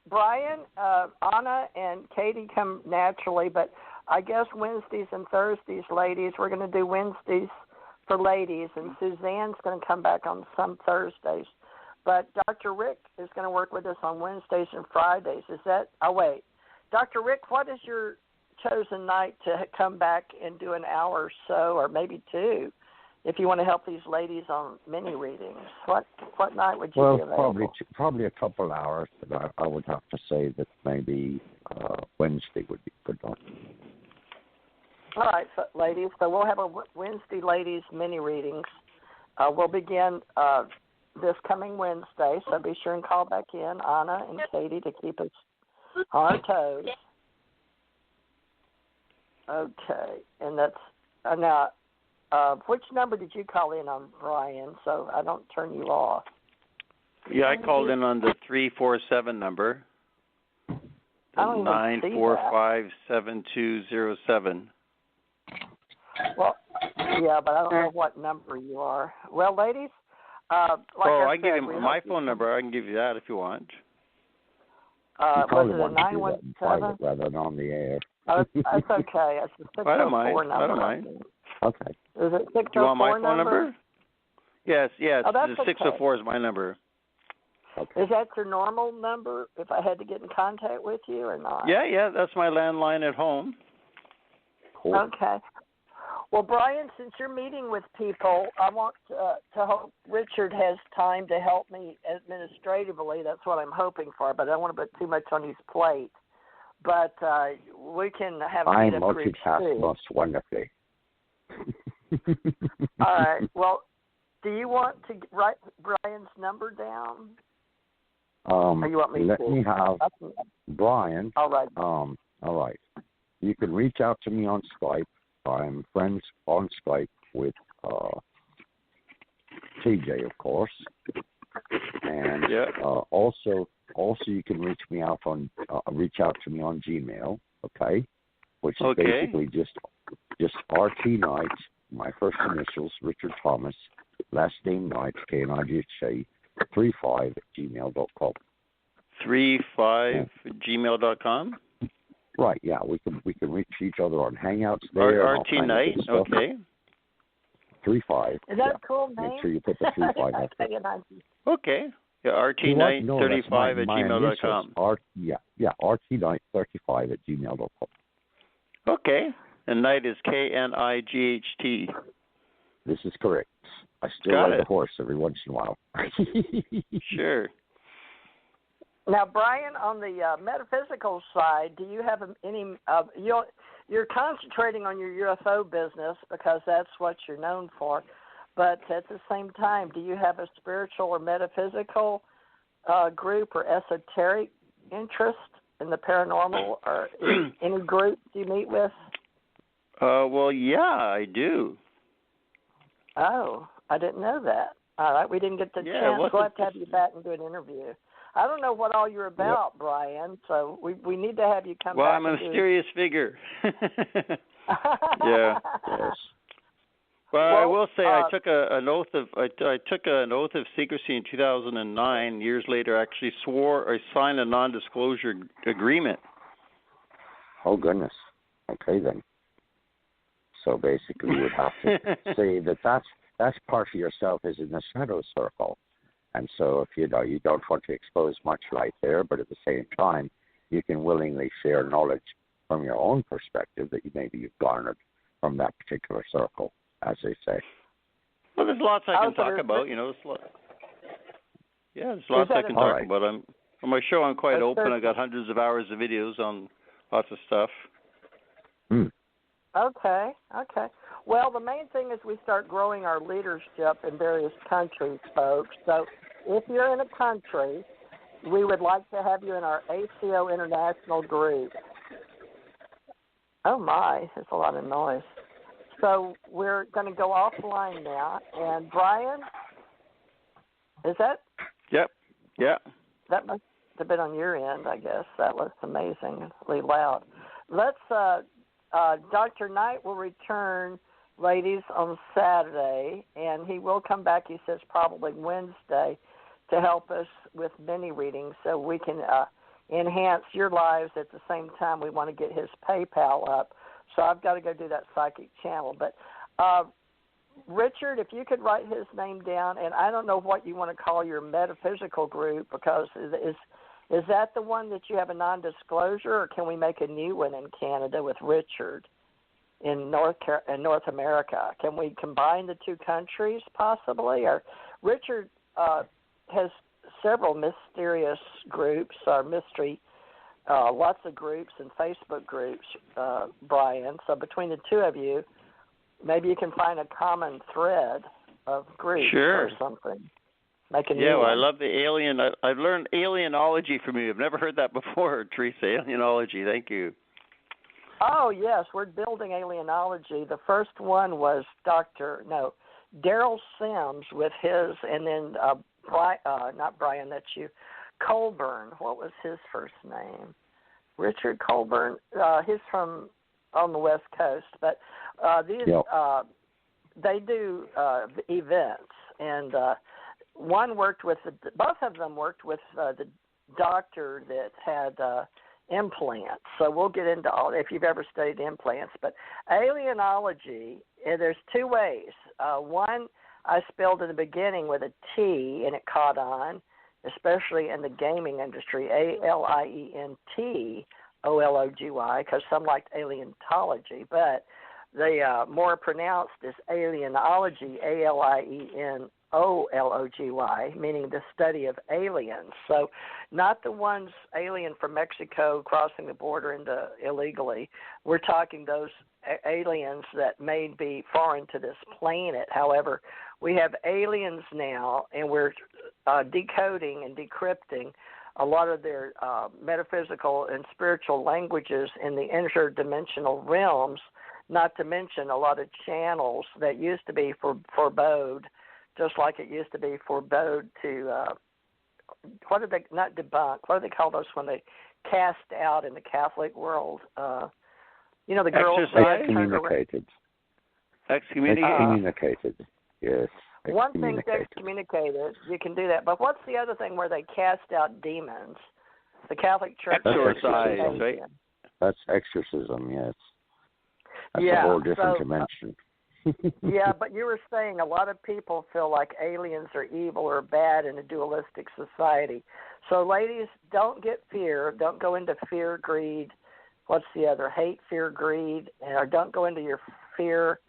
Brian, Anna, and Katie come naturally, but I guess Wednesdays and Thursdays, ladies, we're going to do Wednesdays for ladies, and Suzanne's going to come back on some Thursdays. But Dr. Rick is going to work with us on Wednesdays and Fridays. Is that – oh, wait. Dr. Rick, what is your chosen night to come back and do an hour or so, or maybe two, if you want to help these ladies on mini readings? What night would you be available? Probably a couple hours, but I would have to say that maybe Wednesday would be good one. All right, so, ladies. So we'll have a Wednesday ladies mini readings. We'll begin this coming Wednesday, so be sure and call back in, Anna and Katie, to keep us on our toes. Okay, and that's now. Which number did you call in on, Brian, so I don't turn you off? Yeah, I called in on the 347 number. 945-7207. Well, yeah, but I don't know what number you are. Well, ladies, I can give you my phone number. I can give you that if you want. Was it a 917? Rather than on the air. That's okay. It's a 604 I don't mind. number. I don't mind. Okay. Is it 604 Do you want my phone number? Yes. Oh, that's the 604 is my number. Okay. Is that your normal number if I had to get in contact with you or not? Yeah, that's my landline at home. Cool. Okay. Well, Brian, since you're meeting with people, I want to hope Richard has time to help me administratively. That's what I'm hoping for, but I don't want to put too much on his plate. But we can have I meet-up groups multitask too. most wonderfully. All right. Well, do you want to write Brian's number down? Or you want me let to? me have Brian. All right. All right. You can reach out to me on Skype. I'm friends on Skype with TJ, of course, and also you can reach out to me on Gmail. Okay, which is basically just RT Knight, my first initials, Richard Thomas, last name Knight, KNIGHT, 35@gmail.com. 35@gmail.com. Right, yeah, we can reach each other on Hangouts there. RT Knight, okay. 35. Is that a cool name? Make sure you put the 35 up there. Okay. Yeah, RT Knight 35@gmail.com. RT Knight 35@gmail.com. Okay. And Knight is KNIGHT. This is correct. I still ride the horse every once in a while. Sure. Now, Brian, on the metaphysical side, do you have any? You're concentrating on your UFO business because that's what you're known for. But at the same time, do you have a spiritual or metaphysical group or esoteric interest in the paranormal, or any group you meet with? Well, yeah, I do. Oh, I didn't know that. All right, we didn't get the chance. We'll have to have you back and do an interview. I don't know what all you're about, Brian, so we need to have you come back. Well, I'm a mysterious figure. Yeah. Yes. Well, I will say I took an oath of secrecy in 2009. Years later, I actually signed a non-disclosure agreement. Oh goodness. Okay then. So basically, you would have to say that's part of yourself is in the shadow circle. And so if you don't want to expose much light there, but at the same time, you can willingly share knowledge from your own perspective that you've garnered from that particular circle as they say. Well, there's lots I can talk about. There's lots I can talk about. On my show, I'm quite open. I got hundreds of hours of videos on lots of stuff. Okay. Well, the main thing is we start growing our leadership in various countries, folks. So if you're in a country, we would like to have you in our ACO International group. Oh, my. There's a lot of noise. So we're going to go offline now. And, Brian, is that? Yep. Yeah. That must have been on your end, I guess. That was amazingly loud. Let's, Dr. Knight will return, ladies, on Saturday, and he will come back, he says, probably Wednesday, to help us with mini readings so we can enhance your lives at the same time. We want to get his PayPal up. So I've got to go do that psychic channel. But, Richard, if you could write his name down, and I don't know what you want to call your metaphysical group, because is that the one that you have a non-disclosure, or can we make a new one in Canada with Richard in North America? Can we combine the two countries possibly? Or Richard has several mysterious groups, or lots of groups and Facebook groups, Brian. So between the two of you, maybe you can find a common thread of groups or something. Well, I love the alien. I've learned alienology from you. I've never heard that before, Teresa. Alienology. Thank you. Oh, yes. We're building alienology. The first one was Daryl Sims with his, and then not Brian, that's you, Colburn. What was his first name? Richard Colburn. He's from on the West Coast. But they do events, and both of them worked with the doctor that had implants. So we'll get into all if you've ever studied implants. But alienology, there's two ways. One I spelled in the beginning with a T, and it caught on, especially in the gaming industry, ALIENTOLOGY, because some liked alientology, but the more pronounced is alienology, ALIENOLOGY, meaning the study of aliens. So not the ones alien from Mexico crossing the border into illegally. We're talking those aliens that may be foreign to this planet. However, we have aliens now, and we're decoding and decrypting a lot of their metaphysical and spiritual languages in the interdimensional realms, not to mention a lot of channels that used to be forbode, just like it used to be forbode to, not debunk, what do they call those when they cast out in the Catholic world? The girls excommunicated. Excommunicated. Yes. One thing's excommunicated. You can do that. But what's the other thing where they cast out demons? The Catholic Church. Exorcise, right? That's exorcism, yes. That's a whole different dimension. Yeah, but you were saying a lot of people feel like aliens are evil or bad in a dualistic society. So, ladies, don't get fear. Don't go into fear, greed. What's the other? Hate, fear, greed. Or don't go into your fear.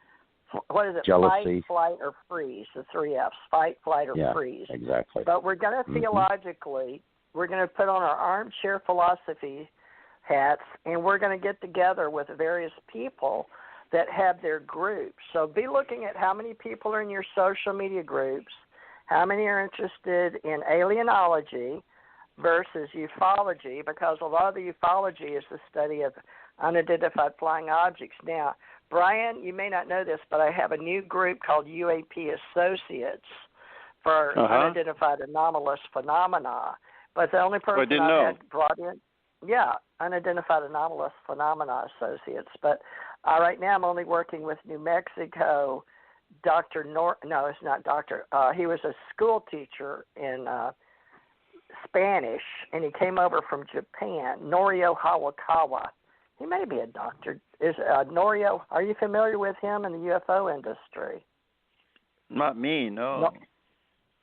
What is it? Jealousy. Fight, flight, or freeze. The 3 Fs. Fight, flight, or freeze. Exactly. But we're going to theologically, we're going to put on our armchair philosophy hats, and we're going to get together with various people that have their groups. So be looking at how many people are in your social media groups, how many are interested in alienology versus ufology, because a lot of the ufology is the study of unidentified flying objects. Now, Brian, you may not know this, but I have a new group called UAP Associates for unidentified anomalous phenomena. But the only person I had brought in, unidentified anomalous phenomena associates. But right now I'm only working with New Mexico, it's not Dr. He was a school teacher in Spanish, and he came over from Japan, Norio Hawakawa. He may be a doctor. Is Norio, are you familiar with him in the UFO industry? Not me, no.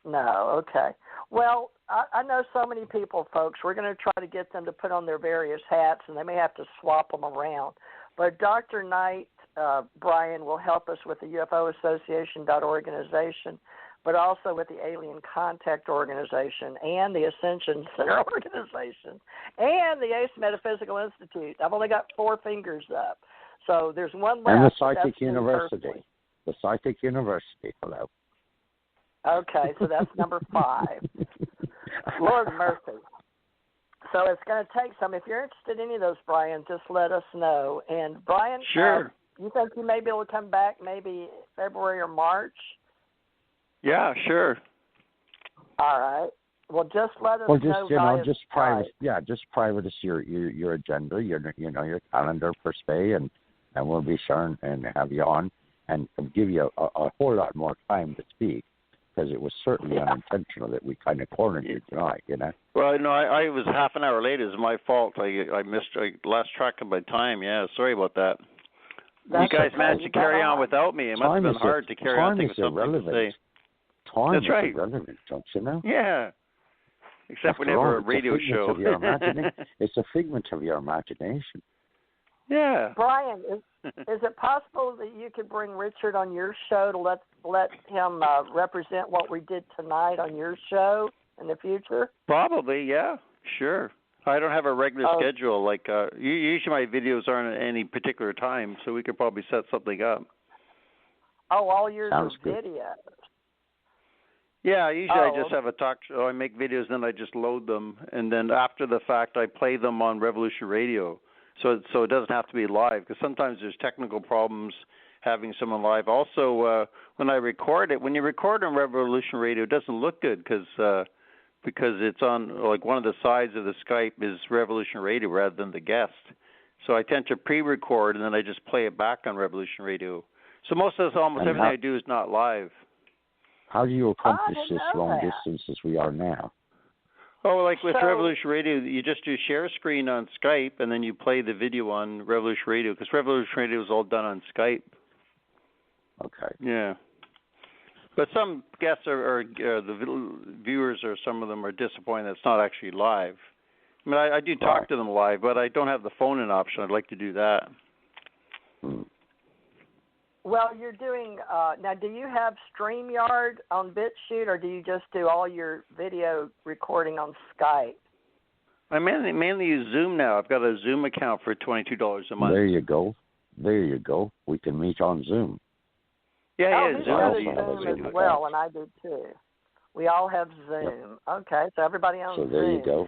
No, okay. Well, I know so many people, folks. We're going to try to get them to put on their various hats, and they may have to swap them around. But Dr. Knight Brian will help us with the UFO Association organization, but also with the Alien Contact Organization and the Ascension Center Organization and the Ace Metaphysical Institute. I've only got 4 fingers up. So there's one left. And the Psychic University. The Psychic University, hello. Okay, so that's number 5. Lord mercy. So it's going to take some. If you're interested in any of those, Brian, just let us know. And Brian, sure. You think you may be able to come back maybe February or March? Yeah, sure. All right. Well, just let us know. Just private. Yeah, just private us your agenda, your calendar per se, and we'll be sure and have you on and give you a whole lot more time to speak, because it was certainly unintentional that we kind of cornered you tonight, Well, no, I was half an hour late. It was my fault. I lost track of my time. Yeah, sorry about that. You guys managed to carry on without me. It must have been hard to carry on. Time is irrelevant. Time That's right. is irrelevant, don't you know? Yeah. Except whenever a radio show. It's a figment of your imagination. Yeah. Brian, is it possible that you could bring Richard on your show to let him represent what we did tonight on your show in the future? Probably, yeah. Sure. I don't have a regular schedule. Like usually my videos aren't at any particular time, so we could probably set something up. Oh, all yours Sounds are good. videos. Yeah, usually I just have a talk show. I make videos, then I just load them, and then after the fact, I play them on Revolution Radio. So it doesn't have to be live, because sometimes there's technical problems having someone live. Also, when I record it, when you record on Revolution Radio, it doesn't look good because it's on, like, one of the sides of the Skype is Revolution Radio rather than the guest. So I tend to pre-record, and then I just play it back on Revolution Radio. So almost everything I do is not live. How do you accomplish this long distance as we are now? Oh, like with Revolution Radio, you just do share screen on Skype, and then you play the video on Revolution Radio, because Revolution Radio is all done on Skype. Okay. Yeah. But some guests or the viewers, or some of them are disappointed that it's not actually live. I mean, I do talk to them live, but I don't have the phone-in option. I'd like to do that. Well, you're doing now. Do you have StreamYard on BitChute, or do you just do all your video recording on Skype? I mainly use Zoom now. I've got a Zoom account for $22 a month. There you go. We can meet on Zoom. Yeah, Zoom as well, and I do too. We all have Zoom. Yep. Okay, so everybody on Zoom. So there you go.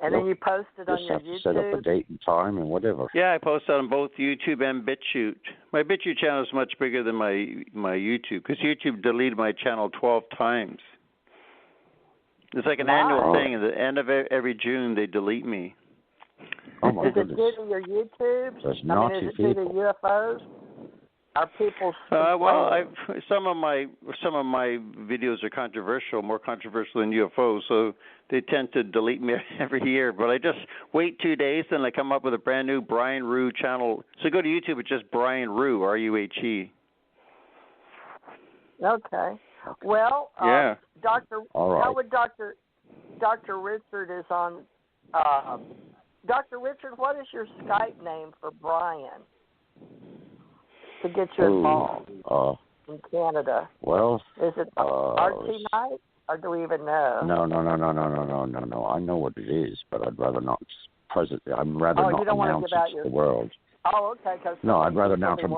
And then you post it on your YouTube. YouTube. Set up a date and time and whatever. Yeah, I post on both YouTube and BitChute. My BitChute channel is much bigger than my YouTube, because YouTube deleted my channel 12 times. It's like an annual thing. At the end of every June, they delete me. Oh my goodness. Is it due to your YouTube? Those naughty is it due to UFOs? Are people? Some of my videos are controversial, more controversial than UFOs, so they tend to delete me every year. But I just wait 2 days, then I come up with a brand new Brian Rue channel. So go to YouTube, it's just Brian Rue, RUHE. Okay. Well, yeah. Doctor. Right. How would Doctor Richard is on? Dr. Richard, what is your Skype name for Brian? To get you involved in Canada. Well, is it RT Night, or do we even know? No. I know what it is, but I'd rather not presently. I'm rather not announce it to the world. Oh, okay. No, I'd rather announce it.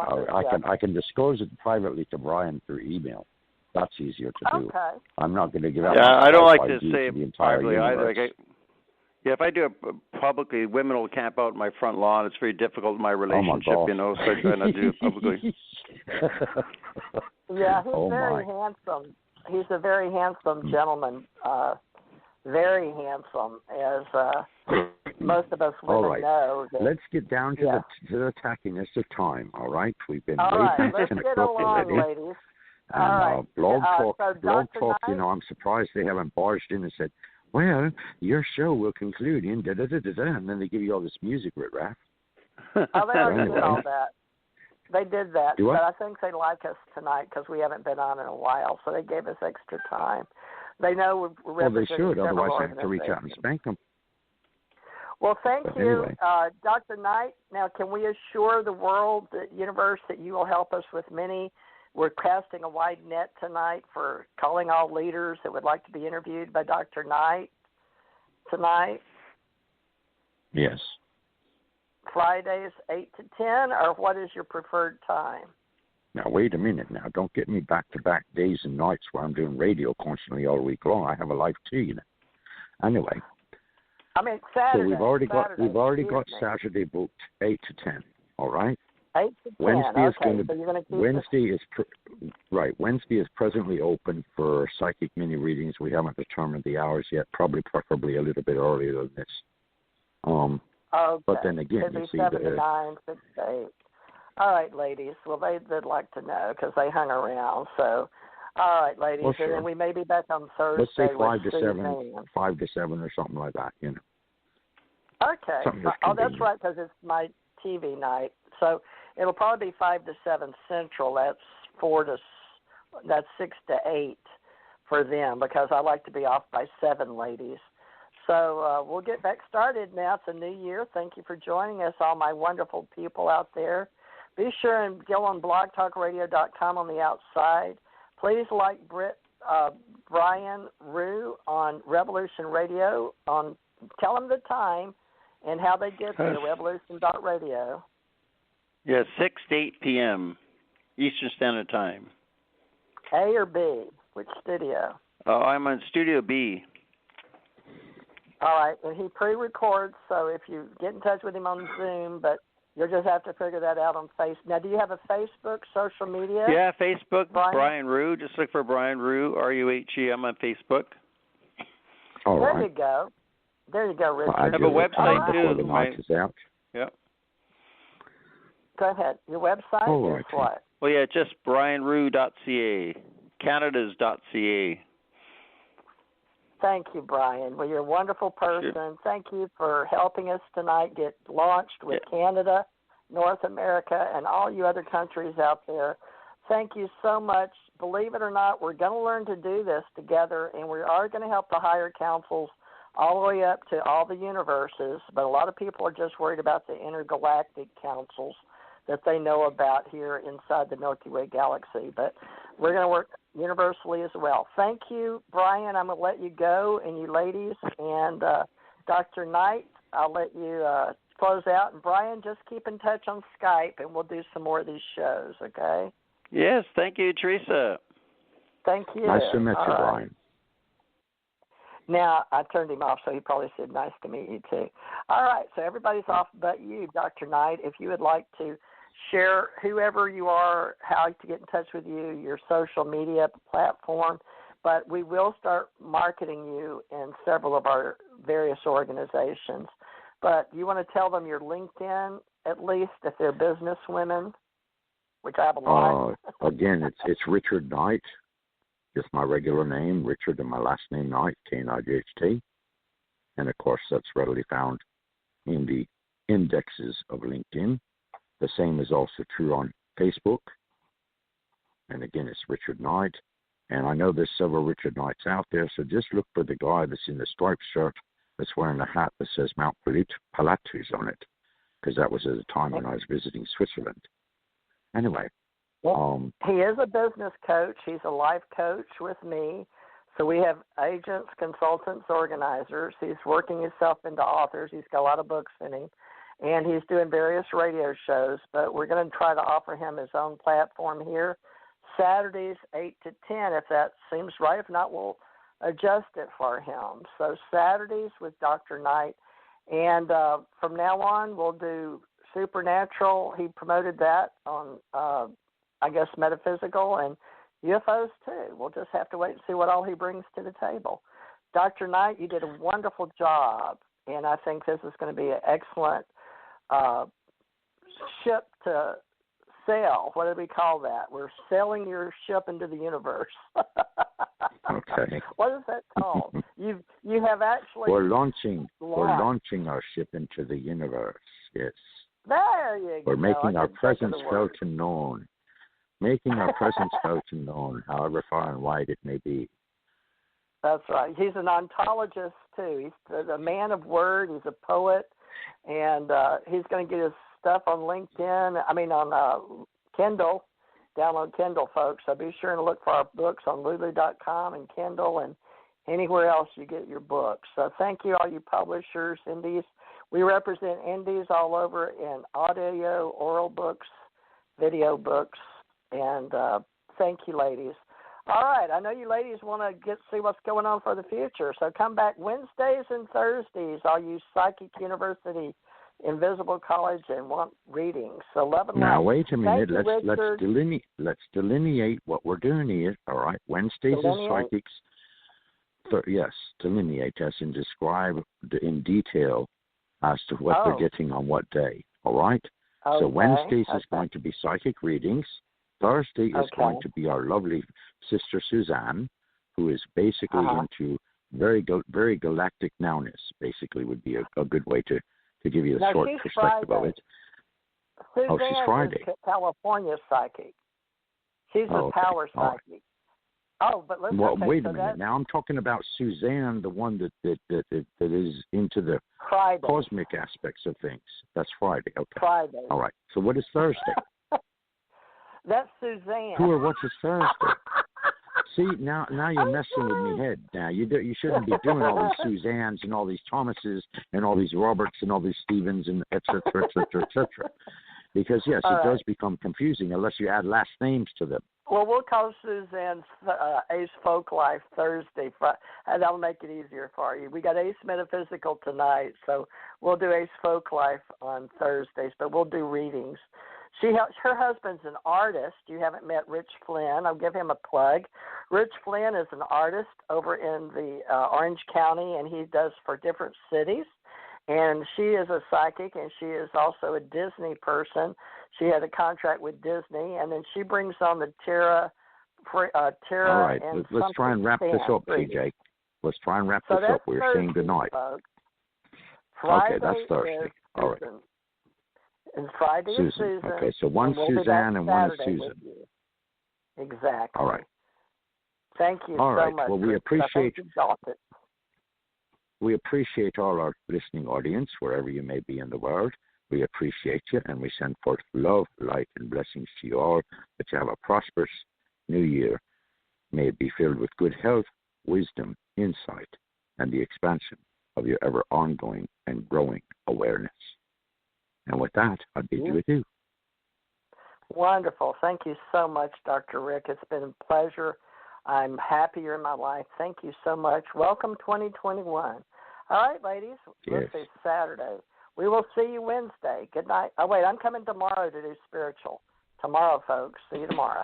I can disclose it privately to Brian through email. That's easier to do. Okay. I'm not going to give out. Yeah, I don't like to say it privately either. If I do it publicly, women will camp out in my front lawn. It's very difficult in my relationship, so I try not to do it publicly. Yeah, he's very handsome. He's a very handsome gentleman. Very handsome, as most of us women know. Let's get down to the tackiness of time, all right? We've been all right, let's get along, ladies. And Blog Talk, I'm surprised they haven't barged in and said, well, your show will conclude in da-da-da-da-da, and then they give you all this music, riff-raff. Oh, they already did all that. They did that, but I think they like us tonight because we haven't been on in a while, so they gave us extra time. They know we're Well, they should, otherwise I have to reach out and spank them. Well, thank But you, anyway. Dr. Knight. Now, can we assure the world, the universe, that you will help us with many? We're casting a wide net tonight for calling all leaders that would like to be interviewed by Dr. Knight tonight. Yes. Fridays, 8 to 10, or what is your preferred time? Now, wait a minute now. Don't get me back-to-back days and nights where I'm doing radio constantly all week long. I have a life too, you know. Anyway. I mean, Saturday. So we've already Saturday, got Saturday booked 8 to 10, all right? 8 to 10. Wednesday is going to so you're going to keep Wednesday is presently open for psychic mini readings. We haven't determined the hours yet. Preferably a little bit earlier than this. Okay. But then again, It'd you be see 7 to 9, 6 to 8. All right, ladies. Well, they'd like to know because they hung around. So, all right, ladies. Well, sure. And then we may be back on Thursday. Let's say 5 to with 7, Suzanne. 5 to 7 or something like that, you know. Okay. Something that's Oh, that's convenient. right, because it's my TV night. So it'll probably be 5 to 7 Central. That's 6 to 8 for them because I like to be off by 7, ladies. So we'll get back started now. It's a new year. Thank you for joining us, all my wonderful people out there. Be sure and go on blogtalkradio.com on the outside. Please like Brian Rue on Revolution Radio. Tell them the time and how they get there, revolution.radio. Yeah, 6 to 8 p.m. Eastern Standard Time. A or B? Which studio? Oh, I'm on Studio B. All right, and he pre-records, so if you get in touch with him on Zoom, but you'll just have to figure that out on Facebook. Now, do you have a Facebook, social media? Yeah, Facebook, Brian Rue. Just look for Brian Rue, R-U-H-E. I'm on Facebook. All there right. you go. There you go, Richard. I have a website, too. The night is out. Yeah. Go ahead. Your website is what? Well, yeah, just brianrue.ca, Canada's.ca. Thank you, Brian. Well, you're a wonderful person. Sure. Thank you for helping us tonight get launched with Canada, North America, and all you other countries out there. Thank you so much. Believe it or not, we're going to learn to do this together, and we are going to help the higher councils all the way up to all the universes. But a lot of people are just worried about the intergalactic councils that they know about here inside the Milky Way galaxy. But we're going to work universally as well. Thank you, Brian. I'm going to let you go, and you ladies. And Dr. Knight, I'll let you close out. And Brian, just keep in touch on Skype, and we'll do some more of these shows, okay? Yes, thank you, Teresa. Thank you. Nice to meet you, Brian. Now, I turned him off, so he probably said, nice to meet you, too. All right, so everybody's off but you, Dr. Knight. If you would like to share whoever you are, how to get in touch with you, your social media platform, but we will start marketing you in several of our various organizations. But you want to tell them your LinkedIn, at least, if they're business women, which I have a lot. Again, it's Richard Knight. Just my regular name, Richard, and my last name, Knight, K-N-I-G-H-T. And, of course, that's readily found in the indexes of LinkedIn. The same is also true on Facebook. And, again, it's Richard Knight. And I know there's several Richard Knights out there, so just look for the guy that's in the striped shirt that's wearing a hat that says Mount Pilatus on it, because that was at a time when I was visiting Switzerland. Anyway. He is a business coach. He's a life coach with me. So we have agents, consultants, organizers. He's working himself into authors. He's got a lot of books in him. And he's doing various radio shows. But we're going to try to offer him his own platform here. Saturdays, 8 to 10, if that seems right. If not, we'll adjust it for him. So Saturdays with Dr. Knight. And from now on, we'll do Supernatural. He promoted that on I guess metaphysical and UFOs too. We'll just have to wait and see what all he brings to the table. Dr. Knight, you did a wonderful job, and I think this is going to be an excellent ship to sail. What do we call that? We're sailing your ship into the universe. Okay. What is that called? You have actually We're launching our ship into the universe. Yes. There you go. We're making our presence felt and known. Making our presence felt and known, however far and wide it may be. That's right. He's an ontologist, too. He's a man of word. He's a poet. And he's going to get his stuff on LinkedIn. On Kindle. Download Kindle, folks. So be sure to look for our books on Lulu.com and Kindle and anywhere else you get your books. So thank you, all you publishers, indies. We represent indies all over in audio, oral books, video books, and thank you, ladies. All right, I know you ladies want to see what's going on for the future, so come back Wednesdays and Thursdays, all you Psychic University, Invisible College, and want readings. 11. Now wait a minute. You, let's delineate what we're doing here. All right, Wednesdays is psychics. Yes, delineate as in describe in detail as to what they're getting on what day. All right. Okay. So Wednesdays is going to be psychic readings. Thursday is going to be our lovely sister Suzanne, who is basically into very galactic nowness. Basically, would be a good way to give you a short perspective of it. Suzanne she's Friday. Is California psychic. She's a power psychic. Right. Oh, but let's. Wait a minute. Now I'm talking about Suzanne, the one that is into the Friday. Cosmic aspects of things. That's Friday. Okay. Friday. All right. So what is Thursday? That's Suzanne. Who or what is Thursday? See, now you're messing with me head. Now you shouldn't be doing all these Suzannes and all these Thomases and all these Roberts and all these Stevens and et cetera, et cetera, et cetera. Because yes, it does become confusing unless you add last names to them. Well, we'll call Suzanne's Ace Folk Life Thursday. That'll make it easier for you. We got Ace Metaphysical tonight, so we'll do Ace Folk Life on Thursdays, but we'll do readings. Her husband's an artist. You haven't met Rich Flynn. I'll give him a plug. Rich Flynn is an artist over in the Orange County, and he does for different cities. And she is a psychic, and she is also a Disney person. She had a contract with Disney, and then she brings on the Terra. All right, and let's try and wrap this up, TJ. Let's try and wrap this up. We're saying goodnight. Okay, that's Thursday. All right. And Friday is Susan. Okay, so one's Suzanne and one is Susan. Exactly. All right. Thank you so much. Well, we appreciate all our listening audience, wherever you may be in the world. We appreciate you, and we send forth love, light, and blessings to you all, that you have a prosperous new year. May it be filled with good health, wisdom, insight, and the expansion of your ever ongoing and growing awareness. And with that, I bid you adieu. Wonderful. Thank you so much, Dr. Rick. It's been a pleasure. I'm happier in my life. Thank you so much. Welcome 2021. All right, ladies. Yes. Let's see, Saturday. We will see you Wednesday. Good night. Oh, wait, I'm coming tomorrow to do spiritual. Tomorrow, folks. See you tomorrow.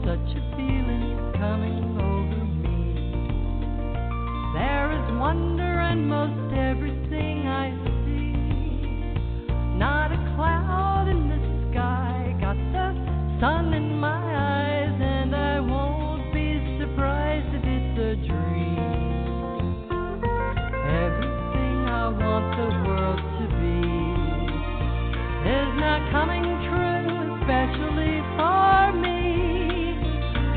Such a feeling coming over me. There is wonder in most everything I see. Not a cloud in the sky, got the sun in my eyes, and I won't be surprised if it's a dream. Everything I want the world to be is not coming true, especially for me.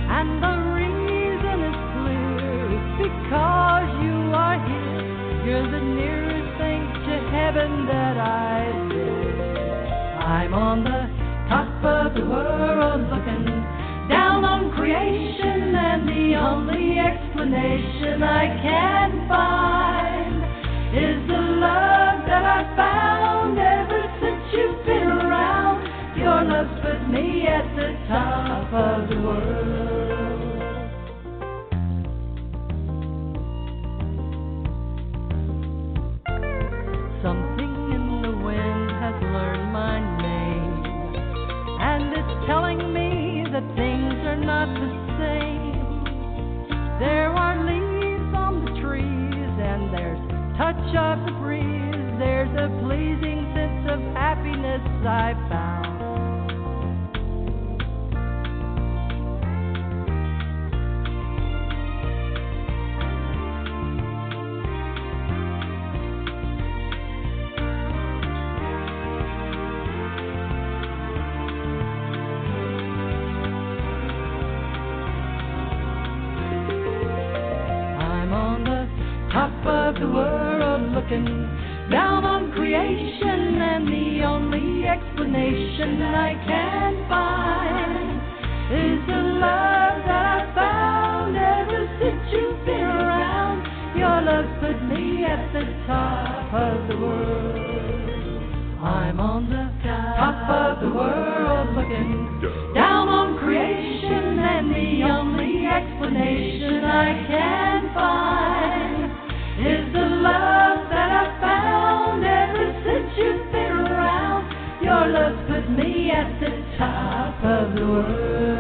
And the reason is clear, it's because you are here. You're the nearest thing to heaven that I live. I'm on the top of the world looking down on creation, and the only explanation I can find is the love that I found ever since you've been around. Your love put me at the top of the world. Something in the wind has learned my name, and it's telling me that things are not the same. There are leaves on the trees, and there's touch of the breeze. There's a pleasing sense of happiness I found. looking down on creation, and the only explanation I can find is the love that I found ever since you've been around. Your love put me at the top of the world. I'm on the top of the world, looking down on creation, and the only explanation I can find is the love that I found ever since you've been around. Your love put me at the top of the world.